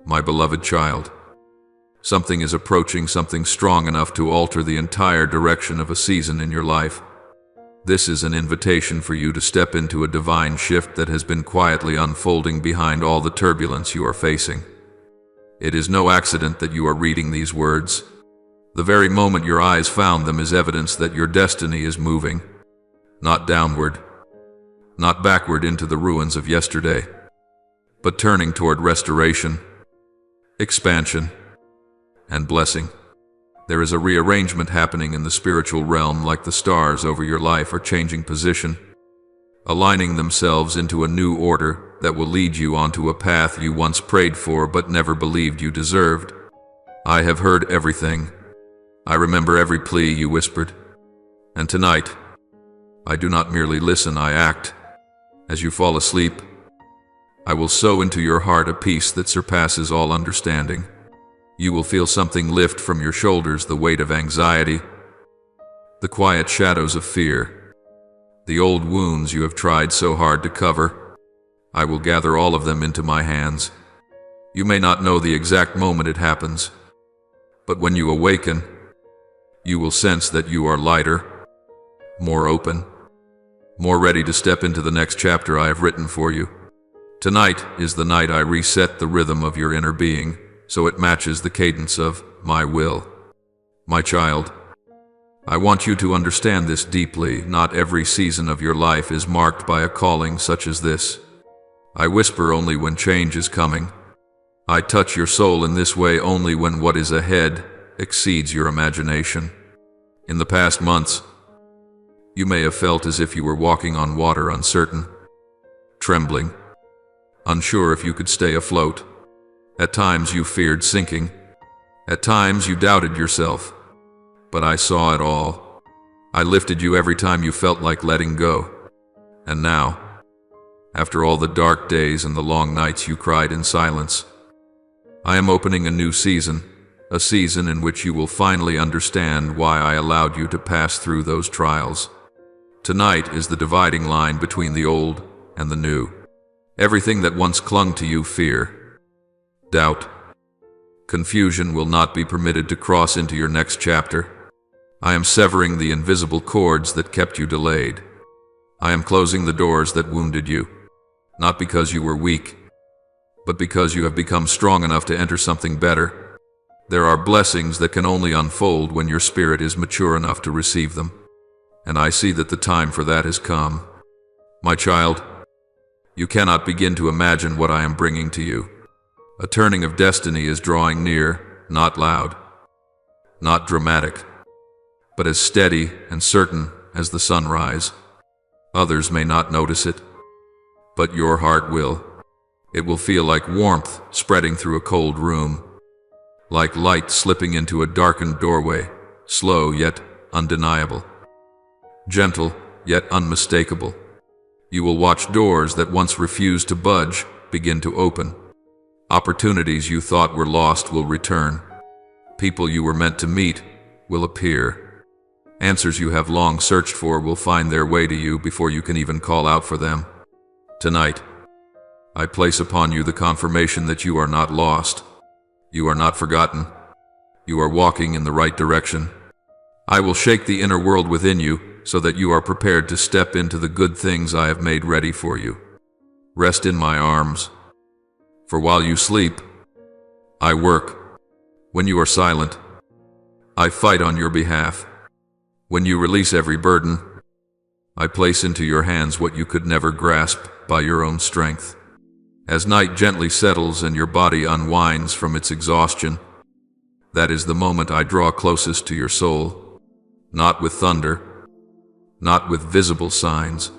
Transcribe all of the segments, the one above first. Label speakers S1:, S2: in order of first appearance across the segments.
S1: my beloved child. Something is approaching, something strong enough to alter the entire direction of a season in your life. This is an invitation for you to step into a divine shift that has been quietly unfolding behind all the turbulence you are facing. It is no accident that you are reading these words. The very moment your eyes found them is evidence that your destiny is moving, not downward, not backward into the ruins of yesterday, but turning toward restoration, expansion, and blessing. There is a rearrangement happening in the spiritual realm, like the stars over your life are changing position, aligning themselves into a new order that will lead you onto a path you once prayed for but never believed you deserved. I have heard everything. I remember every plea you whispered. And tonight, I do not merely listen, I act. As you fall asleep, I will sow into your heart a peace that surpasses all understanding. You will feel something lift from your shoulders, the weight of anxiety, the quiet shadows of fear, the old wounds you have tried so hard to cover. I will gather all of them into my hands. You may not know the exact moment it happens, but when you awaken, you will sense that you are lighter, more open, more ready to step into the next chapter I have written for you. Tonight is the night I reset the rhythm of your inner being, so it matches the cadence of my will. My child, I want you to understand this deeply. Not every season of your life is marked by a calling such as this. I whisper only when change is coming. I touch your soul in this way only when what is ahead exceeds your imagination. In the past months, you may have felt as if you were walking on water, uncertain, trembling, unsure if you could stay afloat. At times you feared sinking. At times you doubted yourself. But I saw it all. I lifted you every time you felt like letting go. And now, after all the dark days and the long nights you cried in silence, I am opening a new season, a season in which you will finally understand why I allowed you to pass through those trials. Tonight is the dividing line between the old and the new. Everything that once clung to you, fear, doubt, confusion, will not be permitted to cross into your next chapter. I am severing the invisible cords that kept you delayed. I am closing the doors that wounded you, not because you were weak, but because you have become strong enough to enter something better. There are blessings that can only unfold when your spirit is mature enough to receive them, and I see that the time for that has come. My child, you cannot begin to imagine what I am bringing to you. A turning of destiny is drawing near, not loud, not dramatic, but as steady and certain as the sunrise. Others may not notice it, but your heart will. It will feel like warmth spreading through a cold room, like light slipping into a darkened doorway, slow yet undeniable, gentle yet unmistakable. You will watch doors that once refused to budge begin to open. Opportunities you thought were lost will return. People you were meant to meet will appear. Answers you have long searched for will find their way to you before you can even call out for them. Tonight, I place upon you the confirmation that you are not lost. You are not forgotten. You are walking in the right direction. I will shake the inner world within you so that you are prepared to step into the good things I have made ready for you. Rest in my arms. For while you sleep, I work. When you are silent, I fight on your behalf. When you release every burden, I place into your hands what you could never grasp by your own strength. As night gently settles and your body unwinds from its exhaustion, that is the moment I draw closest to your soul, not with thunder, not with visible signs,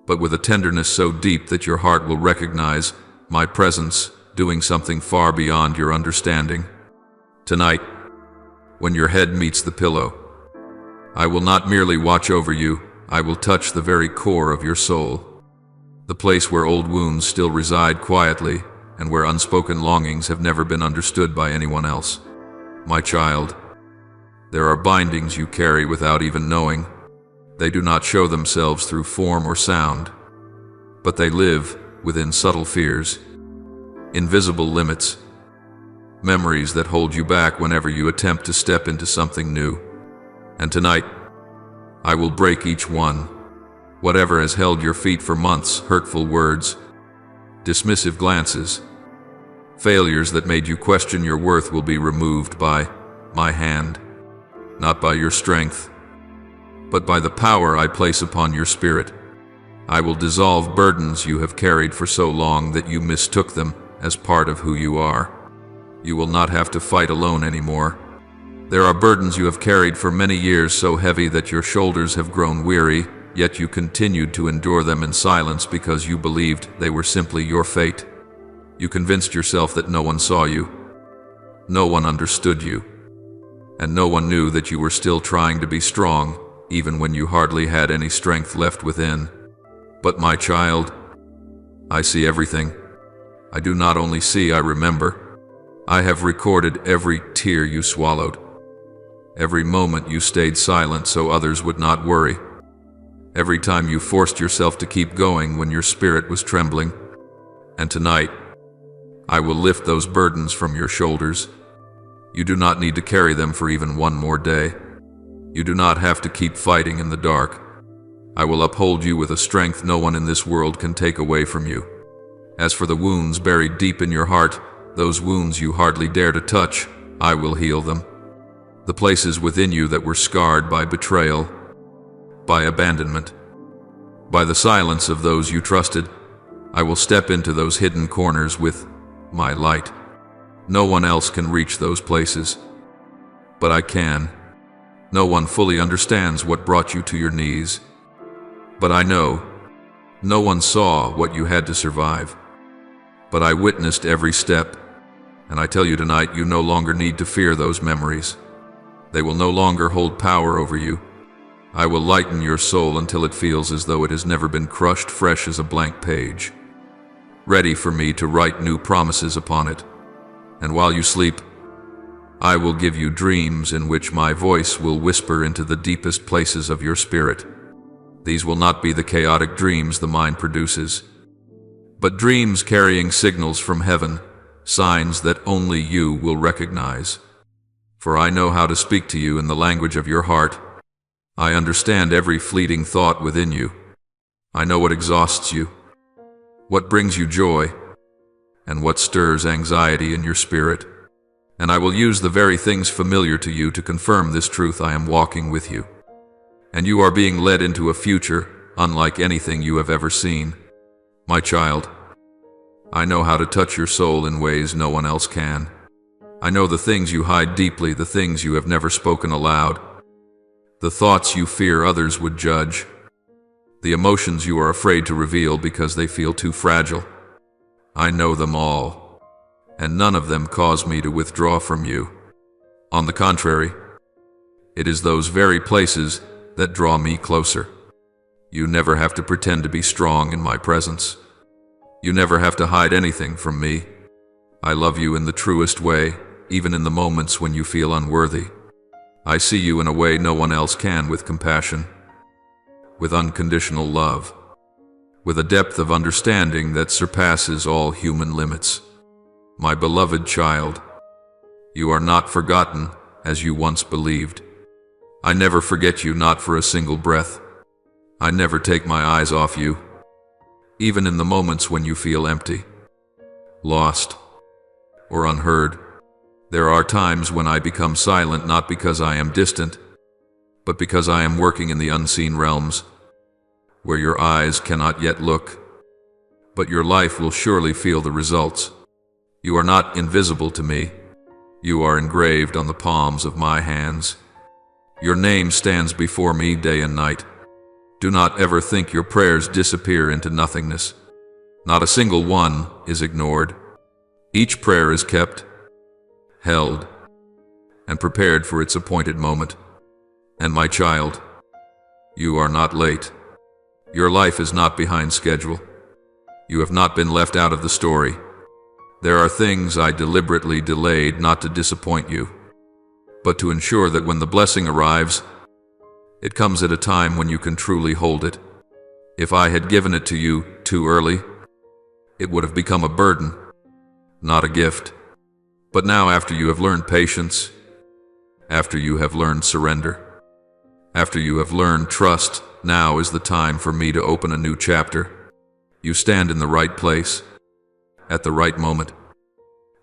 S1: but with a tenderness so deep that your heart will recognize my presence doing something far beyond your understanding. Tonight, when your head meets the pillow, I will not merely watch over you, I will touch the very core of your soul, the place where old wounds still reside quietly and where unspoken longings have never been understood by anyone else. My child, there are bindings you carry without even knowing. They do not show themselves through form or sound, but they live within subtle fears, invisible limits, memories that hold you back whenever you attempt to step into something new. And tonight, I will break each one. Whatever has held your feet for months, hurtful words, dismissive glances, failures that made you question your worth will be removed by my hand, not by your strength, but by the power I place upon your spirit. I will dissolve burdens you have carried for so long that you mistook them as part of who you are. You will not have to fight alone anymore. There are burdens you have carried for many years so heavy that your shoulders have grown weary, yet you continued to endure them in silence because you believed they were simply your fate. You convinced yourself that no one saw you, no one understood you, and no one knew that you were still trying to be strong, even when you hardly had any strength left within. But my child, I see everything. I do not only see, I remember. I have recorded every tear you swallowed, every moment you stayed silent so others would not worry, every time you forced yourself to keep going when your spirit was trembling. And tonight, I will lift those burdens from your shoulders. You do not need to carry them for even one more day. You do not have to keep fighting in the dark. I will uphold you with a strength no one in this world can take away from you. As for the wounds buried deep in your heart, those wounds you hardly dare to touch, I will heal them. The places within you that were scarred by betrayal, by abandonment, by the silence of those you trusted, I will step into those hidden corners with my light. No one else can reach those places, but I can. No one fully understands what brought you to your knees, but I know. No one saw what you had to survive, but I witnessed every step, and I tell you tonight, you no longer need to fear those memories. They will no longer hold power over you. I will lighten your soul until it feels as though it has never been crushed, fresh as a blank page, ready for me to write new promises upon it. And while you sleep, I will give you dreams in which my voice will whisper into the deepest places of your spirit. These will not be the chaotic dreams the mind produces, but dreams carrying signals from heaven, signs that only you will recognize. For I know how to speak to you in the language of your heart. I understand every fleeting thought within you. I know what exhausts you, what brings you joy, and what stirs anxiety in your spirit. And I will use the very things familiar to you to confirm this truth. I am walking with you, and you are being led into a future unlike anything you have ever seen. My child, I know how to touch your soul in ways no one else can. I know the things you hide deeply, the things you have never spoken aloud, the thoughts you fear others would judge, the emotions you are afraid to reveal because they feel too fragile. I know them all, and none of them cause me to withdraw from you. On the contrary, it is those very places that draw me closer. You never have to pretend to be strong in my presence. You never have to hide anything from me. I love you in the truest way, even in the moments when you feel unworthy. I see you in a way no one else can, with compassion, with unconditional love, with a depth of understanding that surpasses all human limits. My beloved child, you are not forgotten as you once believed. I never forget you, not for a single breath. I never take my eyes off you, even in the moments when you feel empty, lost, or unheard. There are times when I become silent, not because I am distant, but because I am working in the unseen realms, where your eyes cannot yet look, but your life will surely feel the results. You are not invisible to me. You are engraved on the palms of my hands. Your name stands before me day and night. Do not ever think your prayers disappear into nothingness. Not a single one is ignored. Each prayer is kept, held, and prepared for its appointed moment. And my child, you are not late. Your life is not behind schedule. You have not been left out of the story. There are things I deliberately delayed, not to disappoint you, but to ensure that when the blessing arrives, it comes at a time when you can truly hold it. If I had given it to you too early, it would have become a burden, not a gift. But now, after you have learned patience, after you have learned surrender, after you have learned trust, now is the time for me to open a new chapter. You stand in the right place, at the right moment,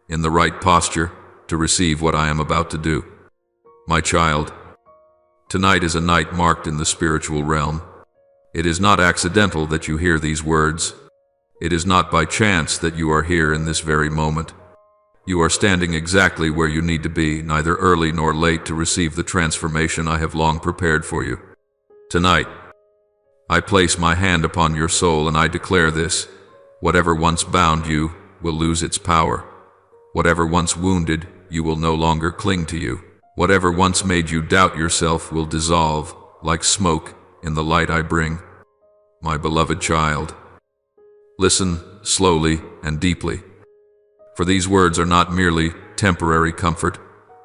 S1: in the right posture to receive what I am about to do. My child, tonight is a night marked in the spiritual realm. It is not accidental that you hear these words. It is not by chance that you are here in this very moment. You are standing exactly where you need to be, neither early nor late, to receive the transformation I have long prepared for you. Tonight, I place my hand upon your soul and I declare this: whatever once bound you will lose its power. Whatever once wounded you will no longer cling to you. Whatever once made you doubt yourself will dissolve like smoke in the light I bring. My beloved child, listen slowly and deeply, for these words are not merely temporary comfort.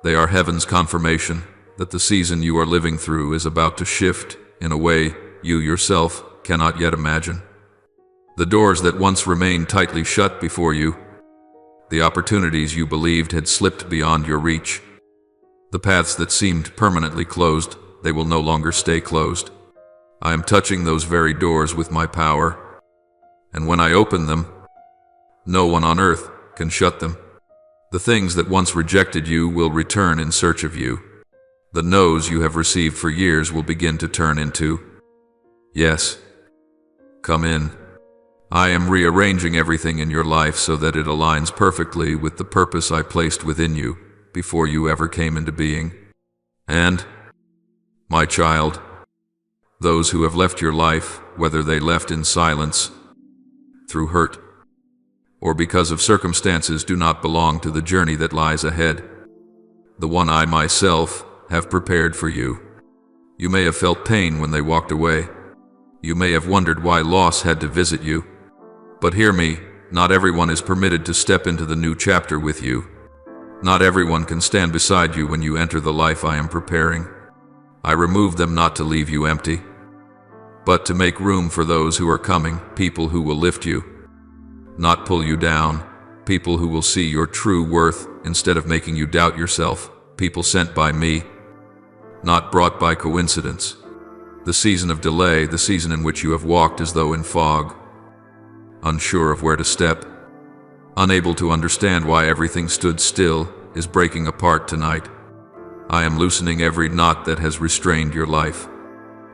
S1: They are heaven's confirmation that the season you are living through is about to shift in a way you yourself cannot yet imagine. The doors that once remained tightly shut before you, the opportunities you believed had slipped beyond your reach, the paths that seemed permanently closed, they will no longer stay closed. I am touching those very doors with my power, and when I open them, no one on earth can shut them. The things that once rejected you will return in search of you. The no's you have received for years will begin to turn into yes. Come in. I am rearranging everything in your life so that it aligns perfectly with the purpose I placed within you before you ever came into being. And, my child, those who have left your life, whether they left in silence, through hurt, or because of circumstances, do not belong to the journey that lies ahead, the one I myself have prepared for you. You may have felt pain when they walked away. You may have wondered why loss had to visit you. But hear me, not everyone is permitted to step into the new chapter with you. Not everyone can stand beside you when you enter the life I am preparing. I remove them not to leave you empty, but to make room for those who are coming, people who will lift you, not pull you down, people who will see your true worth instead of making you doubt yourself, people sent by me, not brought by coincidence. The season of delay, the season in which you have walked as though in fog, unsure of where to step, unable to understand why everything stood still, is breaking apart tonight. I am loosening every knot that has restrained your life.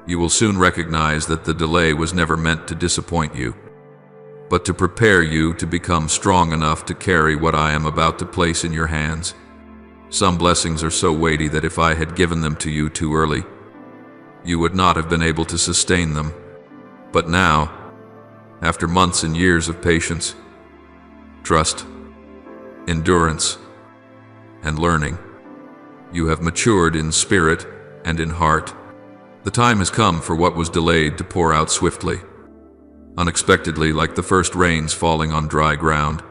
S1: You will soon recognize that the delay was never meant to disappoint you, but to prepare you to become strong enough to carry what I am about to place in your hands. Some blessings are so weighty that if I had given them to you too early, you would not have been able to sustain them. But now, after months and years of patience, trust, endurance, and learning, you have matured in spirit and in heart. The time has come for what was delayed to pour out swiftly, unexpectedly, like the first rains falling on dry ground.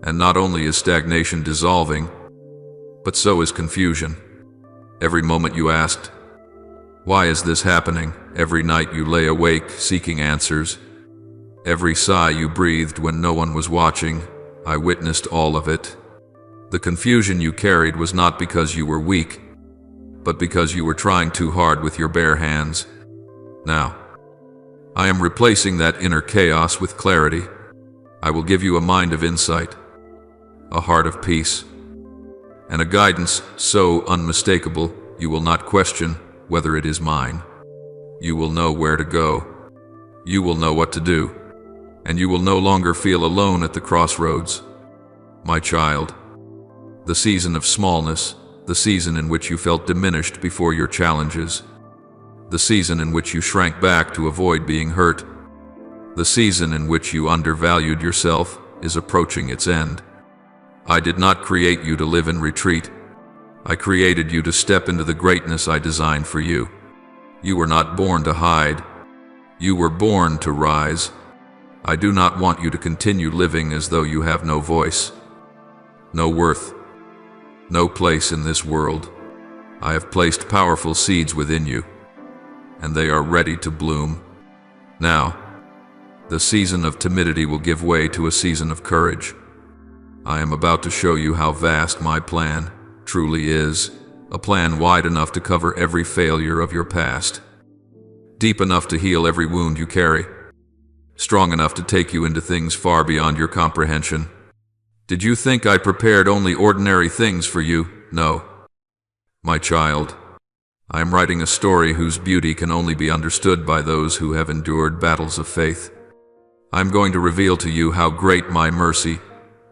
S1: And not only is stagnation dissolving, but so is confusion. Every moment you asked, "Why is this happening?" Every night you lay awake seeking answers. Every sigh you breathed when no one was watching, I witnessed all of it. The confusion you carried was not because you were weak, but because you were trying too hard with your bare hands. Now, I am replacing that inner chaos with clarity. I will give you a mind of insight, a heart of peace, and a guidance so unmistakable you will not question whether it is mine. You will know where to go. You will know what to do, and you will no longer feel alone at the crossroads. My child, the season of smallness, the season in which you felt diminished before your challenges, the season in which you shrank back to avoid being hurt, the season in which you undervalued yourself is approaching its end. I did not create you to live in retreat. I created you to step into the greatness I designed for you. You were not born to hide. You were born to rise. I do not want you to continue living as though you have no voice, no worth, no place in this world. I have placed powerful seeds within you, and they are ready to bloom. Now, the season of timidity will give way to a season of courage. I am about to show you how vast my plan truly is, a plan wide enough to cover every failure of your past, deep enough to heal every wound you carry, strong enough to take you into things far beyond your comprehension. Did you think I prepared only ordinary things for you? No. My child, I am writing a story whose beauty can only be understood by those who have endured battles of faith. I am going to reveal to you how great my mercy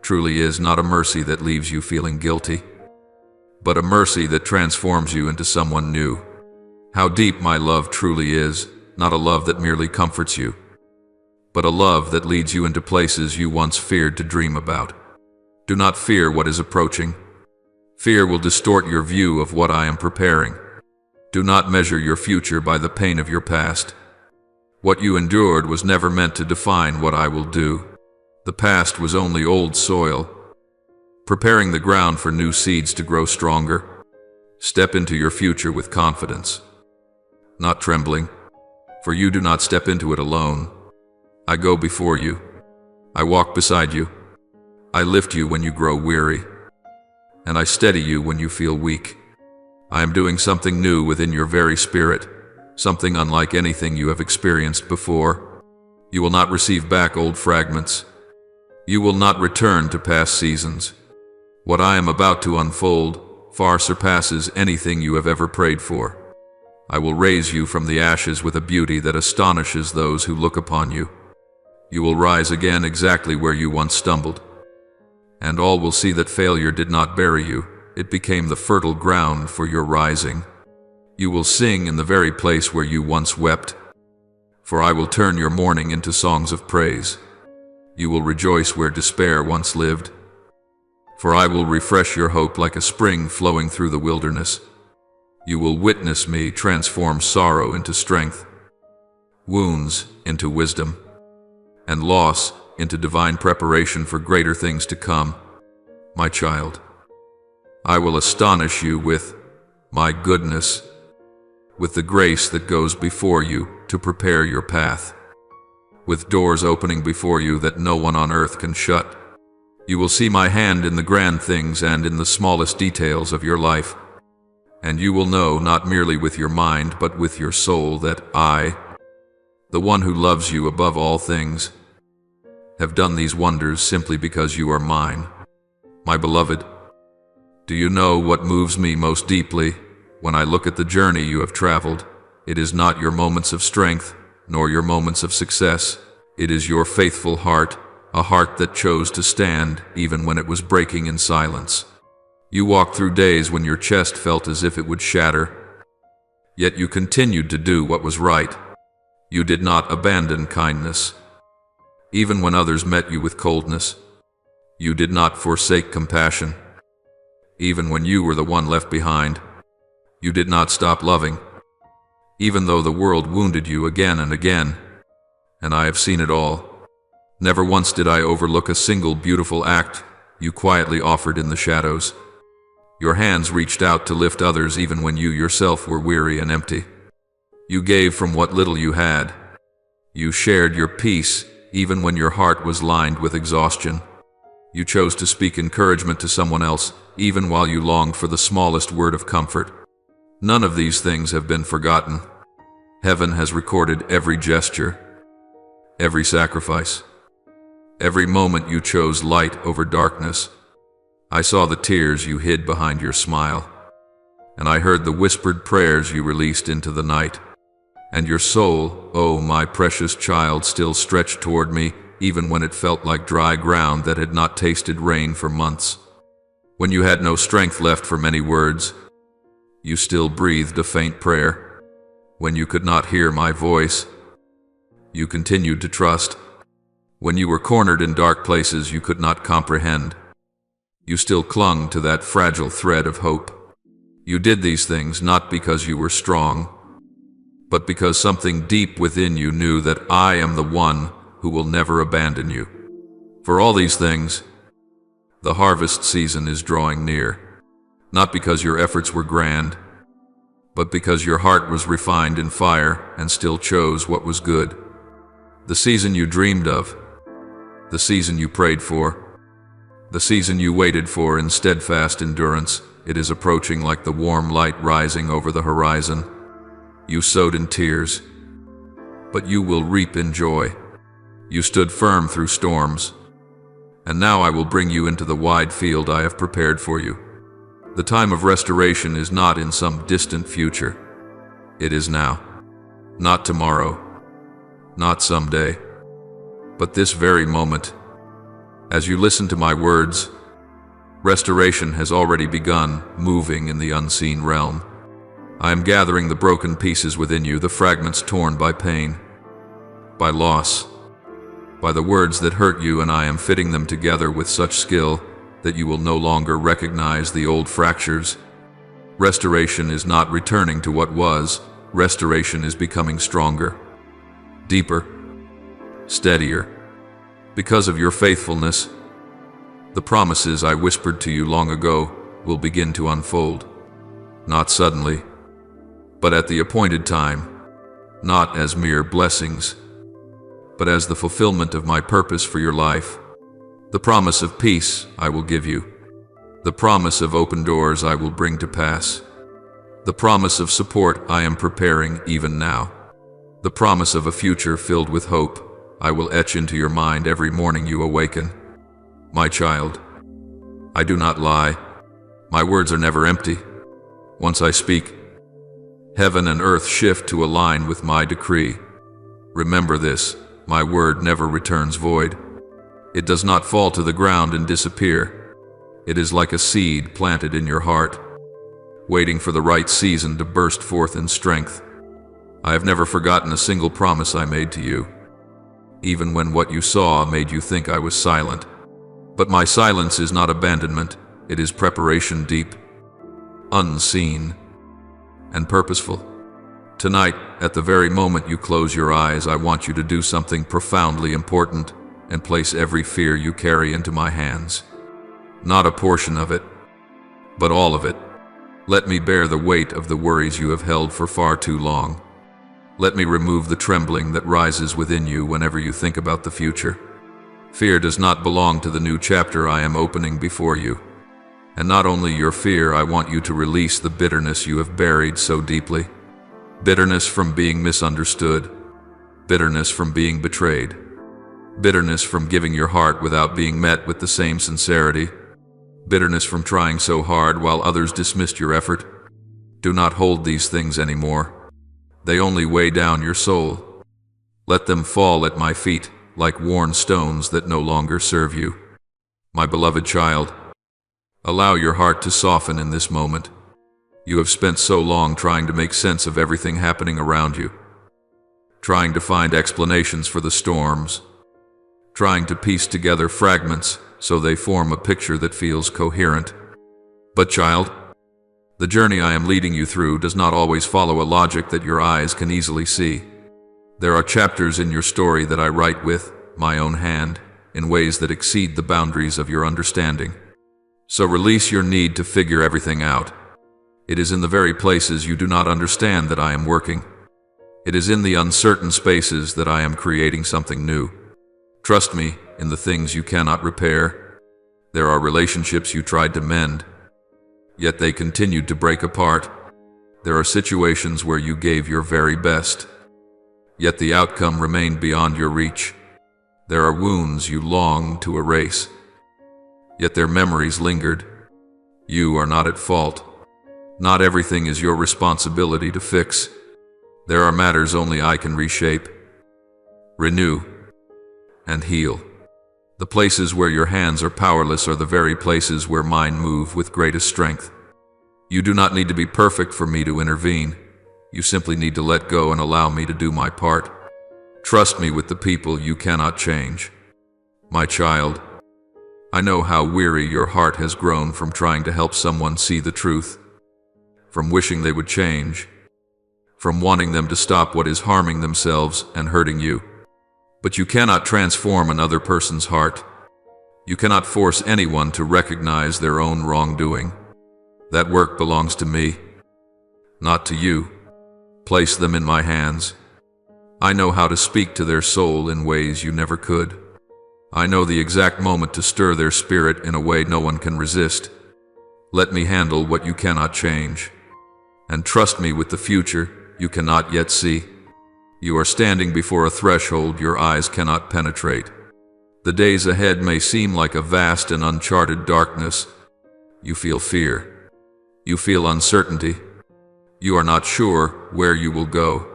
S1: truly is, not a mercy that leaves you feeling guilty, but a mercy that transforms you into someone new. How deep my love truly is, not a love that merely comforts you, but a love that leads you into places you once feared to dream about. Do not fear what is approaching. Fear will distort your view of what I am preparing. Do not measure your future by the pain of your past. What you endured was never meant to define what I will do. The past was only old soil, preparing the ground for new seeds to grow stronger. Step into your future with confidence, not trembling, for you do not step into it alone. I go before you. I walk beside you. I lift you when you grow weary, and I steady you when you feel weak. I am doing something new within your very spirit, something unlike anything you have experienced before. You will not receive back old fragments. You will not return to past seasons. What I am about to unfold far surpasses anything you have ever prayed for. I will raise you from the ashes with a beauty that astonishes those who look upon you. You will rise again exactly where you once stumbled, and all will see that failure did not bury you. It became the fertile ground for your rising. You will sing in the very place where you once wept, for I will turn your mourning into songs of praise. You will rejoice where despair once lived, for I will refresh your hope like a spring flowing through the wilderness. You will witness me transform sorrow into strength, wounds into wisdom, and loss into divine preparation for greater things to come. My child, I will astonish you with my goodness, with the grace that goes before you to prepare your path, with doors opening before you that no one on earth can shut. You will see my hand in the grand things and in the smallest details of your life, and you will know not merely with your mind but with your soul that I, the one who loves you above all things, have done these wonders simply because you are mine. My beloved, do you know what moves me most deeply when I look at the journey you have traveled? It is not your moments of strength, nor your moments of success. It is your faithful heart, a heart that chose to stand even when it was breaking in silence. You walked through days when your chest felt as if it would shatter, yet you continued to do what was right. You did not abandon kindness, even when others met you with coldness. You did not forsake compassion, even when you were the one left behind. You did not stop loving, even though the world wounded you again and again, and I have seen it all. Never once did I overlook a single beautiful act you quietly offered in the shadows. Your hands reached out to lift others even when you yourself were weary and empty. You gave from what little you had. You shared your peace even when your heart was lined with exhaustion. You chose to speak encouragement to someone else even while you longed for the smallest word of comfort. None of these things have been forgotten. Heaven has recorded every gesture, every sacrifice, every moment you chose light over darkness. I saw the tears you hid behind your smile, and I heard the whispered prayers you released into the night. And your soul, oh my precious child, still stretched toward me, even when it felt like dry ground that had not tasted rain for months. When you had no strength left for many words, you still breathed a faint prayer. When you could not hear my voice, you continued to trust. When you were cornered in dark places you could not comprehend, you still clung to that fragile thread of hope. You did these things not because you were strong, but because something deep within you knew that I am the one who will never abandon you. For all these things, the harvest season is drawing near, not because your efforts were grand, but because your heart was refined in fire and still chose what was good. The season you dreamed of, the season you prayed for, The season you waited for in steadfast endurance, it is approaching like the warm light rising over the horizon. You sowed in tears, but you will reap in joy. You stood firm through storms, and now I will bring you into the wide field I have prepared for you. The time of restoration is not in some distant future. It is now. Not tomorrow, not someday, but this very moment. As you listen to my words, restoration has already begun, moving in the unseen realm. I am gathering the broken pieces within you, the fragments torn by pain, by loss, by the words that hurt you, and I am fitting them together with such skill that you will no longer recognize the old fractures. Restoration is not returning to what was. Restoration is becoming stronger, deeper, steadier. Because of your faithfulness, the promises I whispered to you long ago will begin to unfold. Not suddenly, but at the appointed time, not as mere blessings, but as the fulfillment of my purpose for your life. The promise of peace I will give you. The promise of open doors I will bring to pass. The promise of support I am preparing even now. The promise of a future filled with hope I will etch into your mind every morning you awaken. My child, I do not lie. My words are never empty. Once I speak, heaven and earth shift to align with my decree. Remember this, my word never returns void. It does not fall to the ground and disappear. It is like a seed planted in your heart, waiting for the right season to burst forth in strength. I have never forgotten a single promise I made to you, even when what you saw made you think I was silent. But my silence is not abandonment, it is preparation deep, unseen, and purposeful. Tonight, at the very moment you close your eyes, I want you to do something profoundly important and place every fear you carry into my hands. Not a portion of it, but all of it. Let me bear the weight of the worries you have held for far too long. Let me remove the trembling that rises within you whenever you think about the future. Fear does not belong to the new chapter I am opening before you. And not only your fear, I want you to release the bitterness you have buried so deeply. Bitterness from being misunderstood. Bitterness from being betrayed. Bitterness from giving your heart without being met with the same sincerity. Bitterness from trying so hard while others dismissed your effort. Do not hold these things anymore. They only weigh down your soul. Let them fall at my feet like worn stones that no longer serve you. My beloved child, allow your heart to soften in this moment. You have spent so long trying to make sense of everything happening around you, trying to find explanations for the storms, trying to piece together fragments so they form a picture that feels coherent. But child, the journey I am leading you through does not always follow a logic that your eyes can easily see. There are chapters in your story that I write with my own hand in ways that exceed the boundaries of your understanding. So release your need to figure everything out. It is in the very places you do not understand that I am working. It is in the uncertain spaces that I am creating something new. Trust me in the things you cannot repair. There are relationships you tried to mend, yet they continued to break apart. There are situations where you gave your very best, yet the outcome remained beyond your reach. There are wounds you longed to erase, yet their memories lingered. You are not at fault. Not everything is your responsibility to fix. There are matters only I can reshape, renew, and heal. The places where your hands are powerless are the very places where mine move with greatest strength. You do not need to be perfect for me to intervene. You simply need to let go and allow me to do my part. Trust me with the people you cannot change. My child, I know how weary your heart has grown from trying to help someone see the truth, from wishing they would change, from wanting them to stop what is harming themselves and hurting you. But you cannot transform another person's heart. You cannot force anyone to recognize their own wrongdoing. That work belongs to me, not to you. Place them in my hands. I know how to speak to their soul in ways you never could. I know the exact moment to stir their spirit in a way no one can resist. Let me handle what you cannot change. And trust me with the future you cannot yet see. You are standing before a threshold your eyes cannot penetrate. The days ahead may seem like a vast and uncharted darkness. You feel fear. You feel uncertainty. You are not sure where you will go,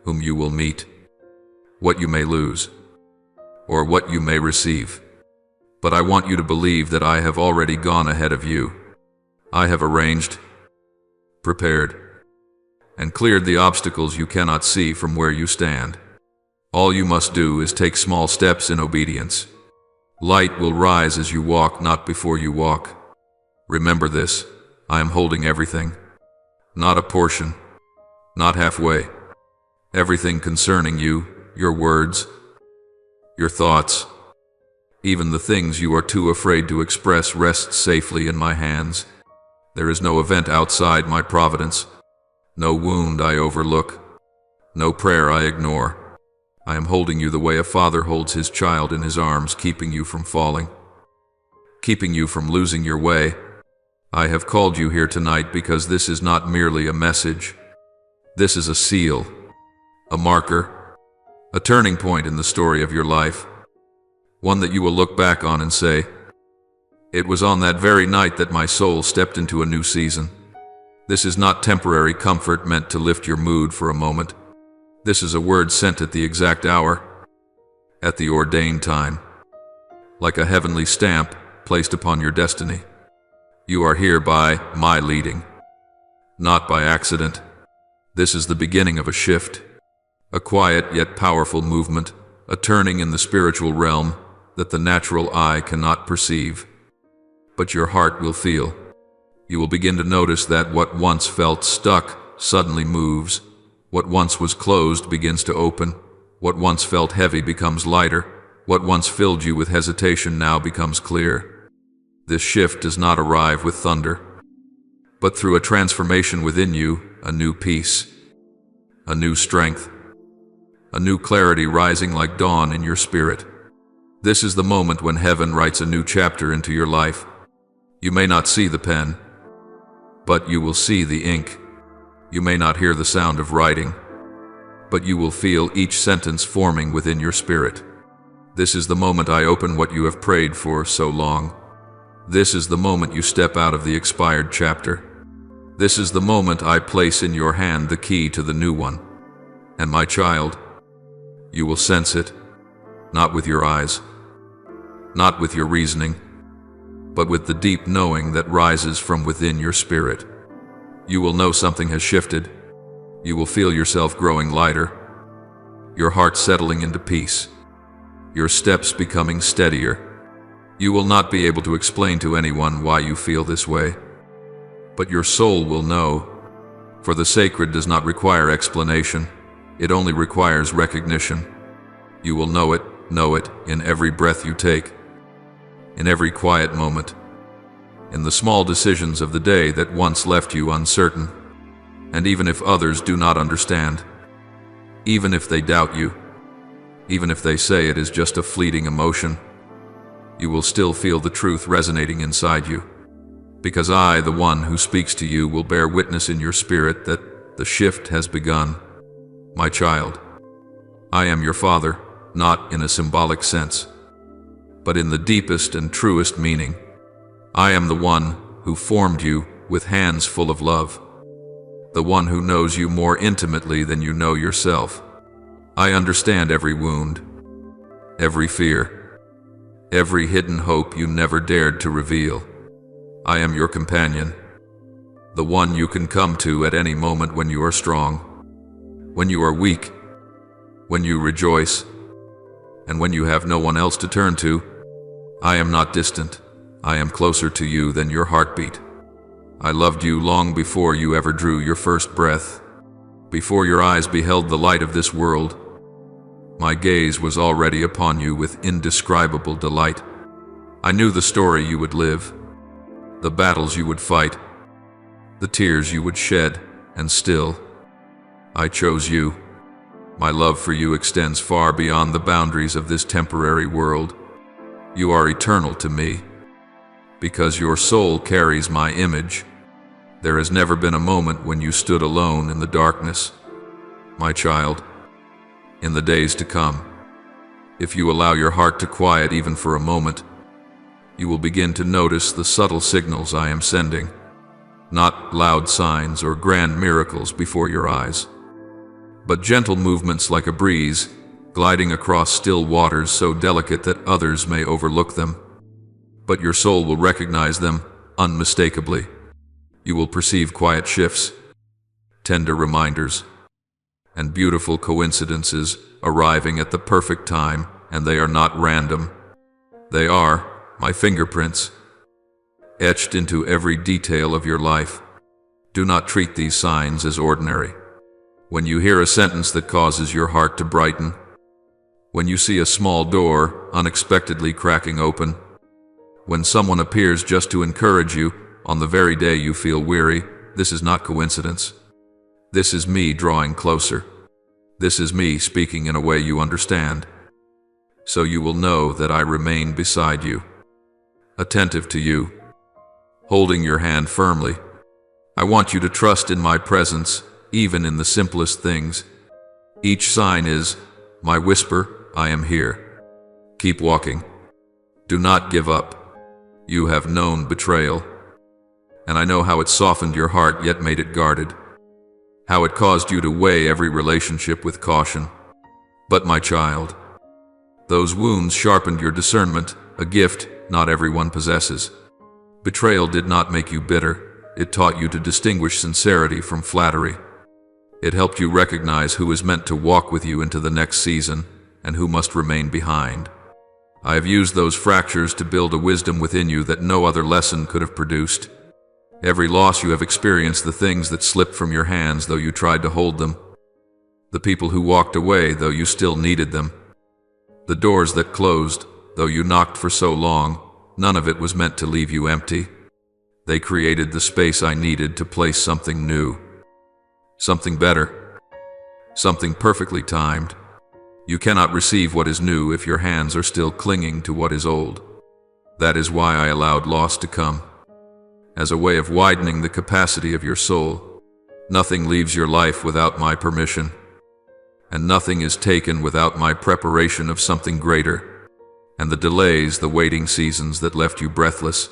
S1: whom you will meet, what you may lose, or what you may receive. But I want you to believe that I have already gone ahead of you. I have arranged, prepared, and cleared the obstacles you cannot see from where you stand. All you must do is take small steps in obedience. Light will rise as you walk, not before you walk. Remember this, I am holding everything. Not a portion, not halfway. Everything concerning you, your words, your thoughts, even the things you are too afraid to express rests safely in my hands. There is no event outside my providence, no wound I overlook, no prayer I ignore. I am holding you the way a father holds his child in his arms, keeping you from falling, keeping you from losing your way. I have called you here tonight because this is not merely a message. This is a seal, a marker, a turning point in the story of your life, one that you will look back on and say, "It was on that very night that my soul stepped into a new season." This is not temporary comfort meant to lift your mood for a moment. This is a word sent at the exact hour, at the ordained time, like a heavenly stamp placed upon your destiny. You are here by my leading, not by accident. This is the beginning of a shift, a quiet yet powerful movement, a turning in the spiritual realm that the natural eye cannot perceive, but your heart will feel. You will begin to notice that what once felt stuck suddenly moves. What once was closed begins to open. What once felt heavy becomes lighter. What once filled you with hesitation now becomes clear. This shift does not arrive with thunder, but through a transformation within you, a new peace, a new strength, a new clarity rising like dawn in your spirit. This is the moment when heaven writes a new chapter into your life. You may not see the pen, but you will see the ink. You may not hear the sound of writing, but you will feel each sentence forming within your spirit. This is the moment I open what you have prayed for so long. This is the moment you step out of the expired chapter. This is the moment I place in your hand the key to the new one. And my child, you will sense it, not with your eyes, not with your reasoning, but with the deep knowing that rises from within your spirit. You will know something has shifted. You will feel yourself growing lighter, your heart settling into peace, your steps becoming steadier. You will not be able to explain to anyone why you feel this way, but your soul will know, for the sacred does not require explanation, it only requires recognition. You will know it in every breath you take, in every quiet moment, in the small decisions of the day that once left you uncertain, and even if others do not understand, even if they doubt you, even if they say it is just a fleeting emotion, you will still feel the truth resonating inside you, because I, the one who speaks to you, will bear witness in your spirit that the shift has begun. My child, I am your father, not in a symbolic sense, but in the deepest and truest meaning. I am the one who formed you with hands full of love, the one who knows you more intimately than you know yourself. I understand every wound, every fear, every hidden hope you never dared to reveal. I am your companion, the one you can come to at any moment when you are strong, when you are weak, when you rejoice, and when you have no one else to turn to. I am not distant. I am closer to you than your heartbeat. I loved you long before you ever drew your first breath, before your eyes beheld the light of this world. My gaze was already upon you with indescribable delight. I knew the story you would live, the battles you would fight, the tears you would shed, and still, I chose you. My love for you extends far beyond the boundaries of this temporary world. You are eternal to me. Because your soul carries my image, there has never been a moment when you stood alone in the darkness. My child, in the days to come, if you allow your heart to quiet even for a moment, you will begin to notice the subtle signals I am sending, not loud signs or grand miracles before your eyes, but gentle movements like a breeze, gliding across still waters so delicate that others may overlook them. But your soul will recognize them unmistakably. You will perceive quiet shifts, tender reminders, and beautiful coincidences arriving at the perfect time, and they are not random. They are my fingerprints, etched into every detail of your life. Do not treat these signs as ordinary. When you hear a sentence that causes your heart to brighten, when you see a small door unexpectedly cracking open, when someone appears just to encourage you on the very day you feel weary, this is not coincidence. This is me drawing closer. This is me speaking in a way you understand. So you will know that I remain beside you, attentive to you, holding your hand firmly. I want you to trust in my presence, even in the simplest things. Each sign is my whisper, I am here. Keep walking. Do not give up. You have known betrayal, and I know how it softened your heart yet made it guarded, how it caused you to weigh every relationship with caution. But my child, those wounds sharpened your discernment, a gift not everyone possesses. Betrayal did not make you bitter. It taught you to distinguish sincerity from flattery. It helped you recognize who is meant to walk with you into the next season and who must remain behind. I have used those fractures to build a wisdom within you that no other lesson could have produced. Every loss you have experienced, the things that slipped from your hands though you tried to hold them, the people who walked away though you still needed them, the doors that closed though you knocked for so long, none of it was meant to leave you empty. They created the space I needed to place something new, something better, something perfectly timed. You cannot receive what is new if your hands are still clinging to what is old. That is why I allowed loss to come, as a way of widening the capacity of your soul. Nothing leaves your life without my permission, and nothing is taken without my preparation of something greater. And the delays, the waiting seasons that left you breathless,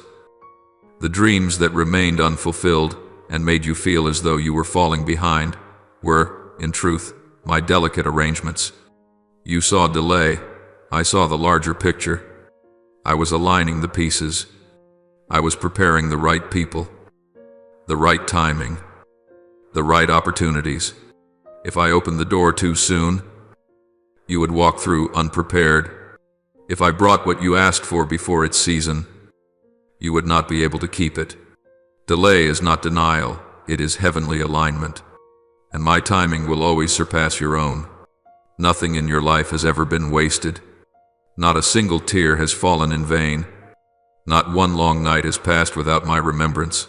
S1: the dreams that remained unfulfilled and made you feel as though you were falling behind, were, in truth, my delicate arrangements. You saw delay, I saw the larger picture. I was aligning the pieces. I was preparing the right people, the right timing, the right opportunities. If I opened the door too soon, you would walk through unprepared. If I brought what you asked for before its season, you would not be able to keep it. Delay is not denial, it is heavenly alignment, and my timing will always surpass your own. Nothing in your life has ever been wasted. Not a single tear has fallen in vain. Not one long night has passed without my remembrance.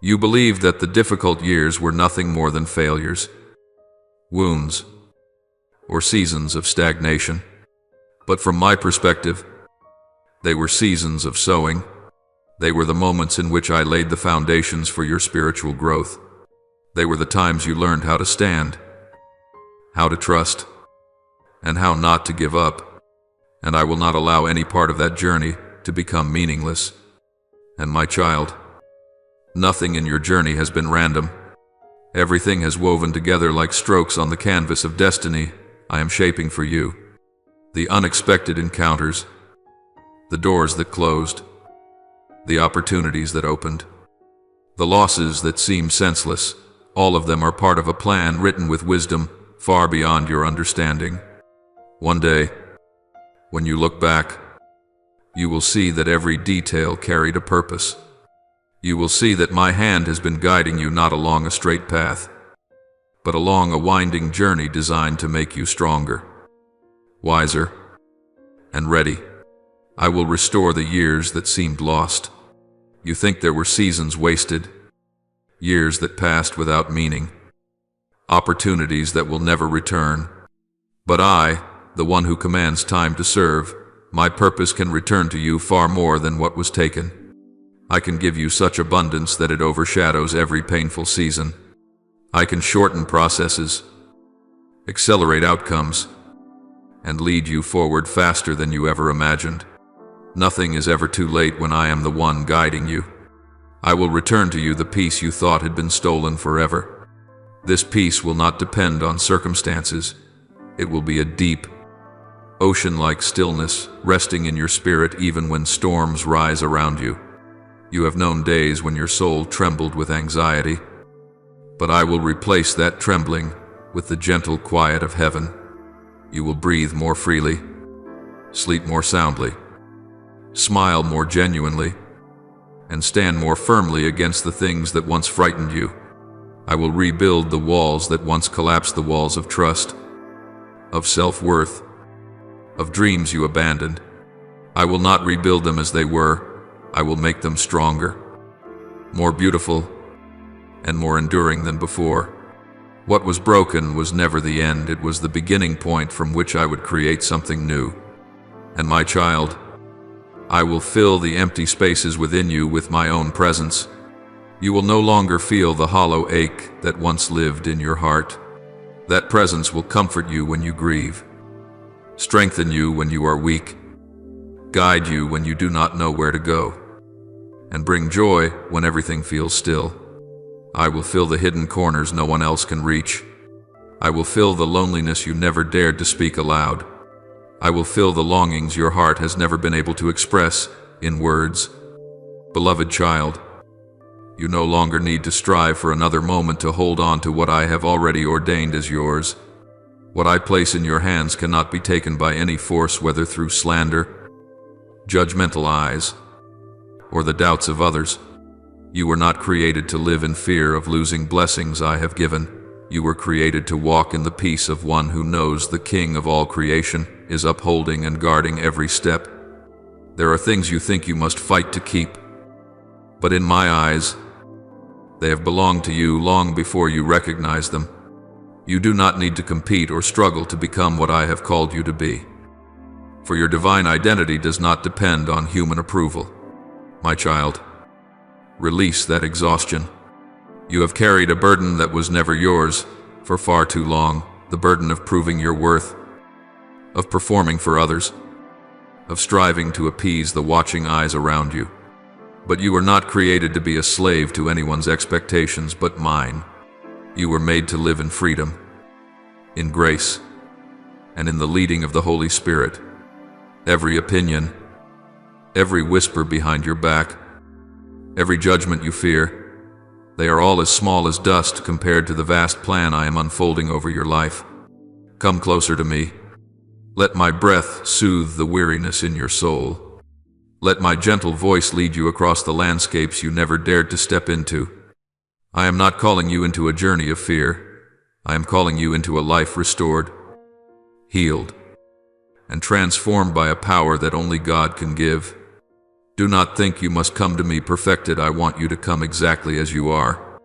S1: You believed that the difficult years were nothing more than failures, wounds, or seasons of stagnation. But from my perspective, they were seasons of sowing. They were the moments in which I laid the foundations for your spiritual growth. They were the times you learned how to stand, how to trust, and how not to give up. And I will not allow any part of that journey to become meaningless. And my child, nothing in your journey has been random. Everything has woven together like strokes on the canvas of destiny I am shaping for you. The unexpected encounters, the doors that closed, the opportunities that opened, the losses that seemed senseless, all of them are part of a plan written with wisdom far beyond your understanding. One day, when you look back, you will see that every detail carried a purpose. You will see that my hand has been guiding you not along a straight path, but along a winding journey designed to make you stronger, wiser, and ready. I will restore the years that seemed lost. You think there were seasons wasted, years that passed without meaning, opportunities that will never return. But I, the one who commands time to serve, My purpose can return to you far more than what was taken. I can give you such abundance that it overshadows every painful season. I can shorten processes, accelerate outcomes, and lead you forward faster than you ever imagined. Nothing is ever too late when I am the one guiding you. I will return to you the peace you thought had been stolen forever. This peace will not depend on circumstances. It will be a deep, ocean-like stillness resting in your spirit even when storms rise around you. You have known days when your soul trembled with anxiety, but I will replace that trembling with the gentle quiet of heaven. You will breathe more freely, sleep more soundly, smile more genuinely, and stand more firmly against the things that once frightened you. I will rebuild the walls that once collapsed, the walls of trust, of self-worth, of dreams you abandoned. I will not rebuild them as they were. I will make them stronger, more beautiful, and more enduring than before. What was broken was never the end. It was the beginning point from which I would create something new. And my child, I will fill the empty spaces within you with my own presence. You will no longer feel the hollow ache that once lived in your heart. That presence will comfort you when you grieve, strengthen you when you are weak, guide you when you do not know where to go, and bring joy when everything feels still. I will fill the hidden corners no one else can reach. I will fill the loneliness you never dared to speak aloud. I will fill the longings your heart has never been able to express in words. Beloved child, you no longer need to strive for another moment to hold on to what I have already ordained as yours. What I place in your hands cannot be taken by any force, whether through slander, judgmental eyes, or the doubts of others. You were not created to live in fear of losing blessings I have given. You were created to walk in the peace of one who knows the King of all creation is upholding and guarding every step. There are things you think you must fight to keep, but in my eyes, they have belonged to you long before you recognize them. You do not need to compete or struggle to become what I have called you to be, for your divine identity does not depend on human approval. My child, release that exhaustion. You have carried a burden that was never yours for far too long, the burden of proving your worth, of performing for others, of striving to appease the watching eyes around you. But you were not created to be a slave to anyone's expectations but mine. You were made to live in freedom, in grace, and in the leading of the Holy Spirit. Every opinion, every whisper behind your back, every judgment you fear, they are all as small as dust compared to the vast plan I am unfolding over your life. Come closer to me. Let my breath soothe the weariness in your soul. Let my gentle voice lead you across the landscapes you never dared to step into. I am not calling you into a journey of fear. I am calling you into a life restored, healed, and transformed by a power that only God can give. Do not think you must come to me perfected. I want you to come exactly as you are,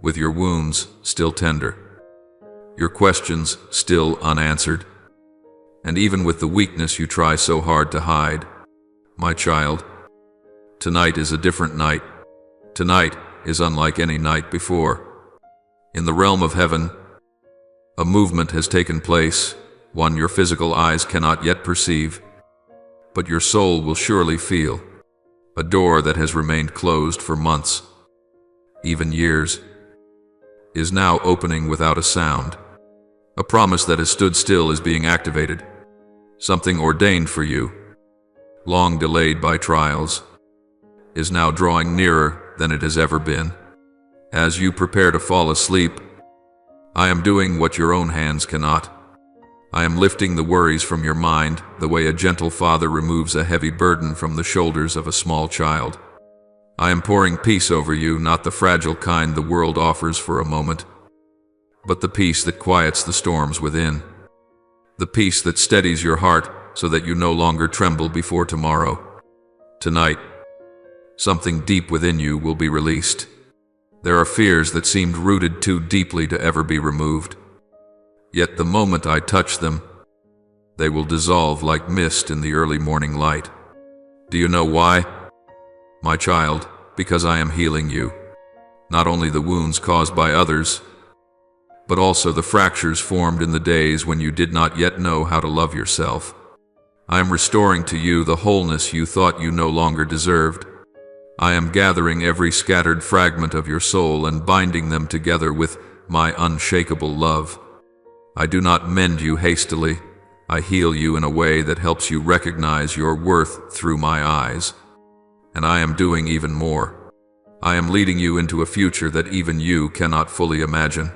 S1: with your wounds still tender, your questions still unanswered, and even with the weakness you try so hard to hide. My child, tonight is a different night. Tonight is unlike any night before. In the realm of heaven, a movement has taken place, one your physical eyes cannot yet perceive, but your soul will surely feel. A door that has remained closed for months, even years, is now opening without a sound. A promise that has stood still is being activated. Something ordained for you, long delayed by trials, is now drawing nearer than it has ever been. As you prepare to fall asleep, I am doing what your own hands cannot. I am lifting the worries from your mind the way a gentle father removes a heavy burden from the shoulders of a small child. I am pouring peace over you, not the fragile kind the world offers for a moment, but the peace that quiets the storms within. The peace that steadies your heart so that you no longer tremble before tomorrow. Tonight, something deep within you will be released. There are fears that seemed rooted too deeply to ever be removed. Yet the moment I touch them, They will dissolve like mist in the early morning light. Do you know why? My child, because I am healing you. Not only the wounds caused by others, but also the fractures formed in the days when you did not yet know how to love yourself. I am restoring to you the wholeness you thought you no longer deserved. I am gathering every scattered fragment of your soul and binding them together with my unshakable love. I do not mend you hastily. I heal you in a way that helps you recognize your worth through my eyes. And I am doing even more. I am leading you into a future that even you cannot fully imagine.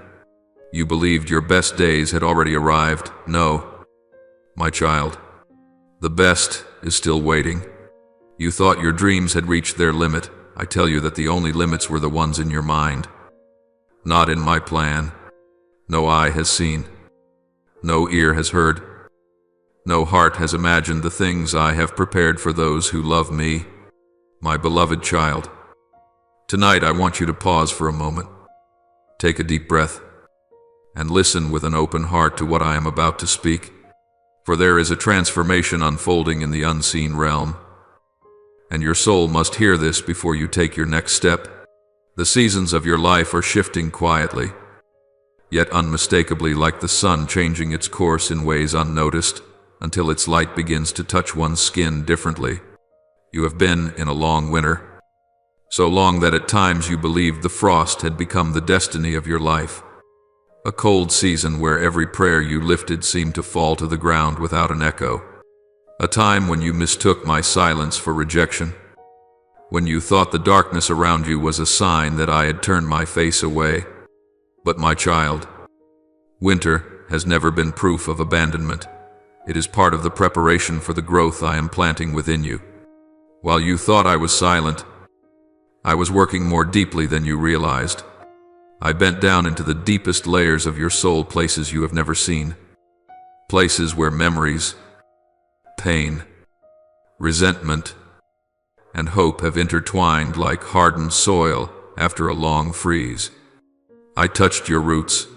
S1: You believed your best days had already arrived. No, my child. The best is still waiting. You thought your dreams had reached their limit. I tell you that the only limits were the ones in your mind. Not in my plan. No eye has seen. No ear has heard. No heart has imagined the things I have prepared for those who love me, my beloved child. Tonight I want you to pause for a moment. Take a deep breath and listen with an open heart to what I am about to speak. For there is a transformation unfolding in the unseen realm, and your soul must hear this before you take your next step. The seasons of your life are shifting quietly, yet unmistakably, like the sun changing its course in ways unnoticed, until its light begins to touch one's skin differently. You have been in a long winter, so long that at times you believed the frost had become the destiny of your life. A cold season where every prayer you lifted seemed to fall to the ground without an echo. A time when you mistook my silence for rejection. When you thought the darkness around you was a sign that I had turned my face away. But my child, winter has never been proof of abandonment. It is part of the preparation for the growth I am planting within you. While you thought I was silent, I was working more deeply than you realized. I bent down into the deepest layers of your soul, places you have never seen. Places where memories, pain, resentment, and hope have intertwined like hardened soil after a long freeze. I touched your roots,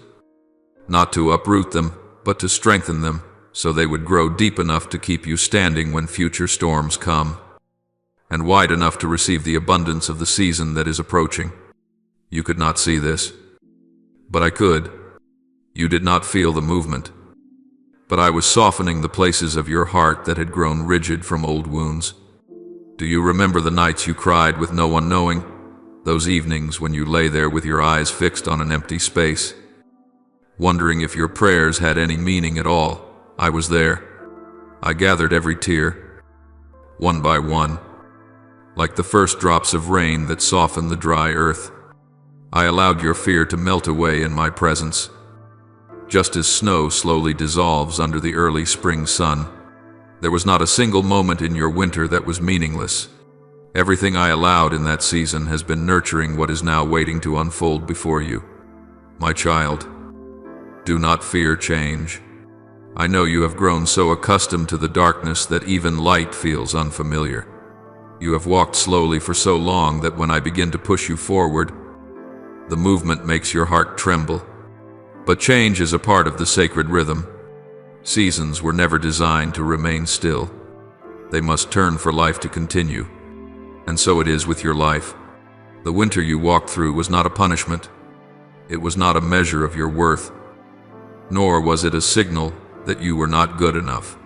S1: not to uproot them, but to strengthen them, so they would grow deep enough to keep you standing when future storms come, and wide enough to receive the abundance of the season that is approaching. You could not see this, but I could. You did not feel the movement, but I was softening the places of your heart that had grown rigid from old wounds. Do you remember the nights you cried with no one knowing? Those evenings when you lay there with your eyes fixed on an empty space, wondering if your prayers had any meaning at all? I was there. I gathered every tear, one by one, like the first drops of rain that soften the dry earth. I allowed your fear to melt away in my presence, just as snow slowly dissolves under the early spring sun. There was not a single moment in your winter that was meaningless. Everything I allowed in that season has been nurturing what is now waiting to unfold before you. My child, do not fear change. I know you have grown so accustomed to the darkness that even light feels unfamiliar. You have walked slowly for so long that when I begin to push you forward, the movement makes your heart tremble. But change is a part of the sacred rhythm. Seasons were never designed to remain still. They must turn for life to continue. And so it is with your life. The winter you walked through was not a punishment. It was not a measure of your worth. Nor was it a signal that you were not good enough.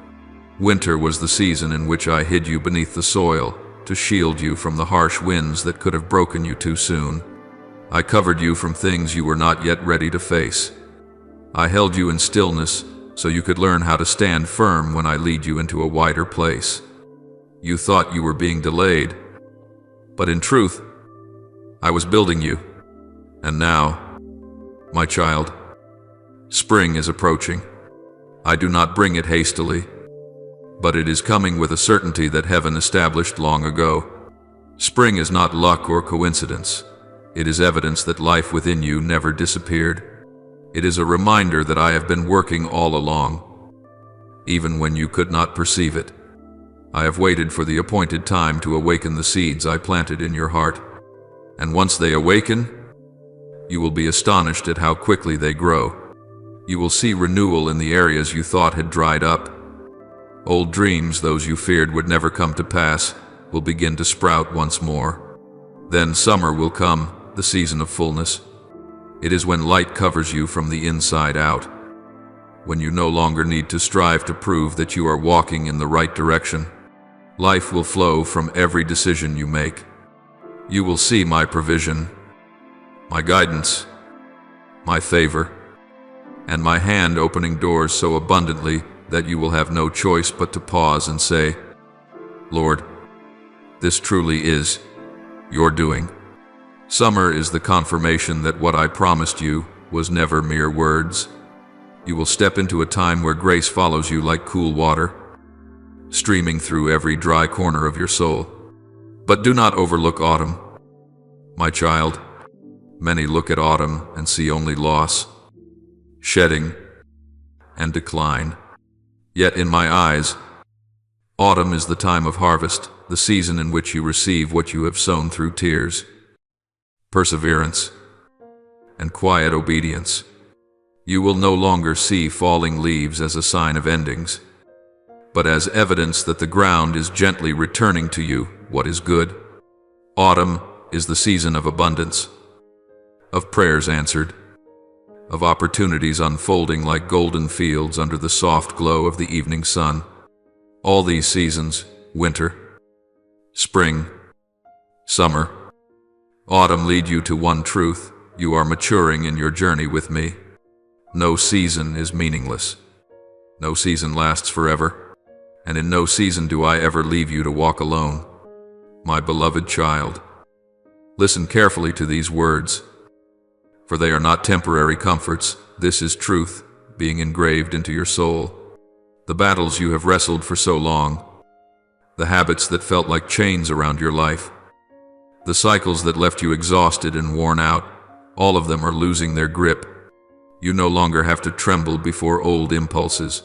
S1: Winter was the season in which I hid you beneath the soil to shield you from the harsh winds that could have broken you too soon. I covered you from things you were not yet ready to face. I held you in stillness so you could learn how to stand firm when I lead you into a wider place. You thought you were being delayed, but in truth, I was building you. And now, my child, spring is approaching. I do not bring it hastily, but it is coming with a certainty that heaven established long ago. Spring is not luck or coincidence. It is evidence that life within you never disappeared. It is a reminder that I have been working all along, even when you could not perceive it. I have waited for the appointed time to awaken the seeds I planted in your heart. And once they awaken, you will be astonished at how quickly they grow. You will see renewal in the areas you thought had dried up, Old dreams, those you feared would never come to pass, will begin to sprout once more. Then summer will come, the season of fullness. It is when light covers you from the inside out, when you no longer need to strive to prove that you are walking in the right direction. Life will flow from every decision you make. You will see my provision, my guidance, my favor, and my hand opening doors so abundantly that you will have no choice but to pause and say, Lord, this truly is your doing. Summer is the confirmation that what I promised you was never mere words. You will step into a time where grace follows you like cool water, streaming through every dry corner of your soul. But do not overlook autumn. My child, many look at autumn and see only loss, shedding, and decline. Yet in my eyes, autumn is the time of harvest, the season in which you receive what you have sown through tears, perseverance, and quiet obedience. You will no longer see falling leaves as a sign of endings, but as evidence that the ground is gently returning to you what is good. Autumn is the season of abundance, of prayers answered, of opportunities unfolding like golden fields under the soft glow of the evening sun. All these seasons, winter, spring, summer, autumn, lead you to one truth: you are maturing in your journey with me. No season is meaningless. No season lasts forever, and in no season do I ever leave you to walk alone. My beloved child, listen carefully to these words, for they are not temporary comforts. This is truth being engraved into your soul. The battles you have wrestled for so long, the habits that felt like chains around your life, the cycles that left you exhausted and worn out, all of them are losing their grip. You no longer have to tremble before old impulses,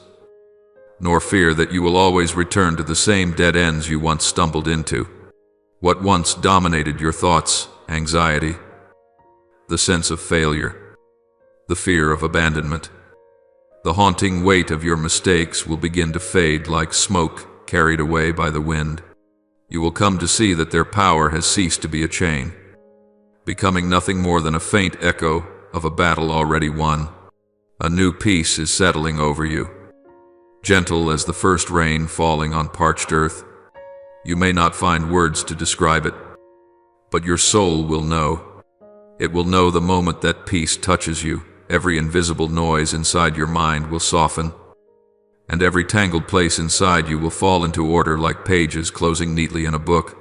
S1: nor fear that you will always return to the same dead ends you once stumbled into. What once dominated your thoughts, anxiety, the sense of failure, the fear of abandonment, the haunting weight of your mistakes will begin to fade like smoke carried away by the wind. You will come to see that their power has ceased to be a chain, becoming nothing more than a faint echo of a battle already won. A new peace is settling over you, gentle as the first rain falling on parched earth. You may not find words to describe it, but your soul will know. It will know the moment that peace touches you. Every invisible noise inside your mind will soften, and every tangled place inside you will fall into order like pages closing neatly in a book.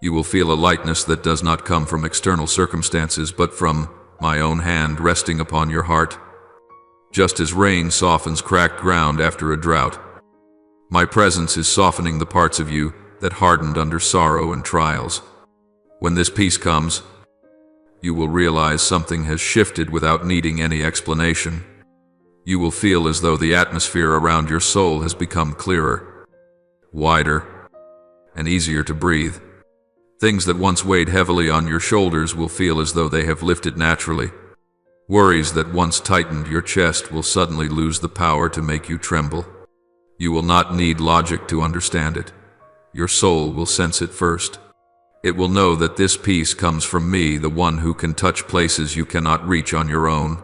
S1: You will feel a lightness that does not come from external circumstances, but from my own hand resting upon your heart. Just as rain softens cracked ground after a drought, my presence is softening the parts of you that hardened under sorrow and trials. When this peace comes, you will realize something has shifted without needing any explanation. You will feel as though the atmosphere around your soul has become clearer, wider, and easier to breathe. Things that once weighed heavily on your shoulders will feel as though they have lifted naturally. Worries that once tightened your chest will suddenly lose the power to make you tremble. You will not need logic to understand it. Your soul will sense it first. It will know that this peace comes from me, the one who can touch places you cannot reach on your own.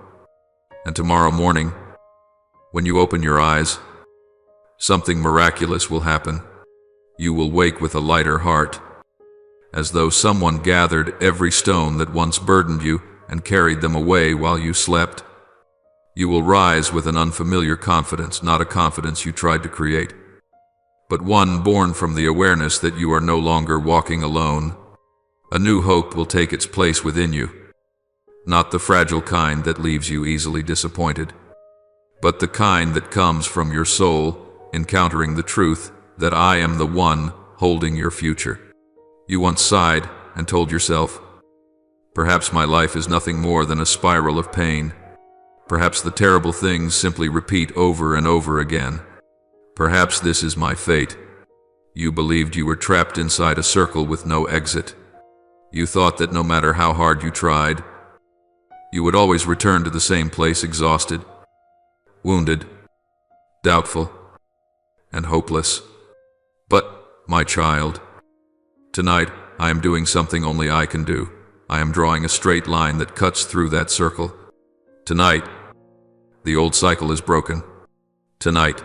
S1: And tomorrow morning, when you open your eyes, something miraculous will happen. You will wake with a lighter heart, as though someone gathered every stone that once burdened you and carried them away while you slept. You will rise with an unfamiliar confidence, not a confidence you tried to create, but one born from the awareness that you are no longer walking alone. A new hope will take its place within you, not the fragile kind that leaves you easily disappointed, but the kind that comes from your soul, encountering the truth that I am the one holding your future. You once sighed and told yourself, perhaps my life is nothing more than a spiral of pain. Perhaps the terrible things simply repeat over and over again. Perhaps this is my fate. You believed you were trapped inside a circle with no exit. You thought that no matter how hard you tried, you would always return to the same place, exhausted, wounded, doubtful, and hopeless. But, my child, tonight I am doing something only I can do. I am drawing a straight line that cuts through that circle. Tonight, the old cycle is broken. Tonight,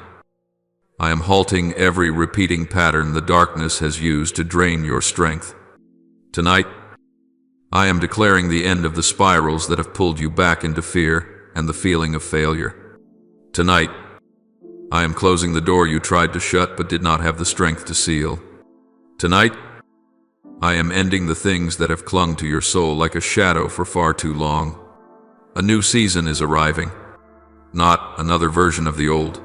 S1: I am halting every repeating pattern the darkness has used to drain your strength. Tonight, I am declaring the end of the spirals that have pulled you back into fear and the feeling of failure. Tonight, I am closing the door you tried to shut but did not have the strength to seal. Tonight, I am ending the things that have clung to your soul like a shadow for far too long. A new season is arriving. Not another version of the old,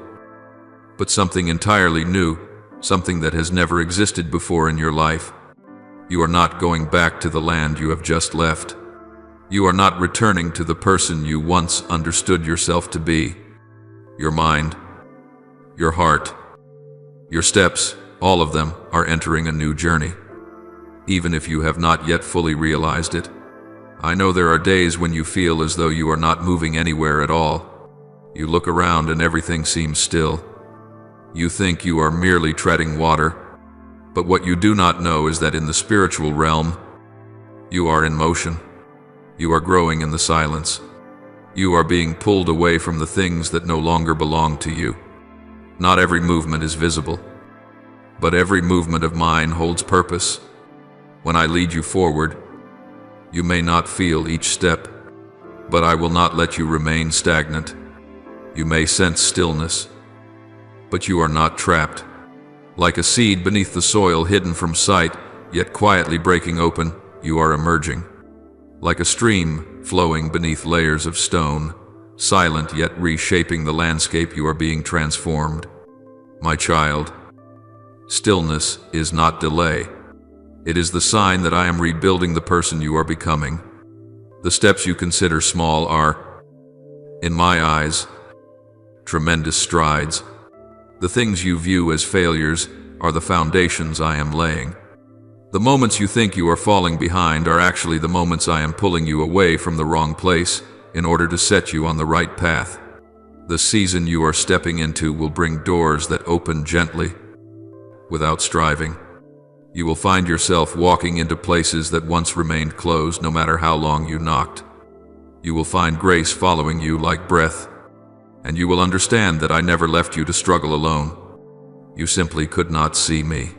S1: but something entirely new, something that has never existed before in your life. You are not going back to the land you have just left. You are not returning to the person you once understood yourself to be. Your mind, your heart, your steps, all of them are entering a new journey, even if you have not yet fully realized it. I know there are days when you feel as though you are not moving anywhere at all. You look around and everything seems still. You think you are merely treading water, but what you do not know is that in the spiritual realm, you are in motion. You are growing in the silence. You are being pulled away from the things that no longer belong to you. Not every movement is visible, but every movement of mine holds purpose. When I lead you forward, you may not feel each step, but I will not let you remain stagnant. You may sense stillness, but you are not trapped. Like a seed beneath the soil, hidden from sight, yet quietly breaking open, you are emerging. Like a stream flowing beneath layers of stone, silent yet reshaping the landscape, you are being transformed. My child, stillness is not delay. It is the sign that I am rebuilding the person you are becoming. The steps you consider small are, in my eyes, tremendous strides. The things you view as failures are the foundations I am laying. The moments you think you are falling behind are actually the moments I am pulling you away from the wrong place in order to set you on the right path. The season you are stepping into will bring doors that open gently, without striving. You will find yourself walking into places that once remained closed no matter how long you knocked. You will find grace following you like breath, and you will understand that I never left you to struggle alone. You simply could not see me.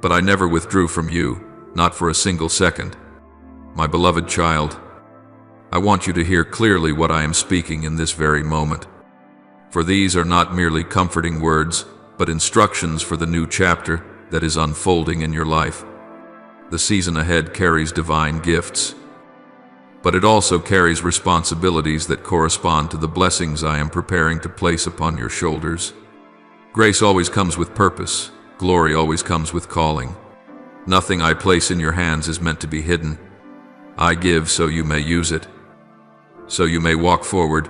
S1: But I never withdrew from you, not for a single second. My beloved child, I want you to hear clearly what I am speaking in this very moment. For these are not merely comforting words, but instructions for the new chapter that is unfolding in your life. The season ahead carries divine gifts, but it also carries responsibilities that correspond to the blessings I am preparing to place upon your shoulders. Grace always comes with purpose. Glory always comes with calling. Nothing I place in your hands is meant to be hidden. I give so you may use it, so you may walk forward,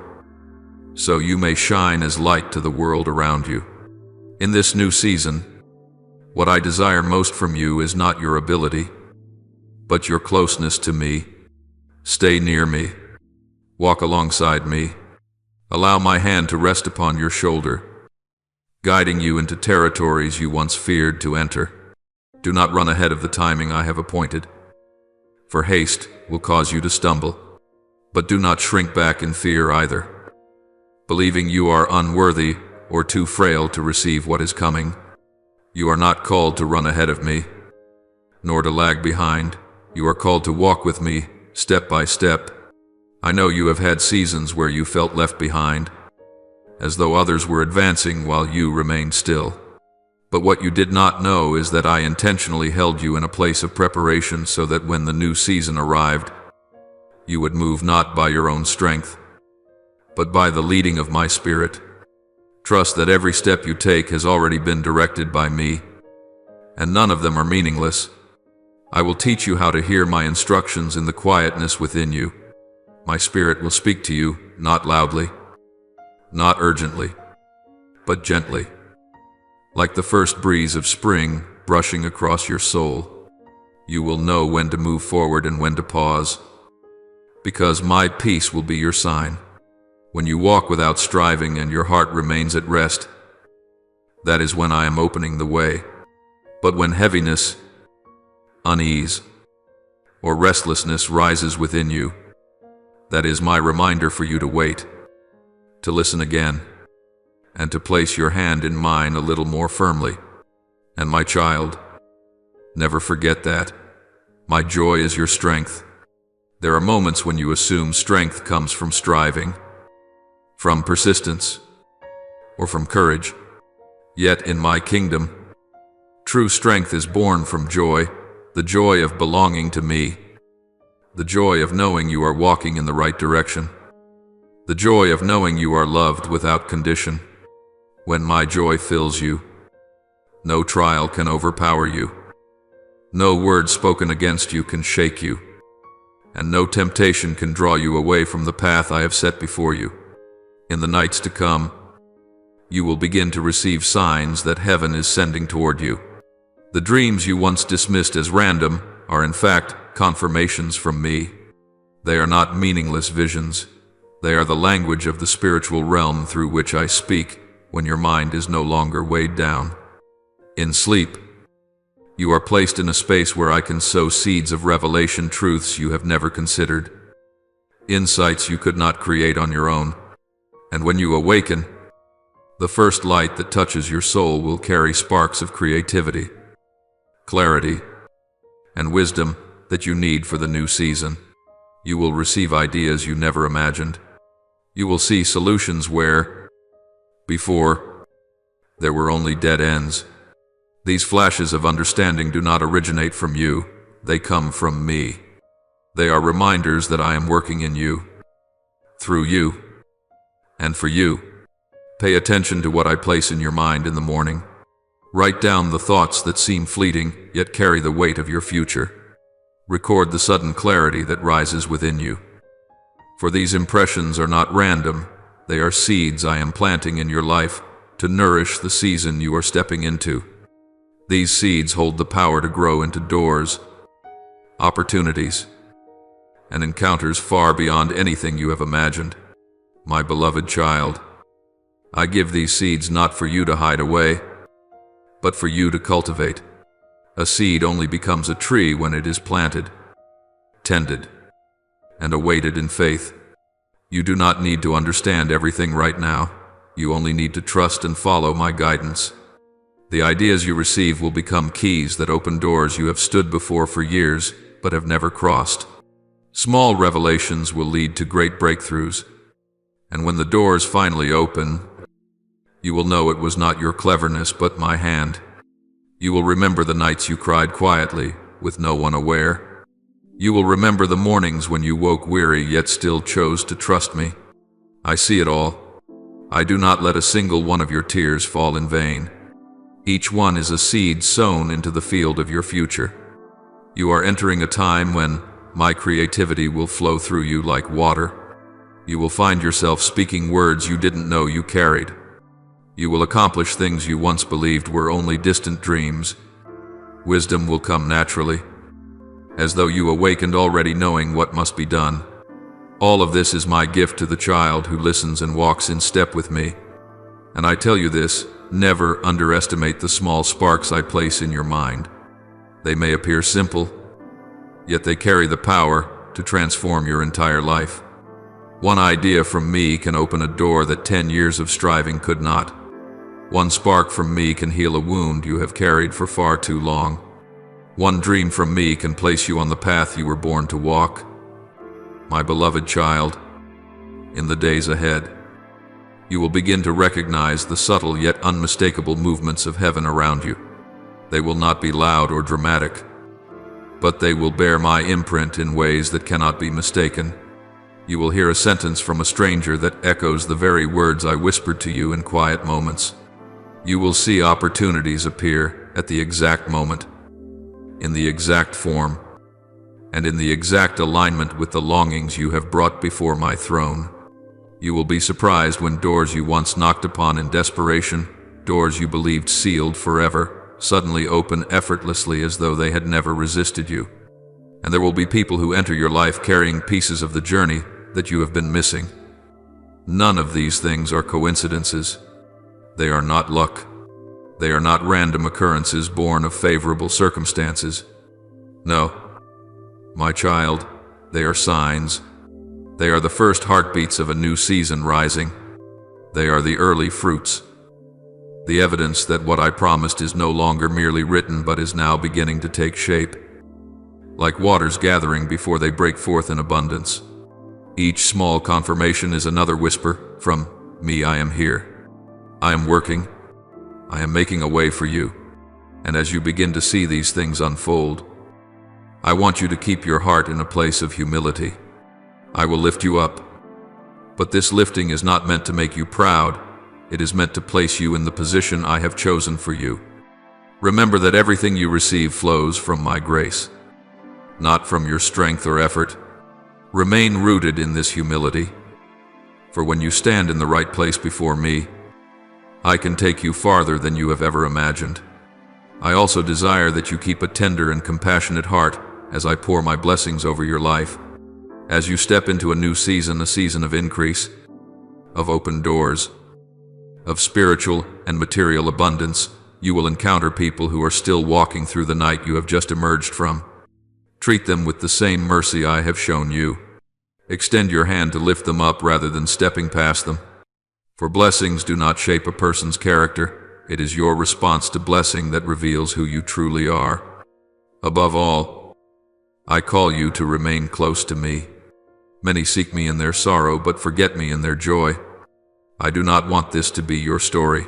S1: so you may shine as light to the world around you. In this new season, what I desire most from you is not your ability, but your closeness to me. Stay near me. Walk alongside me. Allow my hand to rest upon your shoulder, guiding you into territories you once feared to enter. Do not run ahead of the timing I have appointed, for haste will cause you to stumble. But do not shrink back in fear either, believing you are unworthy or too frail to receive what is coming. You are not called to run ahead of me, nor to lag behind. You are called to walk with me, step by step. I know you have had seasons where you felt left behind, as though others were advancing while you remained still. But what you did not know is that I intentionally held you in a place of preparation so that when the new season arrived, you would move not by your own strength, but by the leading of my Spirit. Trust that every step you take has already been directed by me, and none of them are meaningless. I will teach you how to hear my instructions in the quietness within you. My Spirit will speak to you, not loudly, not urgently, but gently, like the first breeze of spring brushing across your soul. You will know when to move forward and when to pause, because my peace will be your sign. When you walk without striving and your heart remains at rest, that is when I am opening the way. But when heaviness, unease, or restlessness rises within you, that is my reminder for you to wait, to listen again, and to place your hand in mine a little more firmly. And my child, never forget that my joy is your strength. There are moments when you assume strength comes from striving, from persistence, or from courage. Yet in my kingdom, true strength is born from joy, the joy of belonging to me, the joy of knowing you are walking in the right direction, the joy of knowing you are loved without condition. When my joy fills you, no trial can overpower you, no word spoken against you can shake you, and no temptation can draw you away from the path I have set before you. In the nights to come, you will begin to receive signs that heaven is sending toward you. The dreams you once dismissed as random are in fact confirmations from me. They are not meaningless visions. They are the language of the spiritual realm through which I speak when your mind is no longer weighed down. In sleep, you are placed in a space where I can sow seeds of revelation, truths you have never considered, insights you could not create on your own. And when you awaken, the first light that touches your soul will carry sparks of creativity, clarity, and wisdom that you need for the new season. You will receive ideas you never imagined. You will see solutions where, before, there were only dead ends. These flashes of understanding do not originate from you, they come from me. They are reminders that I am working in you, through you, and for you. Pay attention to what I place in your mind in the morning. Write down the thoughts that seem fleeting, yet carry the weight of your future. Record the sudden clarity that rises within you. For these impressions are not random, they are seeds I am planting in your life to nourish the season you are stepping into. These seeds hold the power to grow into doors, opportunities, and encounters far beyond anything you have imagined. My beloved child, I give these seeds not for you to hide away, but for you to cultivate. A seed only becomes a tree when it is planted, tended, and awaited in faith. You do not need to understand everything right now. You only need to trust and follow my guidance. The ideas you receive will become keys that open doors you have stood before for years, but have never crossed. Small revelations will lead to great breakthroughs. And when the doors finally open, you will know it was not your cleverness but my hand. You will remember the nights you cried quietly, with no one aware. You will remember the mornings when you woke weary yet still chose to trust me. I see it all. I do not let a single one of your tears fall in vain. Each one is a seed sown into the field of your future. You are entering a time when my creativity will flow through you like water. You will find yourself speaking words you didn't know you carried. You will accomplish things you once believed were only distant dreams. Wisdom will come naturally, as though you awakened already knowing what must be done. All of this is my gift to the child who listens and walks in step with me. And I tell you this, never underestimate the small sparks I place in your mind. They may appear simple, yet they carry the power to transform your entire life. One idea from me can open a door that 10 years of striving could not. One spark from me can heal a wound you have carried for far too long. One dream from me can place you on the path you were born to walk. My beloved child, in the days ahead, you will begin to recognize the subtle yet unmistakable movements of heaven around you. They will not be loud or dramatic, but they will bear my imprint in ways that cannot be mistaken. You will hear a sentence from a stranger that echoes the very words I whispered to you in quiet moments. You will see opportunities appear at the exact moment, in the exact form, and in the exact alignment with the longings you have brought before my throne. You will be surprised when doors you once knocked upon in desperation, doors you believed sealed forever, suddenly open effortlessly as though they had never resisted you. And there will be people who enter your life carrying pieces of the journey that you have been missing. None of these things are coincidences. They are not luck. They are not random occurrences born of favorable circumstances. No, my child, they are signs. They are the first heartbeats of a new season rising. They are the early fruits. The evidence that what I promised is no longer merely written but is now beginning to take shape. Like waters gathering before they break forth in abundance. Each small confirmation is another whisper from me, I am here. I am working. I am making a way for you. And as you begin to see these things unfold, I want you to keep your heart in a place of humility. I will lift you up. But this lifting is not meant to make you proud. It is meant to place you in the position I have chosen for you. Remember that everything you receive flows from my grace, not from your strength or effort. Remain rooted in this humility, for when you stand in the right place before me, I can take you farther than you have ever imagined. I also desire that you keep a tender and compassionate heart as I pour my blessings over your life. As you step into a new season, a season of increase, of open doors, of spiritual and material abundance, you will encounter people who are still walking through the night you have just emerged from. Treat them with the same mercy I have shown you. Extend your hand to lift them up rather than stepping past them. For blessings do not shape a person's character. It is your response to blessing that reveals who you truly are. Above all, I call you to remain close to me. Many seek me in their sorrow, but forget me in their joy. I do not want this to be your story.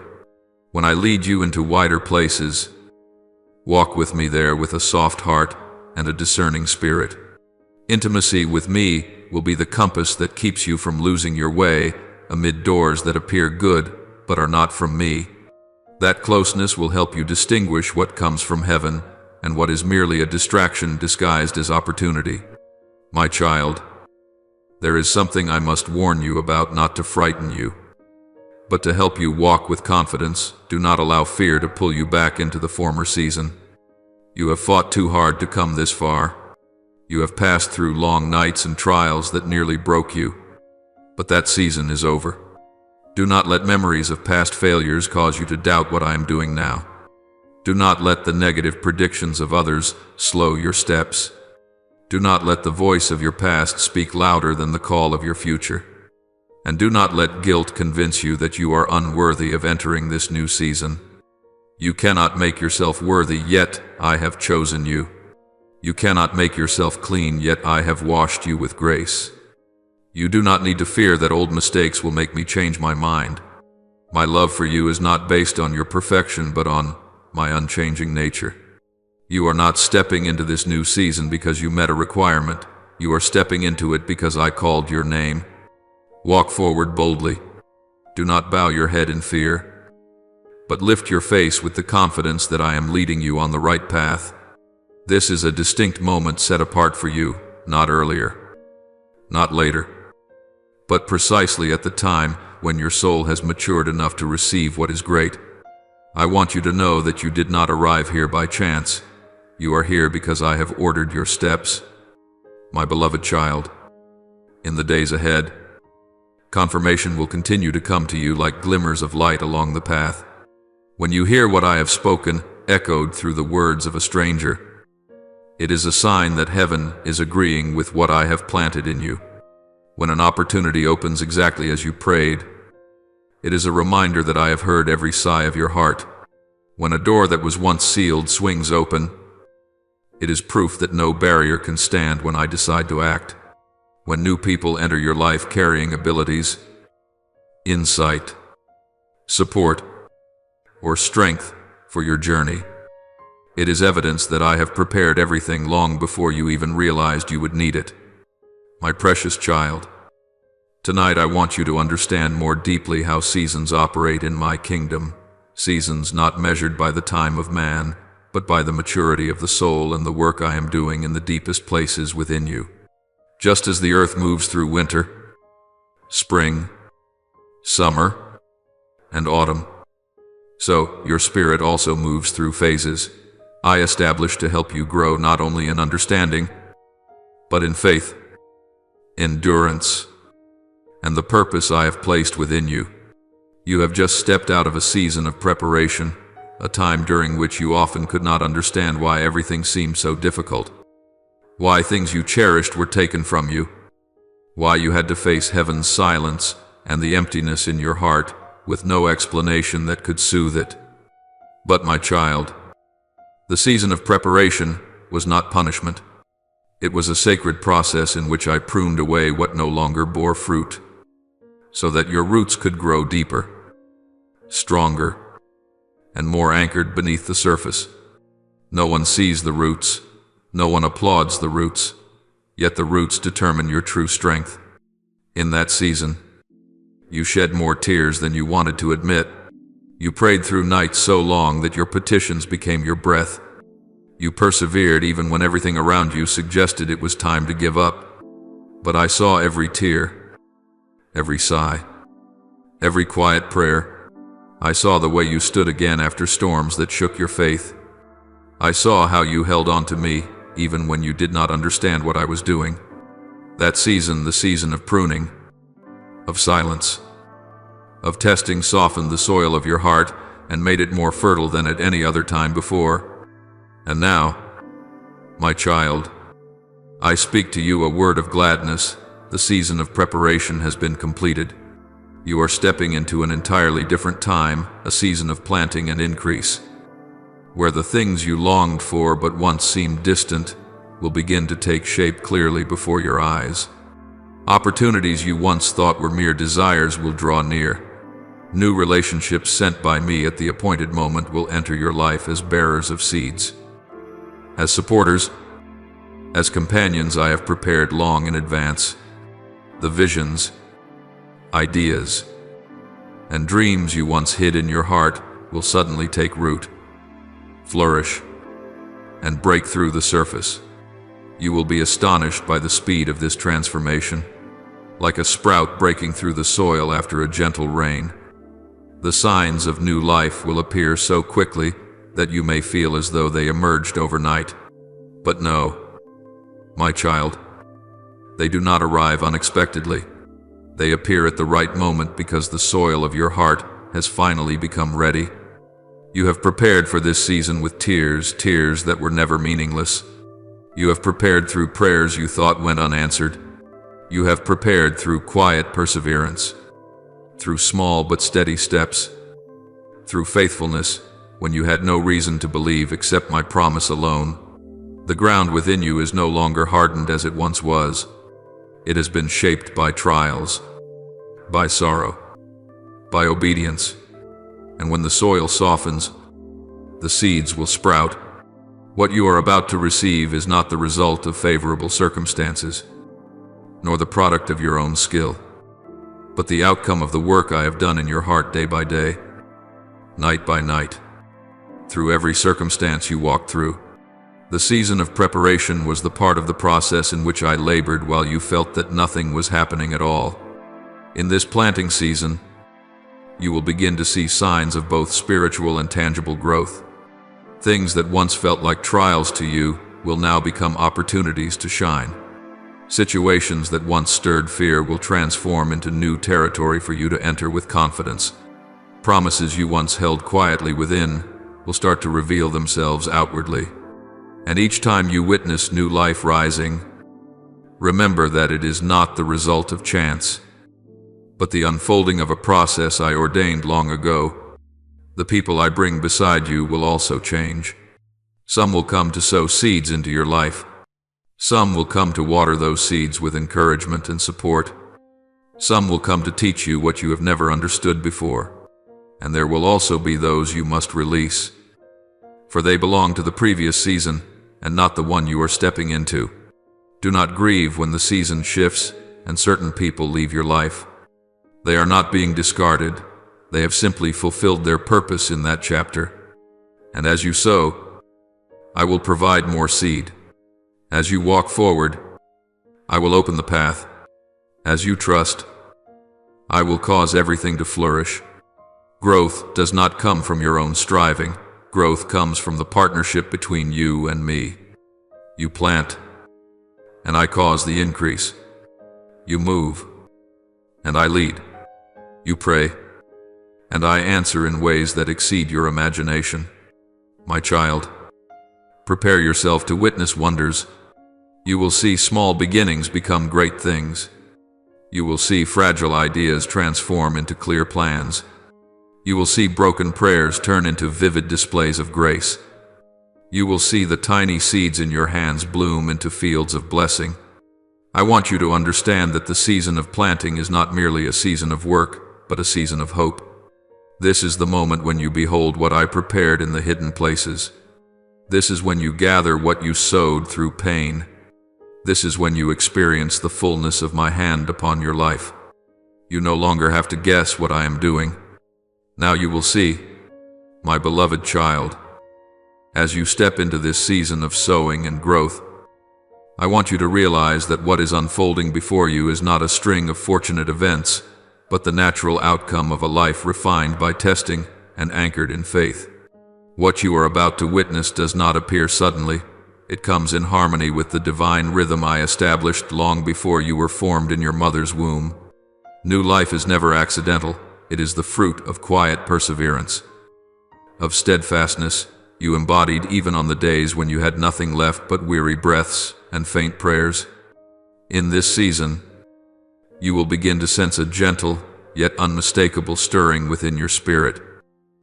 S1: When I lead you into wider places, walk with me there with a soft heart and a discerning spirit. Intimacy with me will be the compass that keeps you from losing your way amid doors that appear good but are not from me. That closeness will help you distinguish what comes from heaven and what is merely a distraction disguised as opportunity. My child, there is something I must warn you about, not to frighten you, but to help you walk with confidence. Do not allow fear to pull you back into the former season. You have fought too hard to come this far. You have passed through long nights and trials that nearly broke you. But that season is over. Do not let memories of past failures cause you to doubt what I am doing now. Do not let the negative predictions of others slow your steps. Do not let the voice of your past speak louder than the call of your future. And do not let guilt convince you that you are unworthy of entering this new season. You cannot make yourself worthy, yet I have chosen you. You cannot make yourself clean, yet I have washed you with grace. You do not need to fear that old mistakes will make me change my mind. My love for you is not based on your perfection, but on my unchanging nature. You are not stepping into this new season because you met a requirement. You are stepping into it because I called your name. Walk forward boldly. Do not bow your head in fear, but lift your face with the confidence that I am leading you on the right path. This is a distinct moment set apart for you, not earlier, not later, but precisely at the time when your soul has matured enough to receive what is great. I want you to know that you did not arrive here by chance. You are here because I have ordered your steps. My beloved child, in the days ahead, confirmation will continue to come to you like glimmers of light along the path. When you hear what I have spoken, echoed through the words of a stranger, it is a sign that heaven is agreeing with what I have planted in you. When an opportunity opens exactly as you prayed, it is a reminder that I have heard every sigh of your heart. When a door that was once sealed swings open, it is proof that no barrier can stand when I decide to act. When new people enter your life carrying abilities, insight, support, or strength for your journey, it is evidence that I have prepared everything long before you even realized you would need it. My precious child, tonight I want you to understand more deeply how seasons operate in my kingdom. Seasons not measured by the time of man, but by the maturity of the soul and the work I am doing in the deepest places within you. Just as the earth moves through winter, spring, summer, and autumn, so your spirit also moves through phases I established to help you grow not only in understanding, but in faith, endurance, and the purpose I have placed within you. You have just stepped out of a season of preparation, a time during which you often could not understand why everything seemed so difficult, why things you cherished were taken from you, why you had to face heaven's silence and the emptiness in your heart with no explanation that could soothe it. But my child, the season of preparation was not punishment. It was a sacred process in which I pruned away what no longer bore fruit, so that your roots could grow deeper, stronger, and more anchored beneath the surface. No one sees the roots, no one applauds the roots, yet the roots determine your true strength. In that season, you shed more tears than you wanted to admit. You prayed through nights so long that your petitions became your breath. You persevered even when everything around you suggested it was time to give up. But I saw every tear, every sigh, every quiet prayer. I saw the way you stood again after storms that shook your faith. I saw how you held on to me, even when you did not understand what I was doing. That season, the season of pruning, of silence, of testing, softened the soil of your heart and made it more fertile than at any other time before. And now, my child, I speak to you a word of gladness. The season of preparation has been completed. You are stepping into an entirely different time, a season of planting and increase, where the things you longed for but once seemed distant will begin to take shape clearly before your eyes. Opportunities you once thought were mere desires will draw near. New relationships sent by me at the appointed moment will enter your life as bearers of seeds. As supporters, as companions I have prepared long in advance. The visions, ideas, and dreams you once hid in your heart will suddenly take root, flourish, and break through the surface. You will be astonished by the speed of this transformation, like a sprout breaking through the soil after a gentle rain. The signs of new life will appear so quickly that you may feel as though they emerged overnight. But no, my child, they do not arrive unexpectedly. They appear at the right moment because the soil of your heart has finally become ready. You have prepared for this season with tears that were never meaningless. You have prepared through prayers you thought went unanswered. You have prepared through quiet perseverance, through small but steady steps, through faithfulness when you had no reason to believe except my promise alone. The ground within you is no longer hardened as it once was. It has been shaped by trials, by sorrow, by obedience, and when the soil softens, the seeds will sprout. What you are about to receive is not the result of favorable circumstances, nor the product of your own skill, but the outcome of the work I have done in your heart day by day, night by night, through every circumstance you walked through. The season of preparation was the part of the process in which I labored while you felt that nothing was happening at all. In this planting season, you will begin to see signs of both spiritual and tangible growth. Things that once felt like trials to you will now become opportunities to shine. Situations that once stirred fear will transform into new territory for you to enter with confidence. Promises you once held quietly within will start to reveal themselves outwardly. And each time you witness new life rising, remember that it is not the result of chance, but the unfolding of a process I ordained long ago. The people I bring beside you will also change. Some will come to sow seeds into your life. Some will come to water those seeds with encouragement and support. Some will come to teach you what you have never understood before. And there will also be those you must release, for they belong to the previous season and not the one you are stepping into. Do not grieve when the season shifts and certain people leave your life. They are not being discarded. They have simply fulfilled their purpose in that chapter. And as you sow, I will provide more seed. As you walk forward, I will open the path. As you trust, I will cause everything to flourish. Growth does not come from your own striving. Growth comes from the partnership between you and me. You plant, and I cause the increase. You move, and I lead. You pray, and I answer in ways that exceed your imagination. My child, prepare yourself to witness wonders. You will see small beginnings become great things. You will see fragile ideas transform into clear plans. You will see broken prayers turn into vivid displays of grace. You will see the tiny seeds in your hands bloom into fields of blessing. I want you to understand that the season of planting is not merely a season of work, but a season of hope. This is the moment when you behold what I prepared in the hidden places. This is when you gather what you sowed through pain. This is when you experience the fullness of my hand upon your life. You no longer have to guess what I am doing. Now you will see, my beloved child, as you step into this season of sowing and growth, I want you to realize that what is unfolding before you is not a string of fortunate events, but the natural outcome of a life refined by testing and anchored in faith. What you are about to witness does not appear suddenly. It comes in harmony with the divine rhythm I established long before you were formed in your mother's womb. New life is never accidental. It is the fruit of quiet perseverance, of steadfastness you embodied even on the days when you had nothing left but weary breaths and faint prayers. In this season, you will begin to sense a gentle, yet unmistakable stirring within your spirit.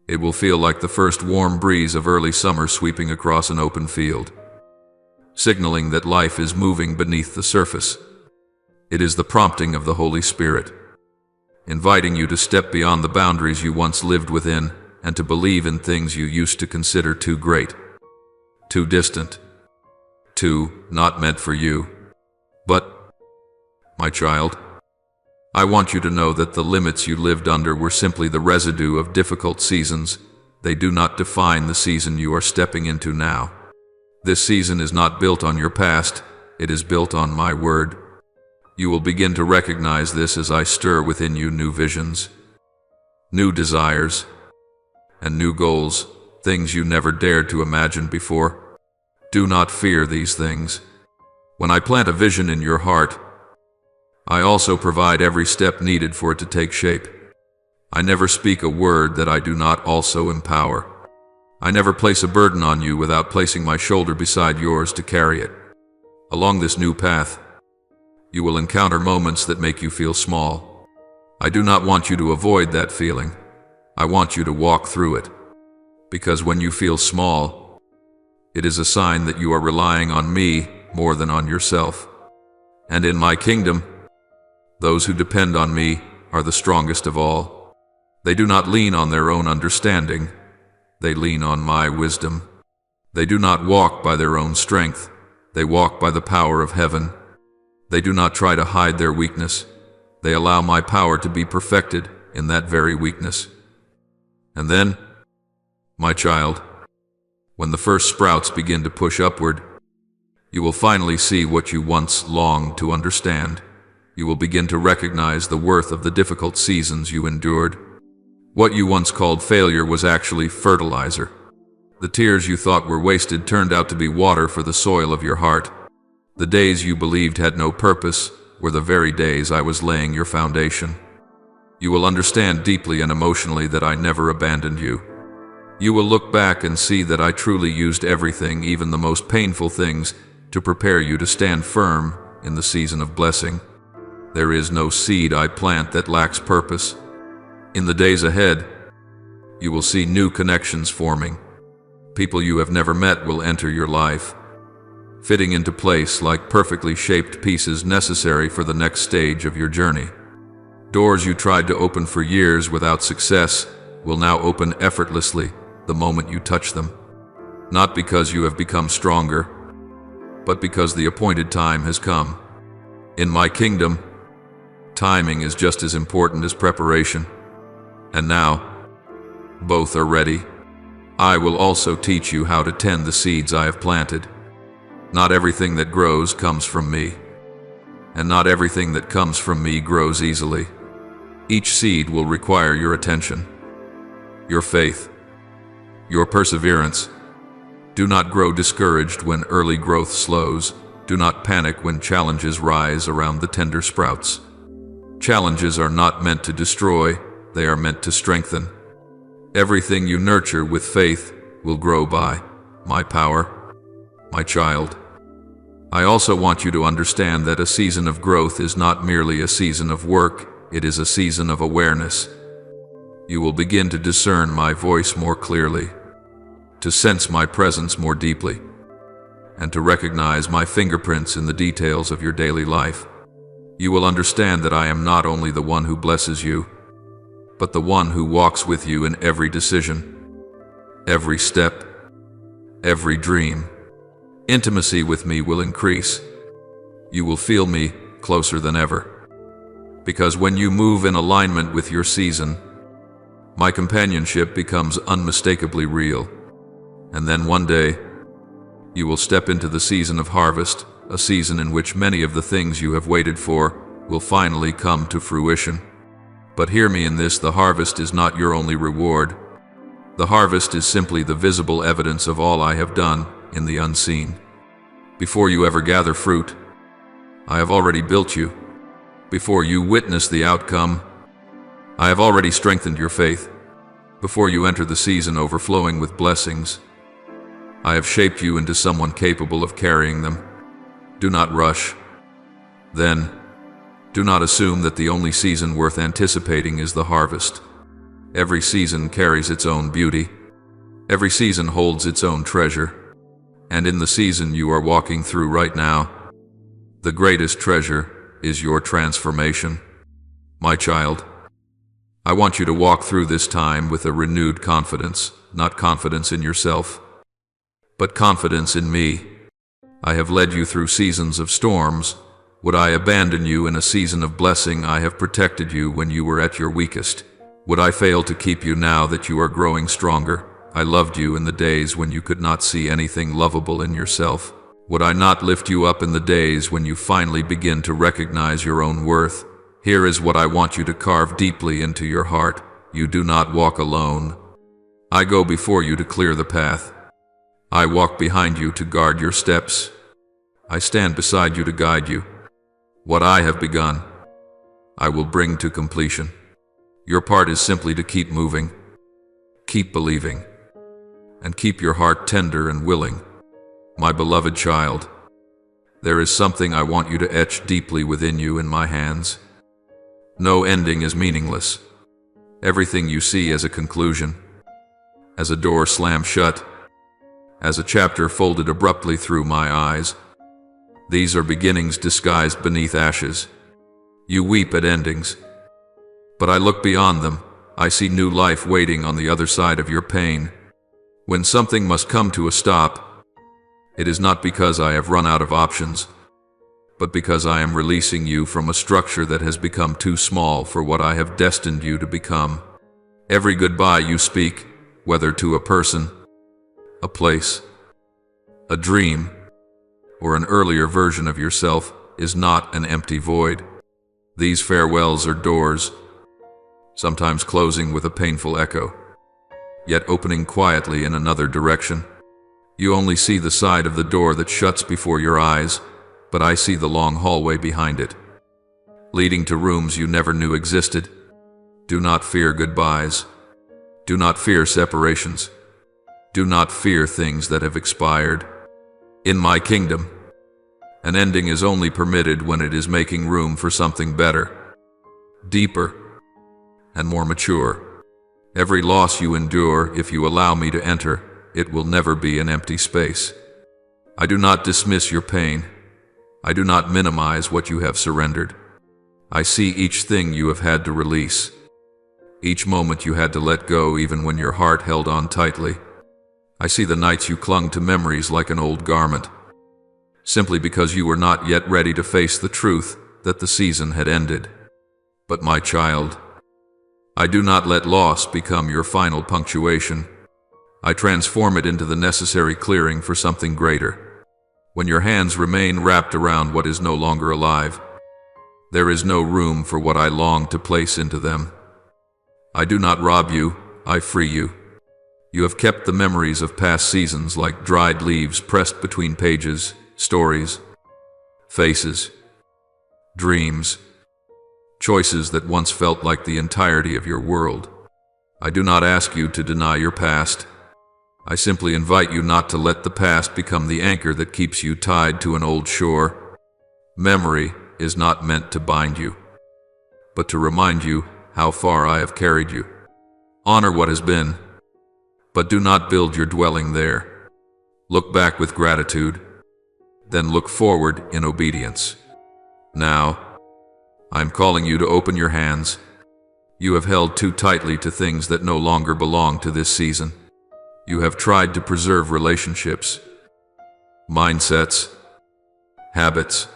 S1: It will feel like the first warm breeze of early summer sweeping across an open field, signaling that life is moving beneath the surface. It is the prompting of the Holy Spirit, inviting you to step beyond the boundaries you once lived within and to believe in things you used to consider too great, too distant, too not meant for you. But, my child, I want you to know that the limits you lived under were simply the residue of difficult seasons. They do not define the season you are stepping into now. This season is not built on your past, it is built on my word. You will begin to recognize this as I stir within you new visions, new desires, and new goals, things you never dared to imagine before. Do not fear these things. When I plant a vision in your heart, I also provide every step needed for it to take shape. I never speak a word that I do not also empower. I never place a burden on you without placing my shoulder beside yours to carry it. Along this new path, you will encounter moments that make you feel small. I do not want you to avoid that feeling. I want you to walk through it. Because when you feel small, it is a sign that you are relying on me more than on yourself. And in my kingdom, those who depend on me are the strongest of all. They do not lean on their own understanding. They lean on my wisdom. They do not walk by their own strength. They walk by the power of heaven. They do not try to hide their weakness. They allow my power to be perfected in that very weakness. And then, my child, when the first sprouts begin to push upward, you will finally see what you once longed to understand. You will begin to recognize the worth of the difficult seasons you endured. What you once called failure was actually fertilizer. The tears you thought were wasted turned out to be water for the soil of your heart. The days you believed had no purpose were the very days I was laying your foundation. You will understand deeply and emotionally that I never abandoned you. You will look back and see that I truly used everything, even the most painful things, to prepare you to stand firm in the season of blessing. There is no seed I plant that lacks purpose. In the days ahead, you will see new connections forming. People you have never met will enter your life, fitting into place like perfectly shaped pieces necessary for the next stage of your journey. Doors you tried to open for years without success will now open effortlessly the moment you touch them. Not because you have become stronger, but because the appointed time has come. In my kingdom, timing is just as important as preparation. And now, both are ready. I will also teach you how to tend the seeds I have planted. Not everything that grows comes from me, and not everything that comes from me grows easily. Each seed will require your attention, your faith, your perseverance. Do not grow discouraged when early growth slows. Do not panic when challenges rise around the tender sprouts. Challenges are not meant to destroy, they are meant to strengthen. Everything you nurture with faith will grow by my power, my child. I also want you to understand that a season of growth is not merely a season of work, it is a season of awareness. You will begin to discern my voice more clearly, to sense my presence more deeply, and to recognize my fingerprints in the details of your daily life. You will understand that I am not only the one who blesses you, but the one who walks with you in every decision, every step, every dream. Intimacy with me will increase. You will feel me closer than ever. Because when you move in alignment with your season, my companionship becomes unmistakably real. And then one day, you will step into the season of harvest, a season in which many of the things you have waited for will finally come to fruition. But hear me in this, the harvest is not your only reward. The harvest is simply the visible evidence of all I have done in the unseen. Before you ever gather fruit, I have already built you. Before you witness the outcome, I have already strengthened your faith. Before you enter the season overflowing with blessings, I have shaped you into someone capable of carrying them. Do not rush. Then, do not assume that the only season worth anticipating is the harvest. Every season carries its own beauty. Every season holds its own treasure. And in the season you are walking through right now, the greatest treasure is your transformation. My child, I want you to walk through this time with a renewed confidence, not confidence in yourself, but confidence in me. I have led you through seasons of storms. Would I abandon you in a season of blessing? I have protected you when you were at your weakest. Would I fail to keep you now that you are growing stronger? I loved you in the days when you could not see anything lovable in yourself. Would I not lift you up in the days when you finally begin to recognize your own worth? Here is what I want you to carve deeply into your heart. You do not walk alone. I go before you to clear the path. I walk behind you to guard your steps. I stand beside you to guide you. What I have begun, I will bring to completion. Your part is simply to keep moving, keep believing, and keep your heart tender and willing. My beloved child, there is something I want you to etch deeply within you in my hands. No ending is meaningless. Everything you see as a conclusion, as a door slammed shut, as a chapter folded abruptly through my eyes. These are beginnings disguised beneath ashes. You weep at endings, but I look beyond them. I see new life waiting on the other side of your pain. When something must come to a stop, it is not because I have run out of options, but because I am releasing you from a structure that has become too small for what I have destined you to become. Every goodbye you speak, whether to a person, a place, a dream, or an earlier version of yourself, is not an empty void. These farewells are doors, sometimes closing with a painful echo, yet opening quietly in another direction. You only see the side of the door that shuts before your eyes, but I see the long hallway behind it, leading to rooms you never knew existed. Do not fear goodbyes. Do not fear separations. Do not fear things that have expired. In my kingdom, an ending is only permitted when it is making room for something better, deeper, and more mature. Every loss you endure, if you allow me to enter, it will never be an empty space. I do not dismiss your pain. I do not minimize what you have surrendered. I see each thing you have had to release, each moment you had to let go even when your heart held on tightly. I see the nights you clung to memories like an old garment, simply because you were not yet ready to face the truth that the season had ended. But my child, I do not let loss become your final punctuation. I transform it into the necessary clearing for something greater. When your hands remain wrapped around what is no longer alive, there is no room for what I long to place into them. I do not rob you, I free you. You have kept the memories of past seasons like dried leaves pressed between pages, stories, faces, dreams, choices that once felt like the entirety of your world. I do not ask you to deny your past. I simply invite you not to let the past become the anchor that keeps you tied to an old shore. Memory is not meant to bind you, but to remind you how far I have carried you. Honor what has been, but do not build your dwelling there. Look back with gratitude, then look forward in obedience. Now, I am calling you to open your hands. You have held too tightly to things that no longer belong to this season. You have tried to preserve relationships, mindsets, habits,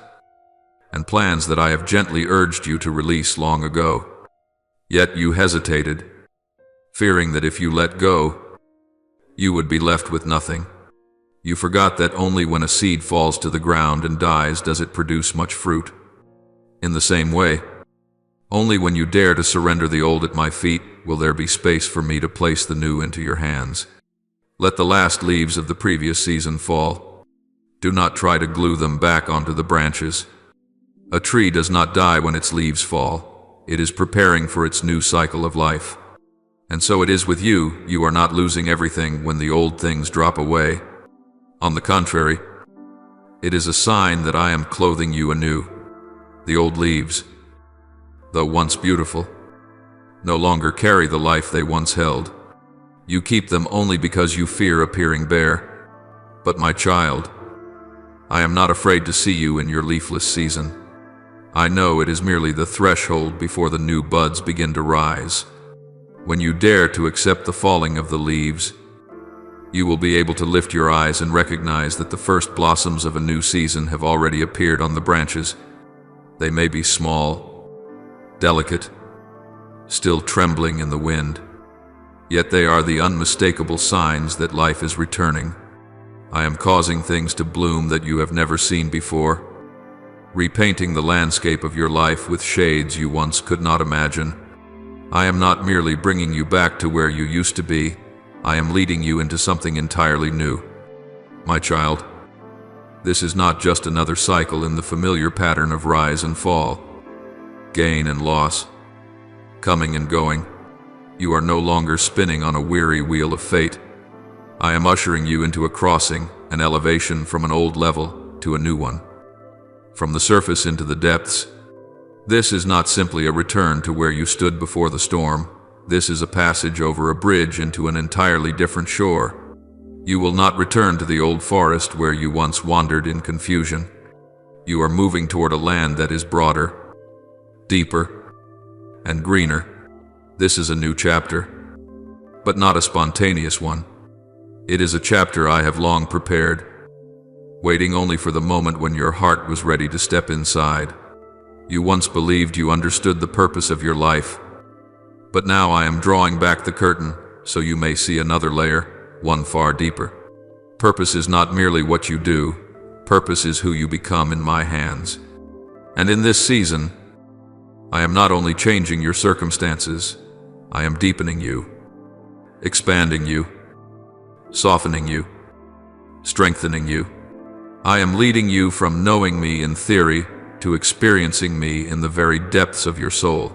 S1: and plans that I have gently urged you to release long ago. Yet you hesitated, fearing that if you let go, you would be left with nothing. You forgot that only when a seed falls to the ground and dies does it produce much fruit. In the same way, only when you dare to surrender the old at my feet will there be space for me to place the new into your hands. Let the last leaves of the previous season fall. Do not try to glue them back onto the branches. A tree does not die when its leaves fall. It is preparing for its new cycle of life. And so it is with you. You are not losing everything when the old things drop away. On the contrary, it is a sign that I am clothing you anew. The old leaves, though once beautiful, no longer carry the life they once held. You keep them only because you fear appearing bare. But my child, I am not afraid to see you in your leafless season. I know it is merely the threshold before the new buds begin to rise. When you dare to accept the falling of the leaves, you will be able to lift your eyes and recognize that the first blossoms of a new season have already appeared on the branches. They may be small, delicate, still trembling in the wind, yet they are the unmistakable signs that life is returning. I am causing things to bloom that you have never seen before, repainting the landscape of your life with shades you once could not imagine. I am not merely bringing you back to where you used to be, I am leading you into something entirely new. My child, this is not just another cycle in the familiar pattern of rise and fall, gain and loss, coming and going. You are no longer spinning on a weary wheel of fate. I am ushering you into a crossing, an elevation from an old level to a new one. From the surface into the depths. This is not simply a return to where you stood before the storm. This is a passage over a bridge into an entirely different shore. You will not return to the old forest where you once wandered in confusion. You are moving toward a land that is broader, deeper, and greener. This is a new chapter, but not a spontaneous one. It is a chapter I have long prepared, waiting only for the moment when your heart was ready to step inside. You once believed you understood the purpose of your life, but now I am drawing back the curtain so you may see another layer, one far deeper. Purpose is not merely what you do, purpose is who you become in my hands. And in this season, I am not only changing your circumstances, I am deepening you, expanding you, softening you, strengthening you. I am leading you from knowing me in theory to experiencing me in the very depths of your soul.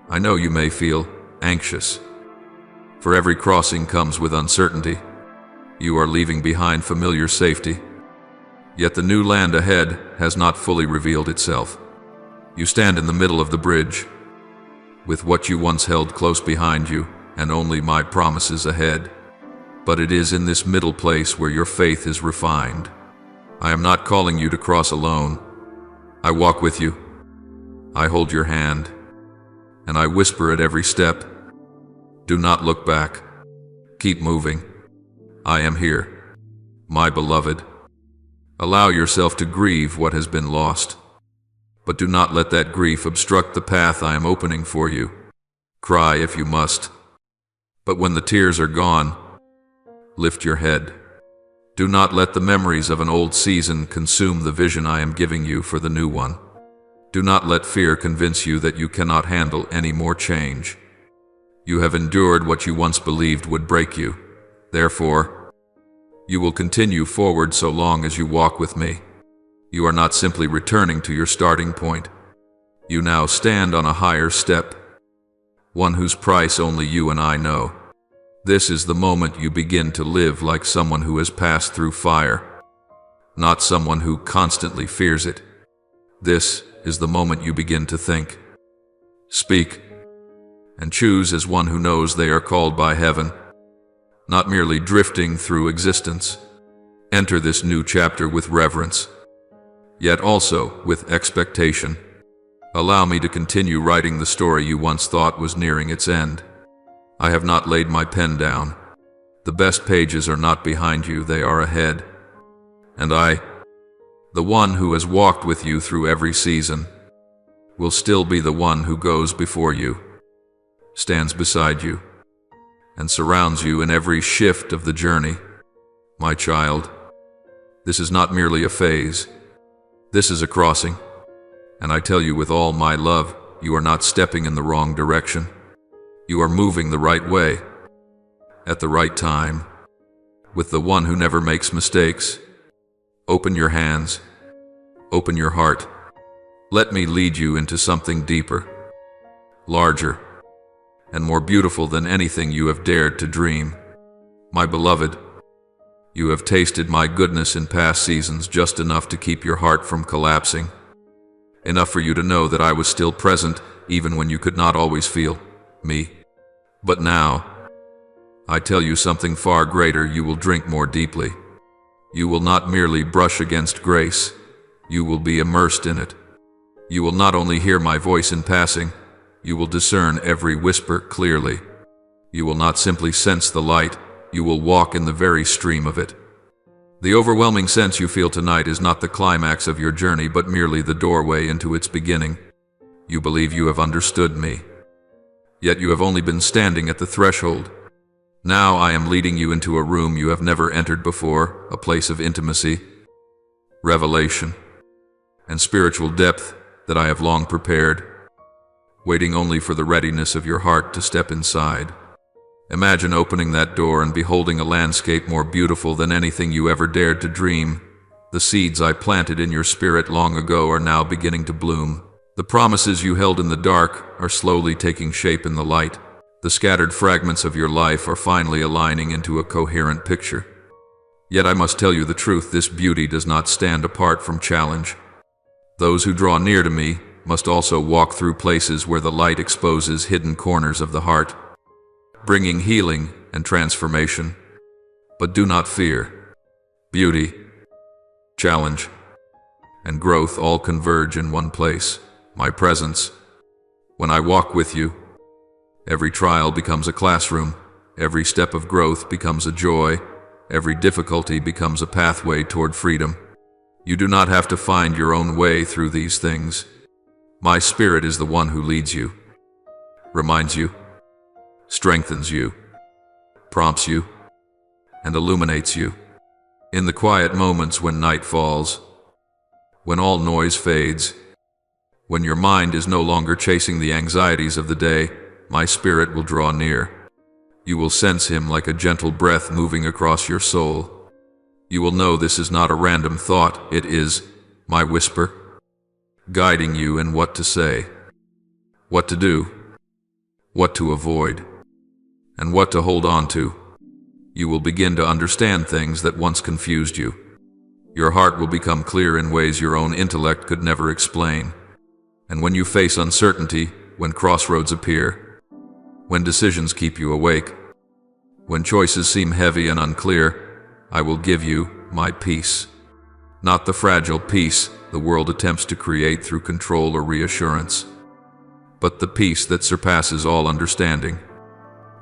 S1: I know you may feel anxious, for every crossing comes with uncertainty. You are leaving behind familiar safety, yet the new land ahead has not fully revealed itself. You stand in the middle of the bridge, with what you once held close behind you, and only my promises ahead. But it is in this middle place where your faith is refined. I am not calling you to cross alone. I walk with you. I hold your hand, and I whisper at every step, do not look back. Keep moving. I am here, my beloved. Allow yourself to grieve what has been lost, but do not let that grief obstruct the path I am opening for you. Cry if you must, but when the tears are gone, lift your head. Do not let the memories of an old season consume the vision I am giving you for the new one. Do not let fear convince you that you cannot handle any more change. You have endured what you once believed would break you. Therefore, you will continue forward so long as you walk with me. You are not simply returning to your starting point. You now stand on a higher step, one whose price only you and I know. This is the moment you begin to live like someone who has passed through fire, not someone who constantly fears it. This is the moment you begin to think, speak, and choose as one who knows they are called by heaven, not merely drifting through existence. Enter this new chapter with reverence, yet also with expectation. Allow me to continue writing the story you once thought was nearing its end. I have not laid my pen down. The best pages are not behind you, they are ahead. And I, the one who has walked with you through every season, will still be the one who goes before you, stands beside you, and surrounds you in every shift of the journey. My child, this is not merely a phase. This is a crossing. And I tell you with all my love, you are not stepping in the wrong direction. You are moving the right way, at the right time, with the one who never makes mistakes. Open your hands, open your heart. Let me lead you into something deeper, larger, and more beautiful than anything you have dared to dream. My beloved, you have tasted my goodness in past seasons just enough to keep your heart from collapsing, enough for you to know that I was still present even when you could not always feel me. But now, I tell you something far greater. You will drink more deeply. You will not merely brush against grace, you will be immersed in it. You will not only hear my voice in passing, you will discern every whisper clearly. You will not simply sense the light, you will walk in the very stream of it. The overwhelming sense you feel tonight is not the climax of your journey, but merely the doorway into its beginning. You believe you have understood me, yet you have only been standing at the threshold. Now I am leading you into a room you have never entered before, a place of intimacy, revelation, and spiritual depth that I have long prepared, waiting only for the readiness of your heart to step inside. Imagine opening that door and beholding a landscape more beautiful than anything you ever dared to dream. The seeds I planted in your spirit long ago are now beginning to bloom. The promises you held in the dark are slowly taking shape in the light. The scattered fragments of your life are finally aligning into a coherent picture. Yet I must tell you the truth, this beauty does not stand apart from challenge. Those who draw near to me must also walk through places where the light exposes hidden corners of the heart, bringing healing and transformation. But do not fear. Beauty, challenge, and growth all converge in one place, my presence. When I walk with you, every trial becomes a classroom, every step of growth becomes a joy, every difficulty becomes a pathway toward freedom. You do not have to find your own way through these things. My Spirit is the one who leads you, reminds you, strengthens you, prompts you, and illuminates you. In the quiet moments when night falls, when all noise fades, when your mind is no longer chasing the anxieties of the day, my Spirit will draw near. You will sense Him like a gentle breath moving across your soul. You will know this is not a random thought, it is my whisper, guiding you in what to say, what to do, what to avoid, and what to hold on to. You will begin to understand things that once confused you. Your heart will become clear in ways your own intellect could never explain. And when you face uncertainty, when crossroads appear, when decisions keep you awake, when choices seem heavy and unclear, I will give you my peace. Not the fragile peace the world attempts to create through control or reassurance, but the peace that surpasses all understanding.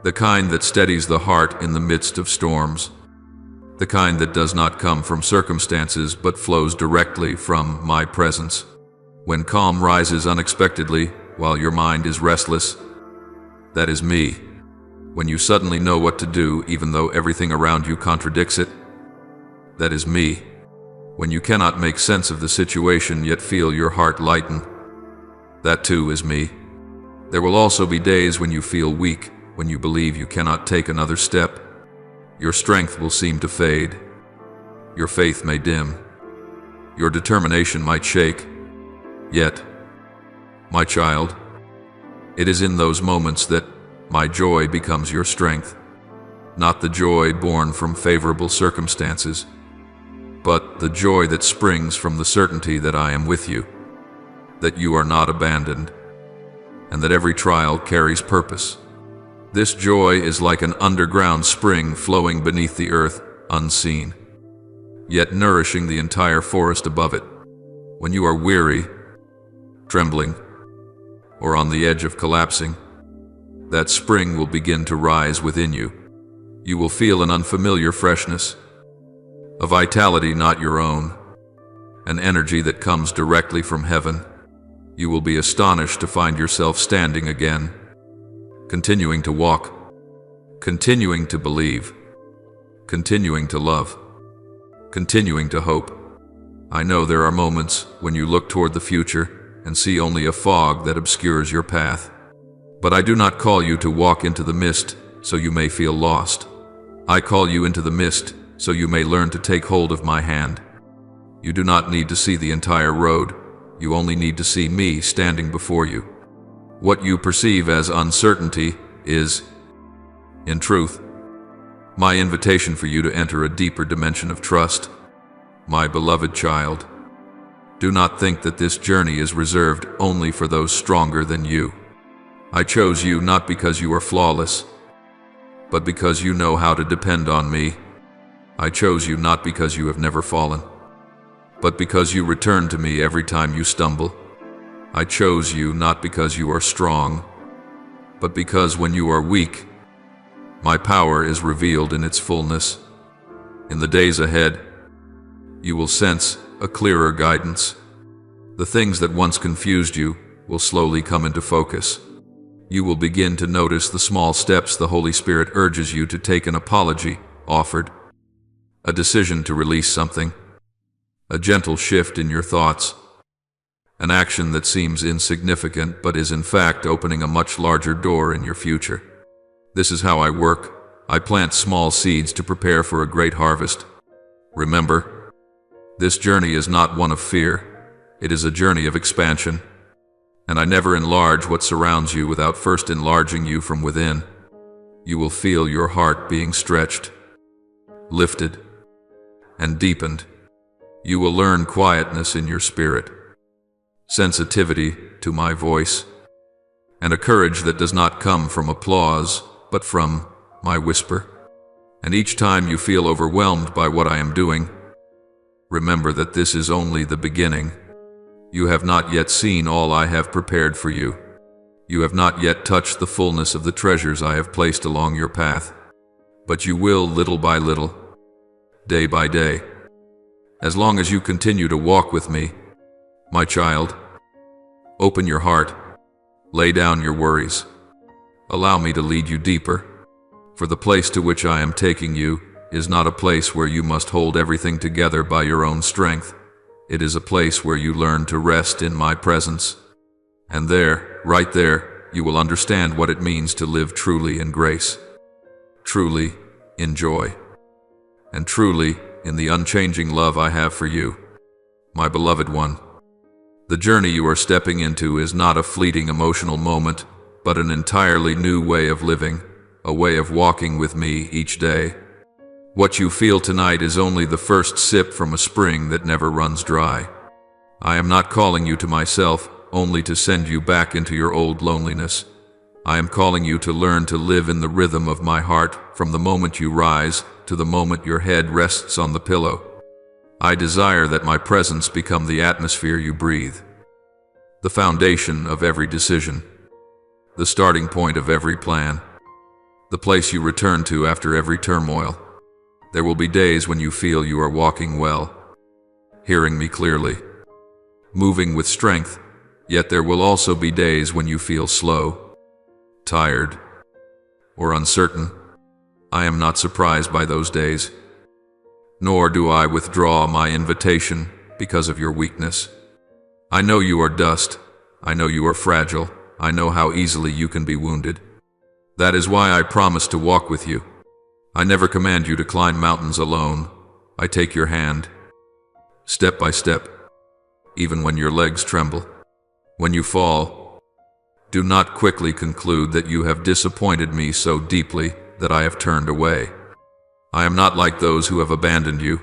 S1: The kind that steadies the heart in the midst of storms. The kind that does not come from circumstances but flows directly from my presence. When calm rises unexpectedly while your mind is restless, that is me. When you suddenly know what to do even though everything around you contradicts it, that is me. When you cannot make sense of the situation yet feel your heart lighten, that too is me. There will also be days when you feel weak, when you believe you cannot take another step. Your strength will seem to fade. Your faith may dim. Your determination might shake. Yet, my child, It is in those moments that my joy becomes your strength, not the joy born from favorable circumstances, but the joy that springs from the certainty that I am with you, that you are not abandoned, and that every trial carries purpose. This joy is like an underground spring flowing beneath the earth, unseen, yet nourishing the entire forest above it. When you are weary, trembling, or on the edge of collapsing, that spring will begin to rise within you. You will feel an unfamiliar freshness, a vitality not your own, an energy that comes directly from heaven. You will be astonished to find yourself standing again, continuing to walk, continuing to believe, continuing to love, continuing to hope. I know there are moments when you look toward the future and see only a fog that obscures your path. But I do not call you to walk into the mist so you may feel lost. I call you into the mist so you may learn to take hold of my hand. You do not need to see the entire road. You only need to see me standing before you. What you perceive as uncertainty is, in truth, my invitation for you to enter a deeper dimension of trust. My beloved child, do not think that this journey is reserved only for those stronger than you. I chose you not because you are flawless, but because you know how to depend on me. I chose you not because you have never fallen, but because you return to me every time you stumble. I chose you not because you are strong, but because when you are weak, my power is revealed in its fullness. In the days ahead, you will sense a clearer guidance. The things that once confused you will slowly come into focus. You will begin to notice the small steps the Holy Spirit urges you to take: an apology offered, a decision to release something, a gentle shift in your thoughts, an action that seems insignificant but is in fact opening a much larger door in your future. This is how I work. I plant small seeds to prepare for a great harvest. Remember, this journey is not one of fear. It is a journey of expansion. And I never enlarge what surrounds you without first enlarging you from within. You will feel your heart being stretched, lifted, and deepened. You will learn quietness in your spirit, sensitivity to my voice, and a courage that does not come from applause, but from my whisper. And each time you feel overwhelmed by what I am doing, remember that this is only the beginning. You have not yet seen all I have prepared for you. You have not yet touched the fullness of the treasures I have placed along your path. But you will little by little, day by day, as long as you continue to walk with me. My child, open your heart, lay down your worries. Allow me to lead you deeper, for the place to which I am taking you is not a place where you must hold everything together by your own strength. It is a place where you learn to rest in my presence. And there, right there, you will understand what it means to live truly in grace, truly in joy, and truly in the unchanging love I have for you, my beloved one. The journey you are stepping into is not a fleeting emotional moment, but an entirely new way of living, a way of walking with me each day. What you feel tonight is only the first sip from a spring that never runs dry. I am not calling you to myself only to send you back into your old loneliness. I am calling you to learn to live in the rhythm of my heart from the moment you rise to the moment your head rests on the pillow. I desire that my presence become the atmosphere you breathe, the foundation of every decision, the starting point of every plan, the place you return to after every turmoil. There will be days when you feel you are walking well, hearing me clearly, moving with strength, yet there will also be days when you feel slow, tired, or uncertain. I am not surprised by those days, nor do I withdraw my invitation because of your weakness. I know you are dust. I know you are fragile. I know how easily you can be wounded. That is why I promise to walk with you. I never command you to climb mountains alone. I take your hand, step by step, even when your legs tremble. When you fall, Do not quickly conclude that you have disappointed me so deeply that I have turned away. I am not like those who have abandoned you.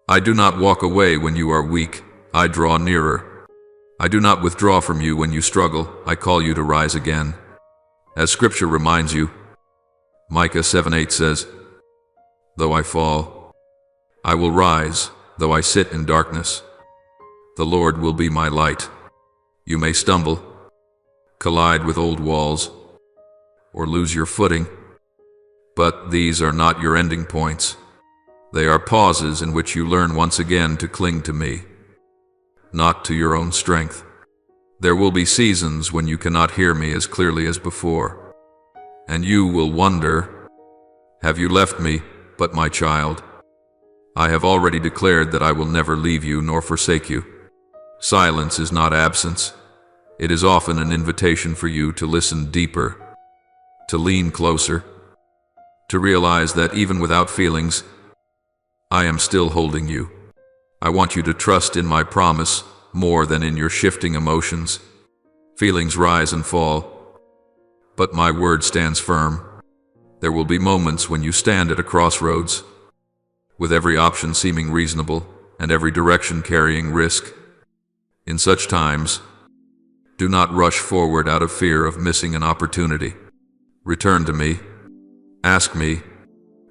S1: I do not walk away when you are weak. I draw nearer. I do not withdraw from you when you struggle. I call you to rise again. As Scripture reminds you, Micah 7:8 says, "Though I fall, I will rise. Though I sit in darkness, the Lord will be my light." You may stumble, collide with old walls, or lose your footing, but these are not your ending points. They are pauses in which you learn once again to cling to me, not to your own strength. There will be seasons when you cannot hear me as clearly as before, and you will wonder, "Have you left me?" But my child, I have already declared that I will never leave you nor forsake you. Silence is not absence. It is often an invitation for you to listen deeper, to lean closer, to realize that even without feelings, I am still holding you. I want you to trust in my promise more than in your shifting emotions. Feelings rise and fall, but my word stands firm. There will be moments when you stand at a crossroads, with every option seeming reasonable and every direction carrying risk. In such times, do not rush forward out of fear of missing an opportunity. Return to me. Ask me.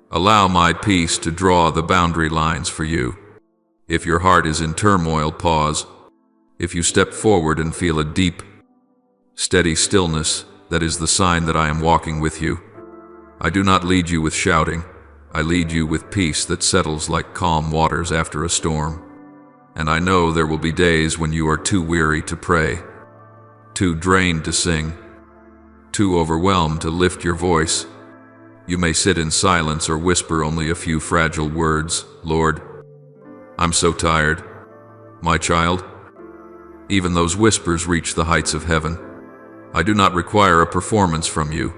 S1: Allow my peace to draw the boundary lines for you. If your heart is in turmoil, pause. If you step forward and feel a deep, steady stillness, that is the sign that I am walking with you. I do not lead you with shouting. I lead you with peace that settles like calm waters after a storm. And I know there will be days when you are too weary to pray, too drained to sing, too overwhelmed to lift your voice. You may sit in silence or whisper only a few fragile words. "Lord, I'm so tired." My child, even those whispers reach the heights of heaven. I do not require a performance from you.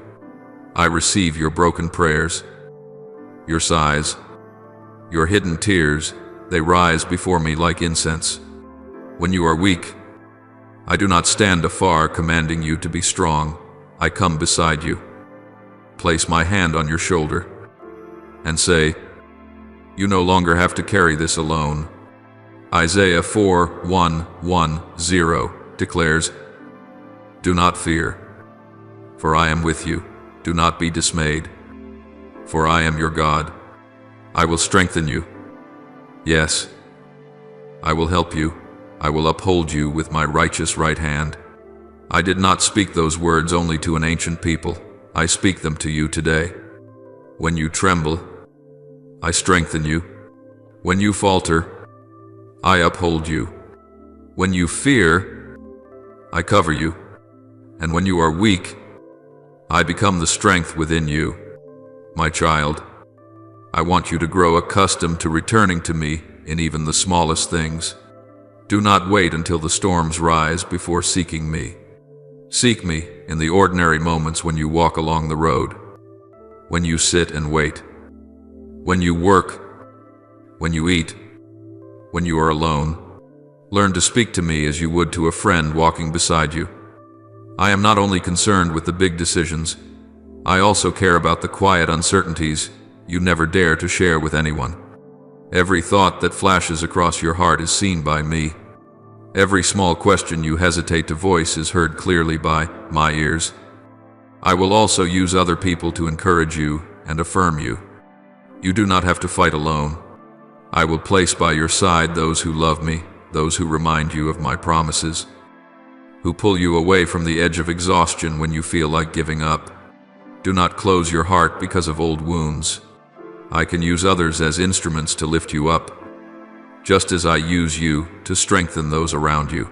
S1: I receive your broken prayers, your sighs, your hidden tears. They rise before me like incense. When you are weak, I do not stand afar commanding you to be strong. I come beside you, place my hand on your shoulder, and say, "You no longer have to carry this alone." Isaiah 4:1-10 declares, "Do not fear, for I am with you. Do not be dismayed, for I am your God. I will strengthen you. Yes, I will help you. I will uphold you with my righteous right hand." I did not speak those words only to an ancient people. I speak them to you today. When you tremble, I strengthen you. When you falter, I uphold you. When you fear, I cover you. And when you are weak, I become the strength within you. My child, I want you to grow accustomed to returning to me in even the smallest things. Do not wait until the storms rise before seeking me. Seek me in the ordinary moments when you walk along the road, when you sit and wait, when you work, when you eat, when you are alone. Learn to speak to me as you would to a friend walking beside you. I am not only concerned with the big decisions, I also care about the quiet uncertainties you never dare to share with anyone. Every thought that flashes across your heart is seen by me. Every small question you hesitate to voice is heard clearly by my ears. I will also use other people to encourage you and affirm you. You do not have to fight alone. I will place by your side those who love me, those who remind you of my promises, who pull you away from the edge of exhaustion when you feel like giving up. Do not close your heart because of old wounds. I can use others as instruments to lift you up, just as I use you to strengthen those around you.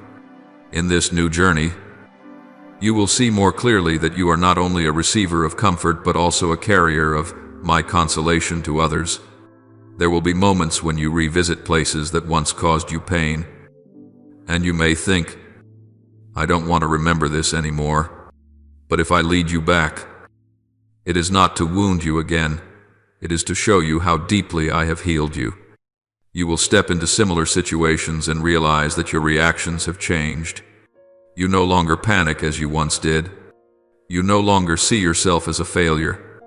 S1: In this new journey, you will see more clearly that you are not only a receiver of comfort but also a carrier of my consolation to others. There will be moments when you revisit places that once caused you pain, and you may think, "I don't want to remember this anymore." But if I lead you back, it is not to wound you again. It is to show you how deeply I have healed you. You will step into similar situations and realize that your reactions have changed. You no longer panic as you once did. You no longer see yourself as a failure.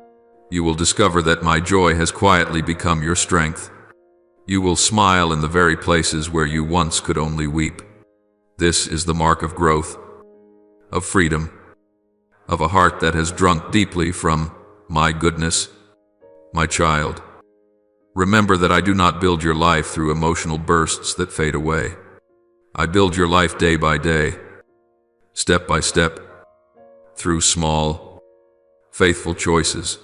S1: You will discover that my joy has quietly become your strength. You will smile in the very places where you once could only weep. This is the mark of growth, of freedom, of a heart that has drunk deeply from my goodness. My child, remember that I do not build your life through emotional bursts that fade away. I build your life day by day, step by step, through small, faithful choices.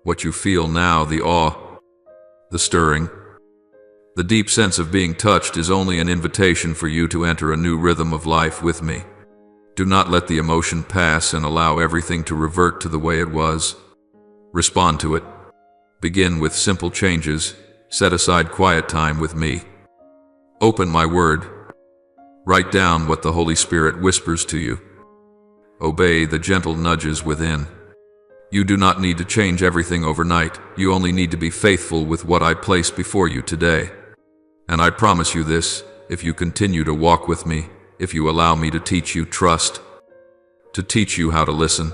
S1: What you feel now, the awe, the stirring, the deep sense of being touched is only an invitation for you to enter a new rhythm of life with me. Do not let the emotion pass and allow everything to revert to the way it was. Respond to it. Begin with simple changes. Set aside quiet time with me. Open my word. Write down what the Holy Spirit whispers to you. Obey the gentle nudges within. You do not need to change everything overnight. You only need to be faithful with what I place before you today. And I promise you this, if you continue to walk with me, if you allow me to teach you trust, to teach you how to listen,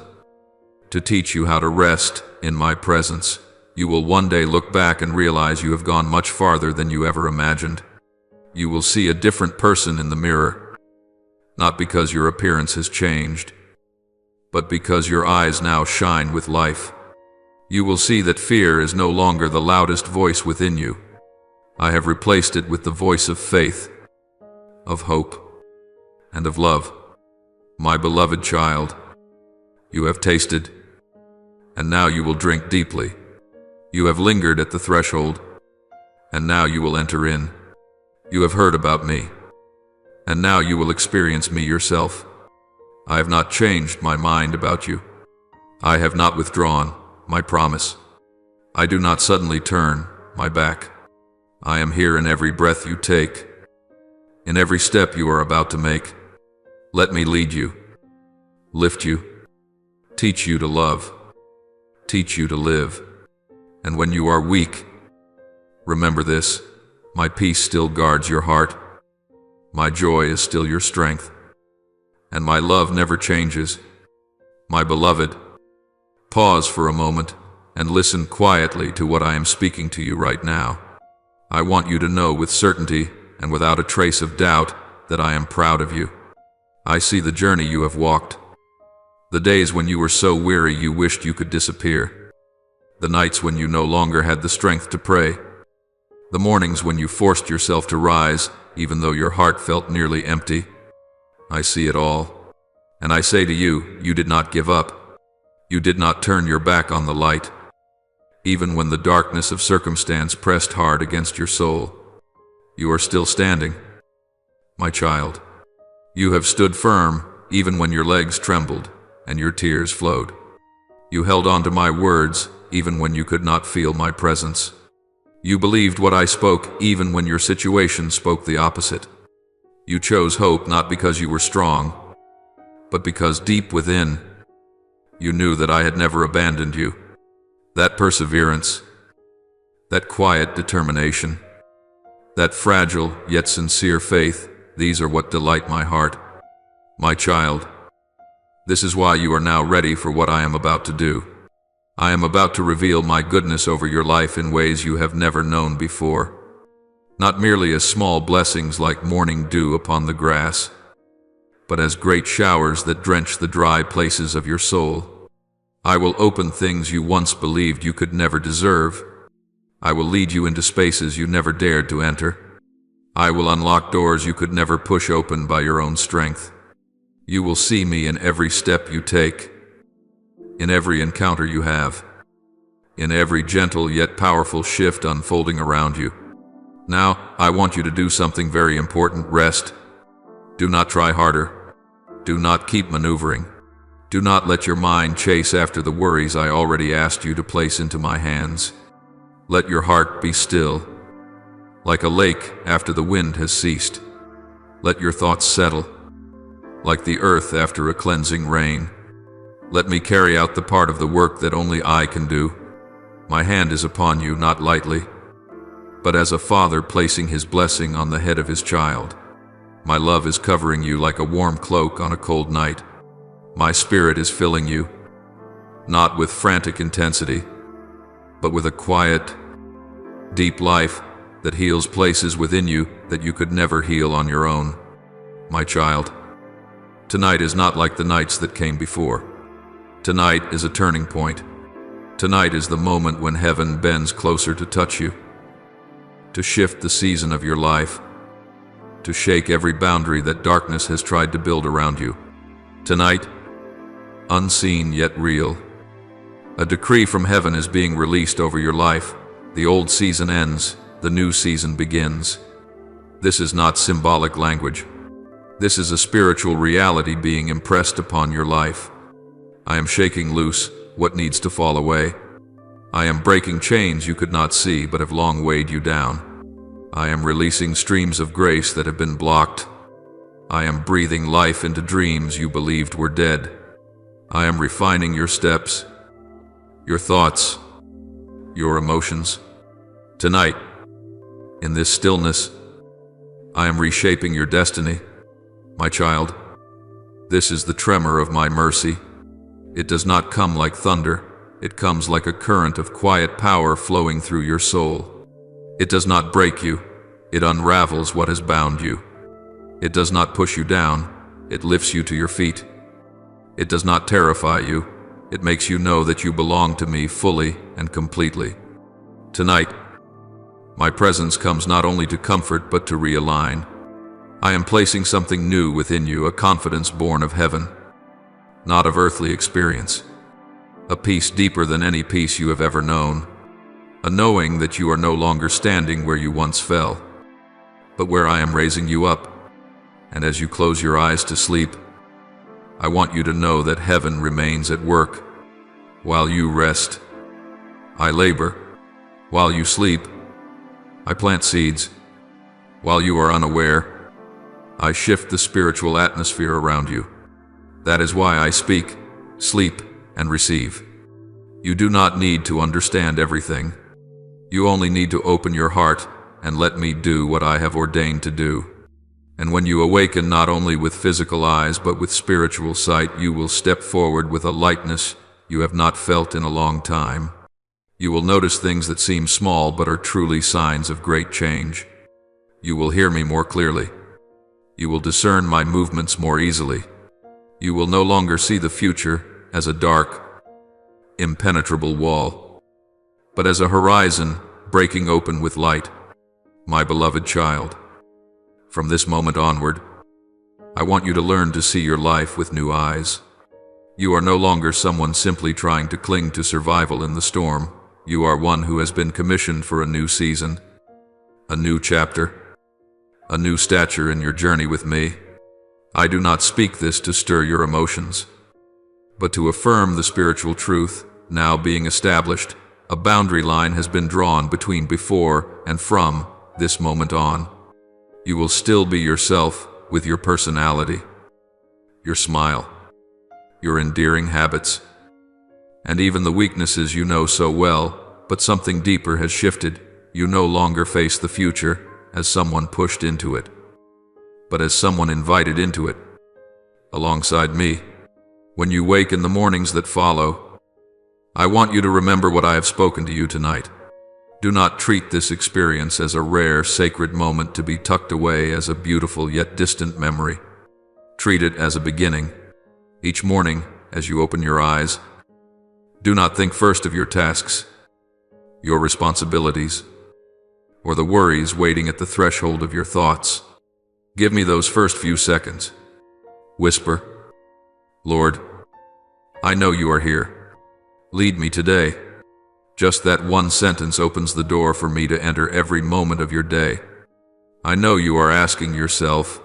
S1: to teach you how to rest in my presence, you will one day look back and realize you have gone much farther than you ever imagined. You will see a different person in the mirror, not because your appearance has changed, but because your eyes now shine with life. You will see that fear is no longer the loudest voice within you. I have replaced it with the voice of faith, of hope, and of love. My beloved child, you have tasted, and now you will drink deeply. You have lingered at the threshold, and now you will enter in. You have heard about me, and now you will experience me yourself. I have not changed my mind about you. I have not withdrawn my promise. I do not suddenly turn my back. I am here in every breath you take, in every step you are about to make. Let me lead you, lift you, teach you to love, teach you to live. And when you are weak, remember this, my peace still guards your heart, my joy is still your strength, and my love never changes. My beloved, pause for a moment and listen quietly to what I am speaking to you right now. I want you to know with certainty and without a trace of doubt that I am proud of you. I see the journey you have walked, the days when you were so weary you wished you could disappear, the nights when you no longer had the strength to pray, the mornings when you forced yourself to rise even though your heart felt nearly empty. I see it all, and I say to you, you did not give up. You did not turn your back on the light. Even when the darkness of circumstance pressed hard against your soul, you are still standing. My child, you have stood firm even when your legs trembled and your tears flowed. You held on to my words even when you could not feel my presence. You believed what I spoke even when your situation spoke the opposite. You chose hope not because you were strong, but because deep within, you knew that I had never abandoned you. That perseverance, that quiet determination, that fragile yet sincere faith, these are what delight my heart. My child, this is why you are now ready for what I am about to do. I am about to reveal my goodness over your life in ways you have never known before. Not merely as small blessings like morning dew upon the grass, but as great showers that drench the dry places of your soul. I will open things you once believed you could never deserve. I will lead you into spaces you never dared to enter. I will unlock doors you could never push open by your own strength. You will see me in every step you take, in every encounter you have, in every gentle yet powerful shift unfolding around you. Now, I want you to do something very important. Rest. Do not try harder. Do not keep maneuvering. Do not let your mind chase after the worries I already asked you to place into my hands. Let your heart be still, like a lake after the wind has ceased. Let your thoughts settle, like the earth after a cleansing rain. Let me carry out the part of the work that only I can do. My hand is upon you, not lightly, but as a father placing his blessing on the head of his child. My love is covering you like a warm cloak on a cold night. My spirit is filling you, not with frantic intensity, but with a quiet, deep life that heals places within you that you could never heal on your own. My child, tonight is not like the nights that came before. Tonight is a turning point. Tonight is the moment when heaven bends closer to touch you, to shift the season of your life, to shake every boundary that darkness has tried to build around you. Tonight, unseen yet real, a decree from heaven is being released over your life. The old season ends, the new season begins. This is not symbolic language. This is a spiritual reality being impressed upon your life. I am shaking loose what needs to fall away. I am breaking chains you could not see but have long weighed you down. I am releasing streams of grace that have been blocked. I am breathing life into dreams you believed were dead. I am refining your steps, your thoughts, your emotions. Tonight, in this stillness, I am reshaping your destiny. My child, this is the tremor of my mercy. It does not come like thunder. It comes like a current of quiet power flowing through your soul. It does not break you. It unravels what has bound you. It does not push you down. It lifts you to your feet. It does not terrify you. It makes you know that you belong to me fully and completely. Tonight, my presence comes not only to comfort but to realign. I am placing something new within you, a confidence born of heaven, not of earthly experience. A peace deeper than any peace you have ever known. A knowing that you are no longer standing where you once fell, but where I am raising you up. And as you close your eyes to sleep, I want you to know that heaven remains at work while you rest. I labor while you sleep. I plant seeds while you are unaware. I shift the spiritual atmosphere around you. That is why I speak, sleep, and receive. You do not need to understand everything. You only need to open your heart and let me do what I have ordained to do. And when you awaken not only with physical eyes but with spiritual sight, you will step forward with a lightness you have not felt in a long time. You will notice things that seem small but are truly signs of great change. You will hear me more clearly. You will discern my movements more easily. You will no longer see the future as a dark, impenetrable wall, but as a horizon breaking open with light. My beloved child, from this moment onward, I want you to learn to see your life with new eyes. You are no longer someone simply trying to cling to survival in the storm. You are one who has been commissioned for a new season, a new chapter, a new stature in your journey with me. I do not speak this to stir your emotions, but to affirm the spiritual truth now being established. A boundary line has been drawn between before and from this moment on. You will still be yourself with your personality, your smile, your endearing habits, and even the weaknesses you know so well, but something deeper has shifted. You no longer face the future as someone pushed into it, but as someone invited into it, alongside me. When you wake in the mornings that follow, I want you to remember what I have spoken to you tonight. Do not treat this experience as a rare, sacred moment to be tucked away as a beautiful yet distant memory. Treat it as a beginning. Each morning, as you open your eyes, do not think first of your tasks, your responsibilities, or the worries waiting at the threshold of your thoughts. Give me those first few seconds. Whisper, Lord, I know you are here. Lead me today. Just that one sentence opens the door for me to enter every moment of your day. I know you are asking yourself,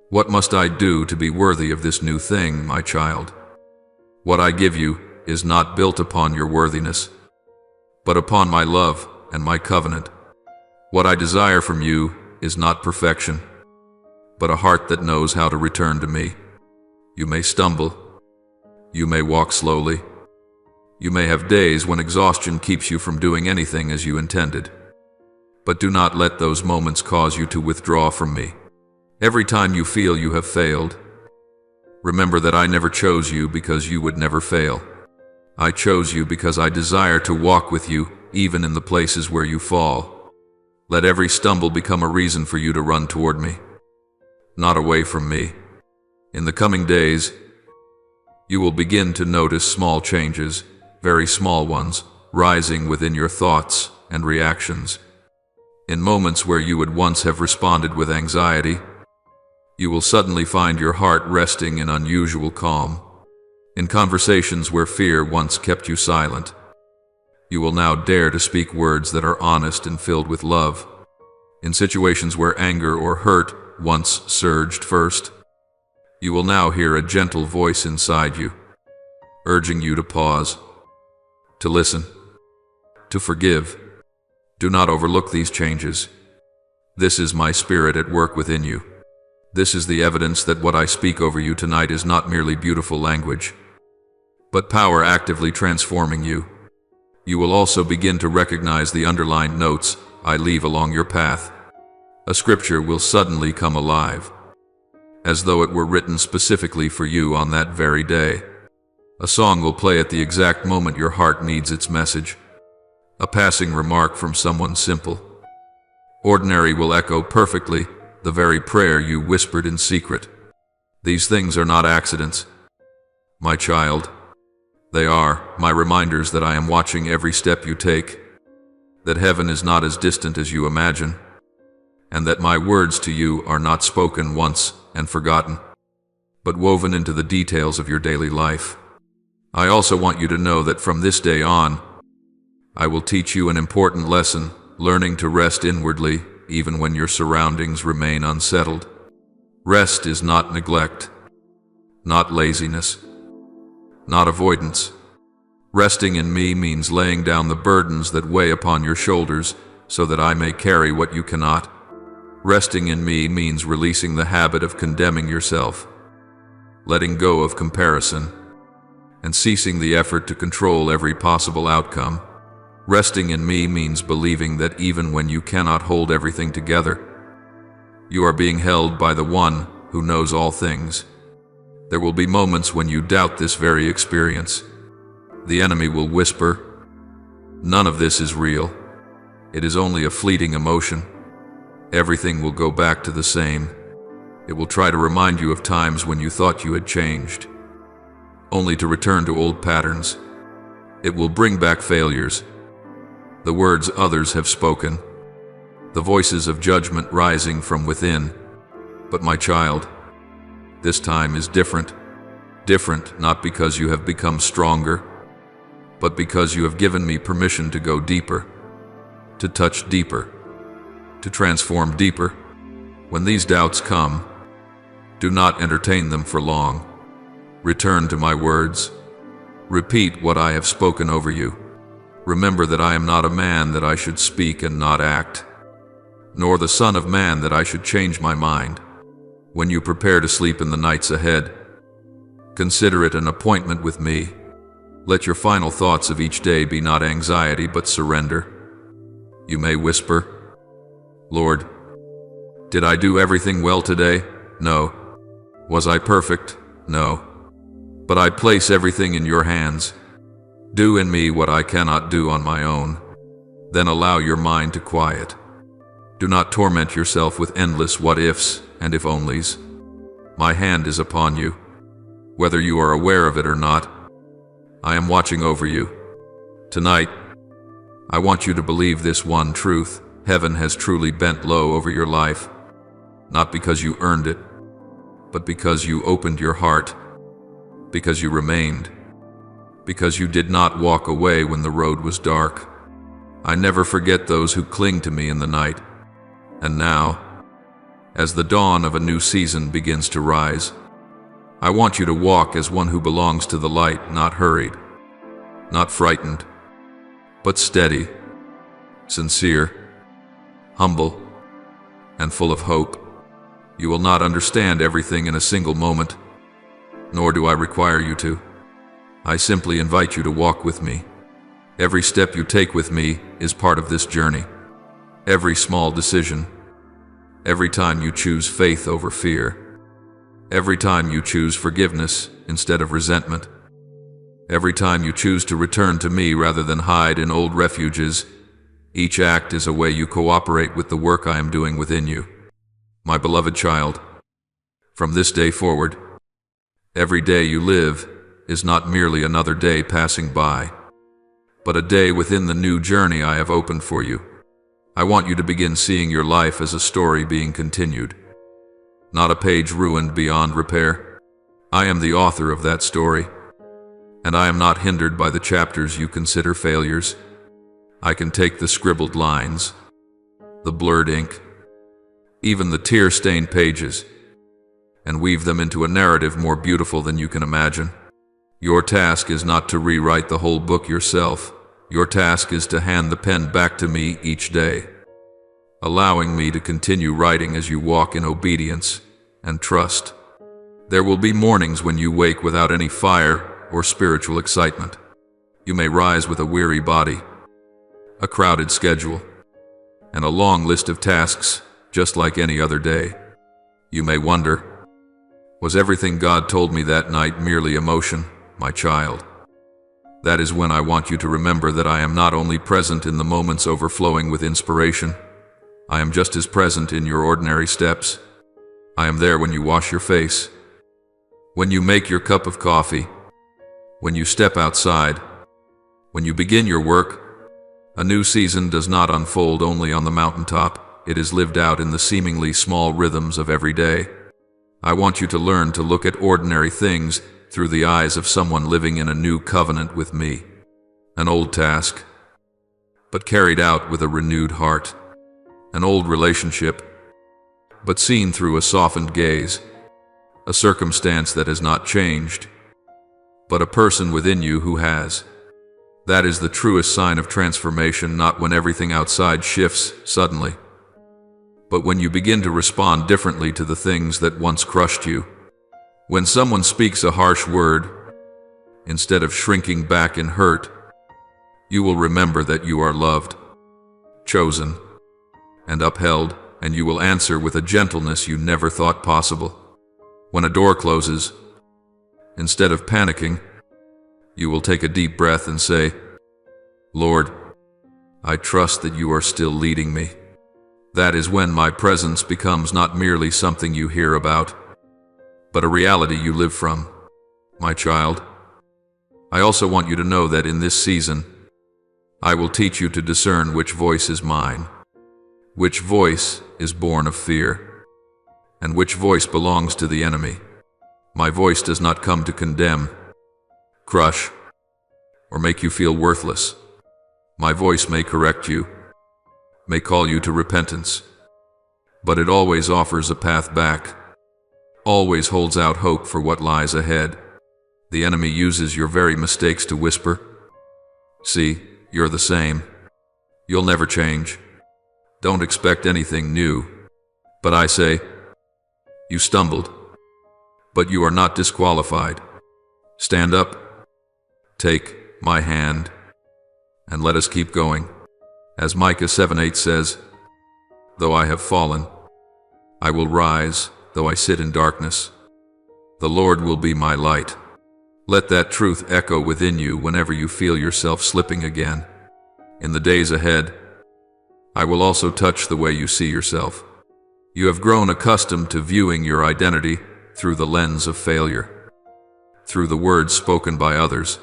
S1: what must I do to be worthy of this new thing, my child? What I give you is not built upon your worthiness, but upon my love and my covenant. What I desire from you is not perfection, but a heart that knows how to return to me. You may stumble. You may walk slowly. You may have days when exhaustion keeps you from doing anything as you intended. But do not let those moments cause you to withdraw from me. Every time you feel you have failed, remember that I never chose you because you would never fail. I chose you because I desire to walk with you, even in the places where you fall. Let every stumble become a reason for you to run toward me, not away from me. In the coming days, you will begin to notice small changes, very small ones, rising within your thoughts and reactions. In moments where you would once have responded with anxiety, you will suddenly find your heart resting in unusual calm. In conversations where fear once kept you silent, you will now dare to speak words that are honest and filled with love. In situations where anger or hurt once surged first, you will now hear a gentle voice inside you, urging you to pause, to listen, to forgive. Do not overlook these changes. This is my spirit at work within you. This is the evidence that what I speak over you tonight is not merely beautiful language, but power actively transforming you. You will also begin to recognize the underlined notes I leave along your path. A scripture will suddenly come alive, as though it were written specifically for you on that very day. A song will play at the exact moment your heart needs its message. A passing remark from someone simple, ordinary will echo perfectly the very prayer you whispered in secret. These things are not accidents, my child. They are my reminders that I am watching every step you take, that heaven is not as distant as you imagine, and that my words to you are not spoken once and forgotten, but woven into the details of your daily life. I also want you to know that from this day on, I will teach you an important lesson, learning to rest inwardly even when your surroundings remain unsettled. Rest is not neglect, not laziness, not avoidance. Resting in me means laying down the burdens that weigh upon your shoulders so that I may carry what you cannot. Resting in me means releasing the habit of condemning yourself, letting go of comparison, and ceasing the effort to control every possible outcome. Resting in me means believing that even when you cannot hold everything together, you are being held by the one who knows all things. There will be moments when you doubt this very experience. The enemy will whisper, "None of this is real. It is only a fleeting emotion. Everything will go back to the same." It will try to remind you of times when you thought you had changed, only to return to old patterns. It will bring back failures, the words others have spoken, the voices of judgment rising from within. But my child, this time is different. Different not because you have become stronger, but because you have given me permission to go deeper, to touch deeper, to transform deeper. When these doubts come, do not entertain them for long. Return to my words. Repeat what I have spoken over you. Remember that I am not a man that I should speak and not act, nor the son of man that I should change my mind. When you prepare to sleep in the nights ahead, consider it an appointment with me. Let your final thoughts of each day be not anxiety but surrender. You may whisper, "Lord, did I do everything well today? No. Was I perfect? No. But I place everything in your hands. Do in me what I cannot do on my own." Then allow your mind to quiet. Do not torment yourself with endless what-ifs and if-onlys. My hand is upon you, whether you are aware of it or not. I am watching over you. Tonight, I want you to believe this one truth. Heaven has truly bent low over your life, not because you earned it, but because you opened your heart, because you remained, because you did not walk away when the road was dark. I never forget those who cling to me in the night. And now, as the dawn of a new season begins to rise, I want you to walk as one who belongs to the light, not hurried, not frightened, but steady, sincere, humble, and full of hope. You will not understand everything in a single moment, nor do I require you to. I simply invite you to walk with me. Every step you take with me is part of this journey. Every small decision, Every time you choose faith over fear. Every time you choose forgiveness instead of resentment. Every time you choose to return to me rather than hide in old refuges. Each act is a way you cooperate with the work I am doing within you. My beloved child, from this day forward, every day you live is not merely another day passing by, but a day within the new journey I have opened for you. I want you to begin seeing your life as a story being continued, not a page ruined beyond repair. I am the author of that story, and I am not hindered by the chapters you consider failures. I can take the scribbled lines, the blurred ink, even the tear-stained pages, and weave them into a narrative more beautiful than you can imagine. Your task is not to rewrite the whole book yourself. Your task is to hand the pen back to me each day, allowing me to continue writing as you walk in obedience and trust. There will be mornings when you wake without any fire or spiritual excitement. You may rise with a weary body, a crowded schedule, and a long list of tasks just like any other day. You may wonder, was everything God told me that night merely emotion, my child? That is when I want you to remember that I am not only present in the moments overflowing with inspiration, I am just as present in your ordinary steps. I am there when you wash your face, when you make your cup of coffee, when you step outside, when you begin your work. A new season does not unfold only on the mountaintop. It is lived out in the seemingly small rhythms of every day. I want you to learn to look at ordinary things through the eyes of someone living in a new covenant with me. An old task, but carried out with a renewed heart. An old relationship, but seen through a softened gaze. A circumstance that has not changed, but a person within you who has. That is the truest sign of transformation, not when everything outside shifts suddenly, but when you begin to respond differently to the things that once crushed you. When someone speaks a harsh word, instead of shrinking back in hurt, you will remember that you are loved, chosen, and upheld, and you will answer with a gentleness you never thought possible. When a door closes, instead of panicking, you will take a deep breath and say, Lord, I trust that you are still leading me. That is when my presence becomes not merely something you hear about, but a reality you live from, my child. I also want you to know that in this season, I will teach you to discern which voice is mine, which voice is born of fear, and which voice belongs to the enemy. My voice does not come to condemn, crush, or make you feel worthless. My voice may correct you, may call you to repentance, but it always offers a path back, always holds out hope for what lies ahead. The enemy uses your very mistakes to whisper, see, you're the same. You'll never change. Don't expect anything new. But I say, you stumbled, but you are not disqualified. Stand up, take my hand, and let us keep going. As Micah 7:8 says, though I have fallen, I will rise, though I sit in darkness. The Lord will be my light. Let that truth echo within you whenever you feel yourself slipping again. In the days ahead, I will also touch the way you see yourself. You have grown accustomed to viewing your identity through the lens of failure, through the words spoken by others,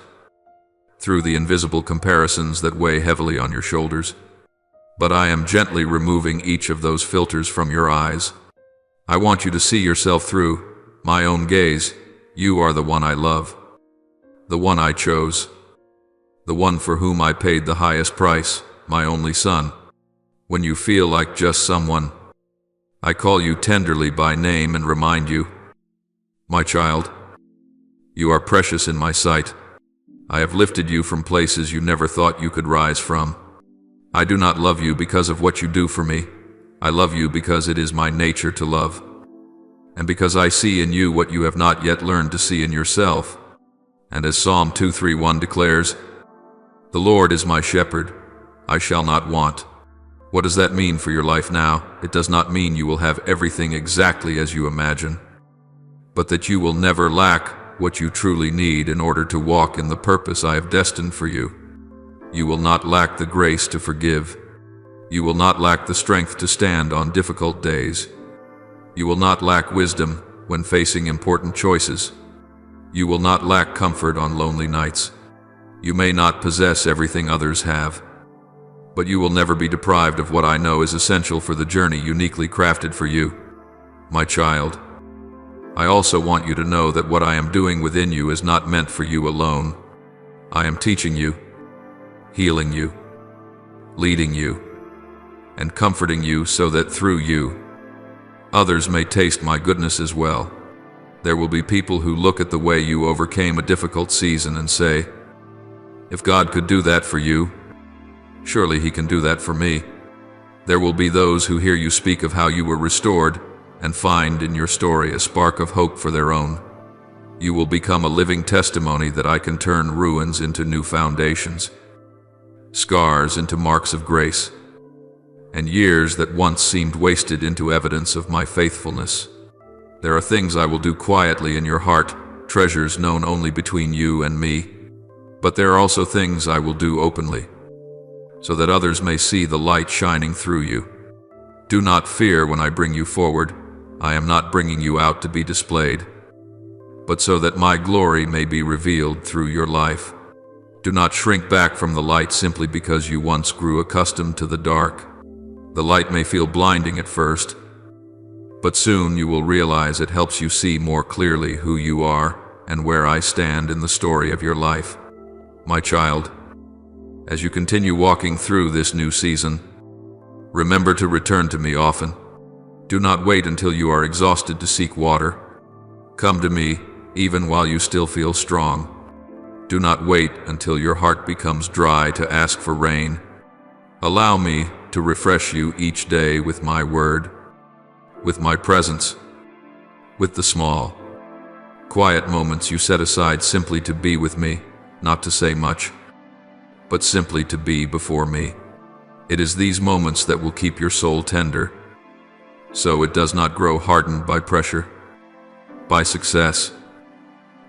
S1: through the invisible comparisons that weigh heavily on your shoulders. But I am gently removing each of those filters from your eyes. I want you to see yourself through my own gaze. You are the one I love, the one I chose, the one for whom I paid the highest price, my only son. When you feel like just someone, I call you tenderly by name and remind you, my child, you are precious in my sight. I have lifted you from places you never thought you could rise from. I do not love you because of what you do for me. I love you because it is my nature to love, and because I see in you what you have not yet learned to see in yourself. And as Psalm 2:3:1 declares, the Lord is my shepherd, I shall not want. What does that mean for your life now? It does not mean you will have everything exactly as you imagine, but that you will never lack what you truly need in order to walk in the purpose I have destined for you. You will not lack the grace to forgive. You will not lack the strength to stand on difficult days. You will not lack wisdom when facing important choices. You will not lack comfort on lonely nights. You may not possess everything others have, but you will never be deprived of what I know is essential for the journey uniquely crafted for you. My child, I also want you to know that what I am doing within you is not meant for you alone. I am teaching you, healing you, leading you, and comforting you so that through you, others may taste my goodness as well. There will be people who look at the way you overcame a difficult season and say, if God could do that for you, surely He can do that for me. There will be those who hear you speak of how you were restored and find in your story a spark of hope for their own. You will become a living testimony that I can turn ruins into new foundations, scars into marks of grace, and years that once seemed wasted into evidence of my faithfulness. There are things I will do quietly in your heart, treasures known only between you and me, but there are also things I will do openly, so that others may see the light shining through you. Do not fear when I bring you forward. I am not bringing you out to be displayed, but so that my glory may be revealed through your life. Do not shrink back from the light simply because you once grew accustomed to the dark. The light may feel blinding at first, but soon you will realize it helps you see more clearly who you are and where I stand in the story of your life. My child, as you continue walking through this new season, remember to return to me often. Do not wait until you are exhausted to seek water. Come to me even while you still feel strong. Do not wait until your heart becomes dry to ask for rain. Allow me to refresh you each day with my word, with my presence, with the small, quiet moments you set aside simply to be with me, not to say much, but simply to be before me. It is these moments that will keep your soul tender, so it does not grow hardened by pressure, by success,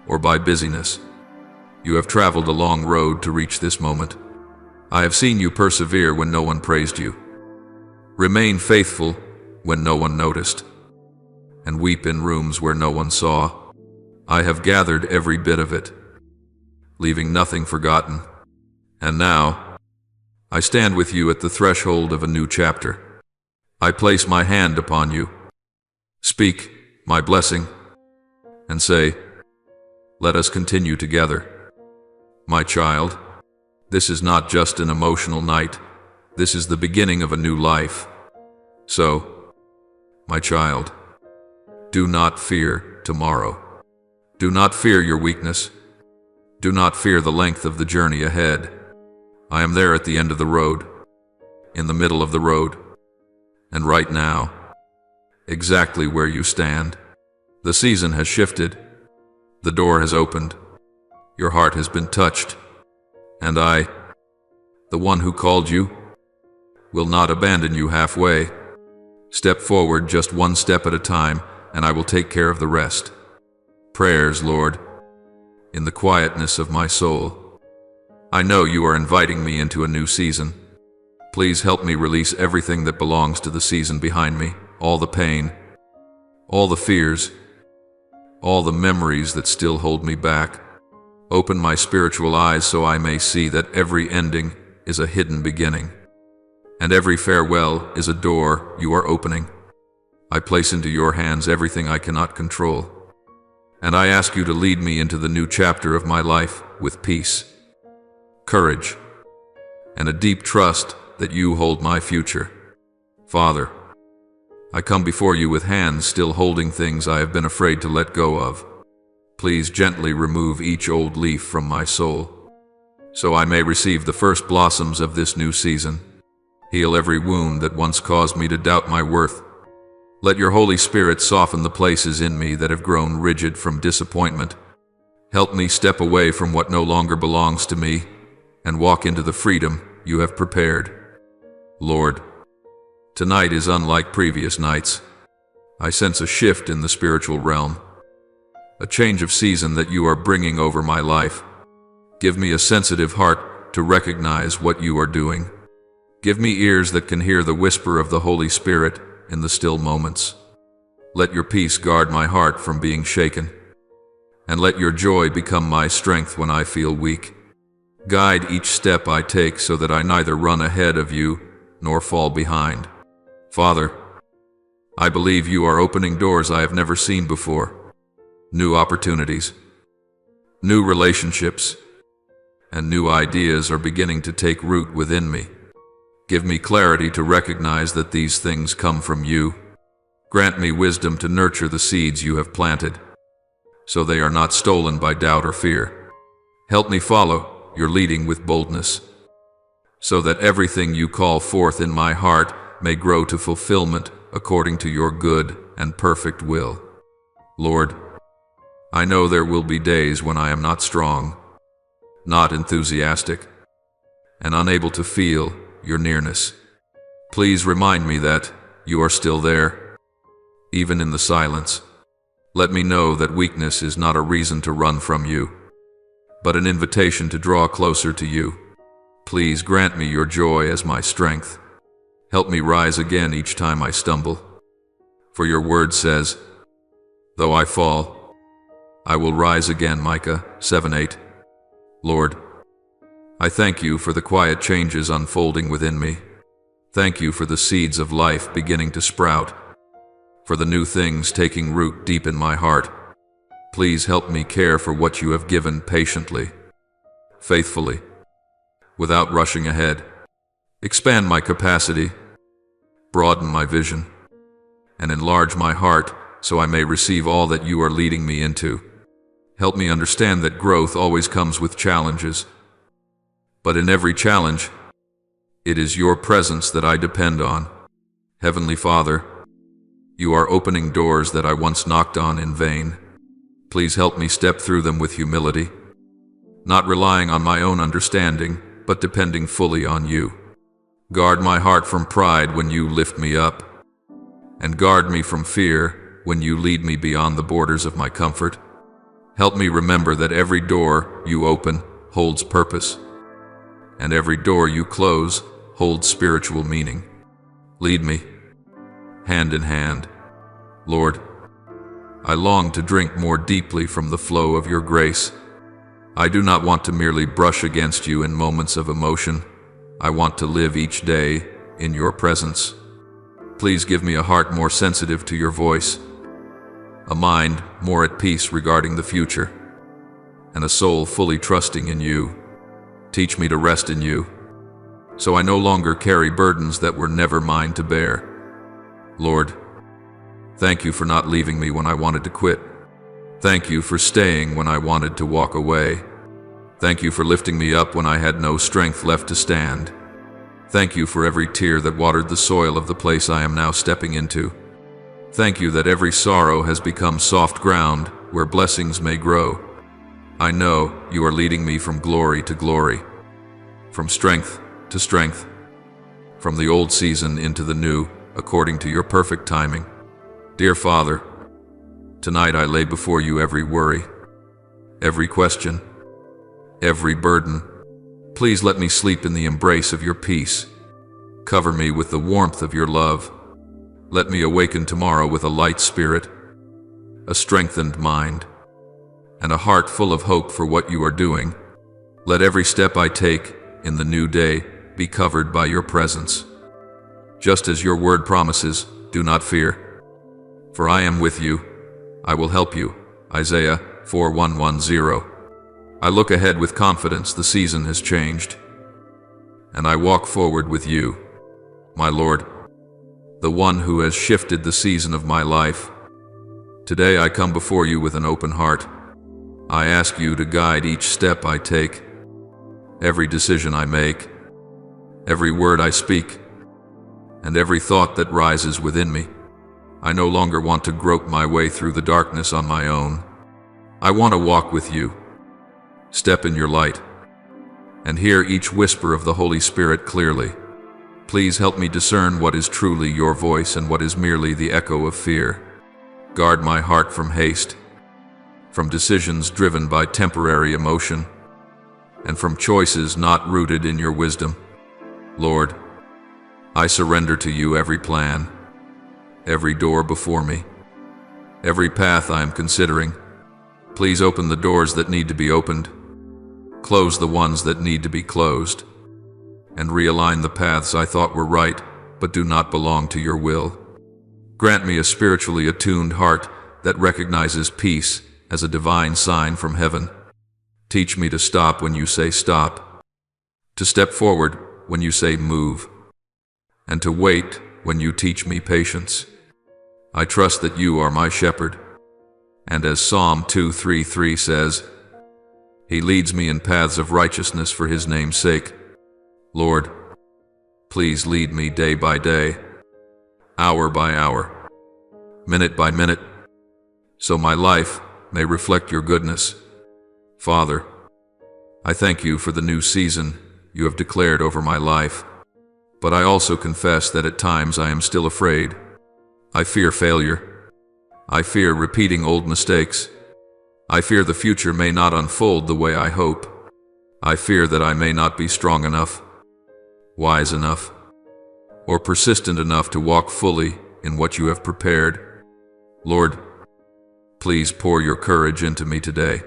S1: or by busyness. You have traveled a long road to reach this moment. I have seen you persevere when no one praised you, remain faithful when no one noticed, and weep in rooms where no one saw. I have gathered every bit of it, leaving nothing forgotten. And now, I stand with you at the threshold of a new chapter. I place my hand upon you, speak my blessing, and say, let us continue together. My child, this is not just an emotional night. This is the beginning of a new life. So, my child, do not fear tomorrow. Do not fear your weakness. Do not fear the length of the journey ahead. I am there at the end of the road, in the middle of the road, and right now, exactly where you stand. The season has shifted. The door has opened. Your heart has been touched. And I, the one who called you, will not abandon you halfway. Step forward just one step at a time, and I will take care of the rest. Prayers, Lord, in the quietness of my soul. I know you are inviting me into a new season. Please help me release everything that belongs to the season behind me, all the pain, all the fears, all the memories that still hold me back. Open my spiritual eyes so I may see that every ending is a hidden beginning, and every farewell is a door you are opening. I place into your hands everything I cannot control, and I ask you to lead me into the new chapter of my life with peace, courage, and a deep trust that you hold my future. Father, I come before you with hands still holding things I have been afraid to let go of. Please gently remove each old leaf from my soul, so I may receive the first blossoms of this new season. Heal every wound that once caused me to doubt my worth. Let your Holy Spirit soften the places in me that have grown rigid from disappointment. Help me step away from what no longer belongs to me and walk into the freedom you have prepared. Lord, Tonight is unlike previous nights. I sense a shift in the spiritual realm, a change of season that you are bringing over my life. Give me a sensitive heart to recognize what you are doing. Give me ears that can hear the whisper of the Holy Spirit in the still moments. Let your peace guard my heart from being shaken, and let your joy become my strength when I feel weak. Guide each step I take so that I neither run ahead of you nor fall behind. Father, I believe you are opening doors I have never seen before. New opportunities, new relationships, and new ideas are beginning to take root within me. Give me clarity to recognize that these things come from you. Grant me wisdom to nurture the seeds you have planted, so they are not stolen by doubt or fear. Help me follow your leading with boldness, so that everything you call forth in my heart may grow to fulfillment according to your good and perfect will. Lord, I know there will be days when I am not strong, not enthusiastic, and unable to feel your nearness. Please remind me that you are still there, even in the silence. Let me know that weakness is not a reason to run from you, but an invitation to draw closer to you. Please grant me your joy as my strength. Help me rise again each time I stumble. For your word says, though I fall, I will rise again. Micah 7:8. Lord, I thank you for the quiet changes unfolding within me. Thank you for the seeds of life beginning to sprout, for the new things taking root deep in my heart. Please help me care for what you have given patiently, faithfully, without rushing ahead. Expand my capacity, broaden my vision, and enlarge my heart so I may receive all that you are leading me into. Help me understand that growth always comes with challenges, but in every challenge, it is your presence that I depend on. Heavenly Father, you are opening doors that I once knocked on in vain. Please help me step through them with humility, not relying on my own understanding, but depending fully on you. Guard my heart from pride when you lift me up, and guard me from fear when you lead me beyond the borders of my comfort. Help me remember that every door you open holds purpose, and every door you close holds spiritual meaning. Lead me, hand in hand. Lord, I long to drink more deeply from the flow of your grace. I do not want to merely brush against you in moments of emotion. I want to live each day in your presence. Please give me a heart more sensitive to your voice, a mind more at peace regarding the future, and a soul fully trusting in you. Teach me to rest in you, so I no longer carry burdens that were never mine to bear. Lord, thank you for not leaving me when I wanted to quit. Thank you for staying when I wanted to walk away. Thank you for lifting me up when I had no strength left to stand. Thank you for every tear that watered the soil of the place I am now stepping into. Thank you that every sorrow has become soft ground where blessings may grow. I know you are leading me from glory to glory, from strength to strength, from the old season into the new, according to your perfect timing. Dear Father, tonight I lay before you every worry, every question, every burden. Please let me sleep in the embrace of your peace. Cover me with the warmth of your love. Let me awaken tomorrow with a light spirit, a strengthened mind, and a heart full of hope for what you are doing. Let every step I take in the new day be covered by your presence. Just as your word promises, do not fear, for I am with you. I will help you. Isaiah 4:110. I look ahead with confidence. The season has changed, and I walk forward with you, my Lord, the one who has shifted the season of my life. Today I come before you with an open heart. I ask you to guide each step I take, every decision I make, every word I speak, and every thought that rises within me. I no longer want to grope my way through the darkness on my own. I want to walk with you, step in your light, and hear each whisper of the Holy Spirit clearly. Please help me discern what is truly your voice and what is merely the echo of fear. Guard my heart from haste, from decisions driven by temporary emotion, and from choices not rooted in your wisdom. Lord, I surrender to you every plan, every door before me, every path I am considering. Please open the doors that need to be opened, close the ones that need to be closed, and realign the paths I thought were right but do not belong to your will. Grant me a spiritually attuned heart that recognizes peace as a divine sign from heaven. Teach me to stop when you say stop, to step forward when you say move, and to wait when you teach me patience. I trust that you are my shepherd, and as Psalm 2:3 says, He leads me in paths of righteousness for His name's sake. Lord, please lead me day by day, hour by hour, minute by minute, so my life may reflect your goodness. Father, I thank you for the new season you have declared over my life, but I also confess that at times I am still afraid. I fear failure. I fear repeating old mistakes. I fear the future may not unfold the way I hope. I fear that I may not be strong enough, wise enough, or persistent enough to walk fully in what you have prepared. Lord, please pour your courage into me today.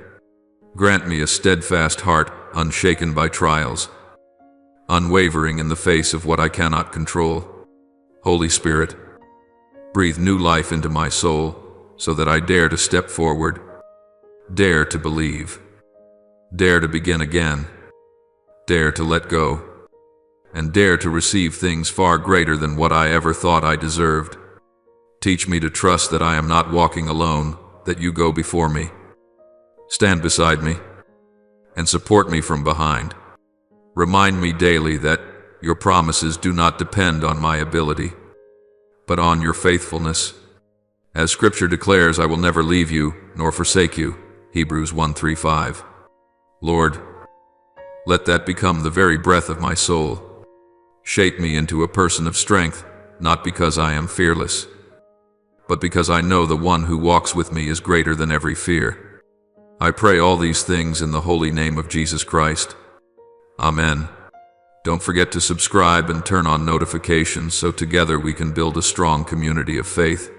S1: Grant me a steadfast heart, unshaken by trials, unwavering in the face of what I cannot control. Holy Spirit, breathe new life into my soul so that I dare to step forward, dare to believe, dare to begin again, dare to let go, and dare to receive things far greater than what I ever thought I deserved. Teach me to trust that I am not walking alone, that you go before me. Stand beside me and support me from behind. Remind me daily that your promises do not depend on my ability, but on your faithfulness. As Scripture declares, I will never leave you nor forsake you. Hebrews 1:3-5. Lord, let that become the very breath of my soul. Shape me into a person of strength, not because I am fearless, but because I know the one who walks with me is greater than every fear. I pray all these things in the holy name of Jesus Christ. Amen. Don't forget to subscribe and turn on notifications so together we can build a strong community of faith.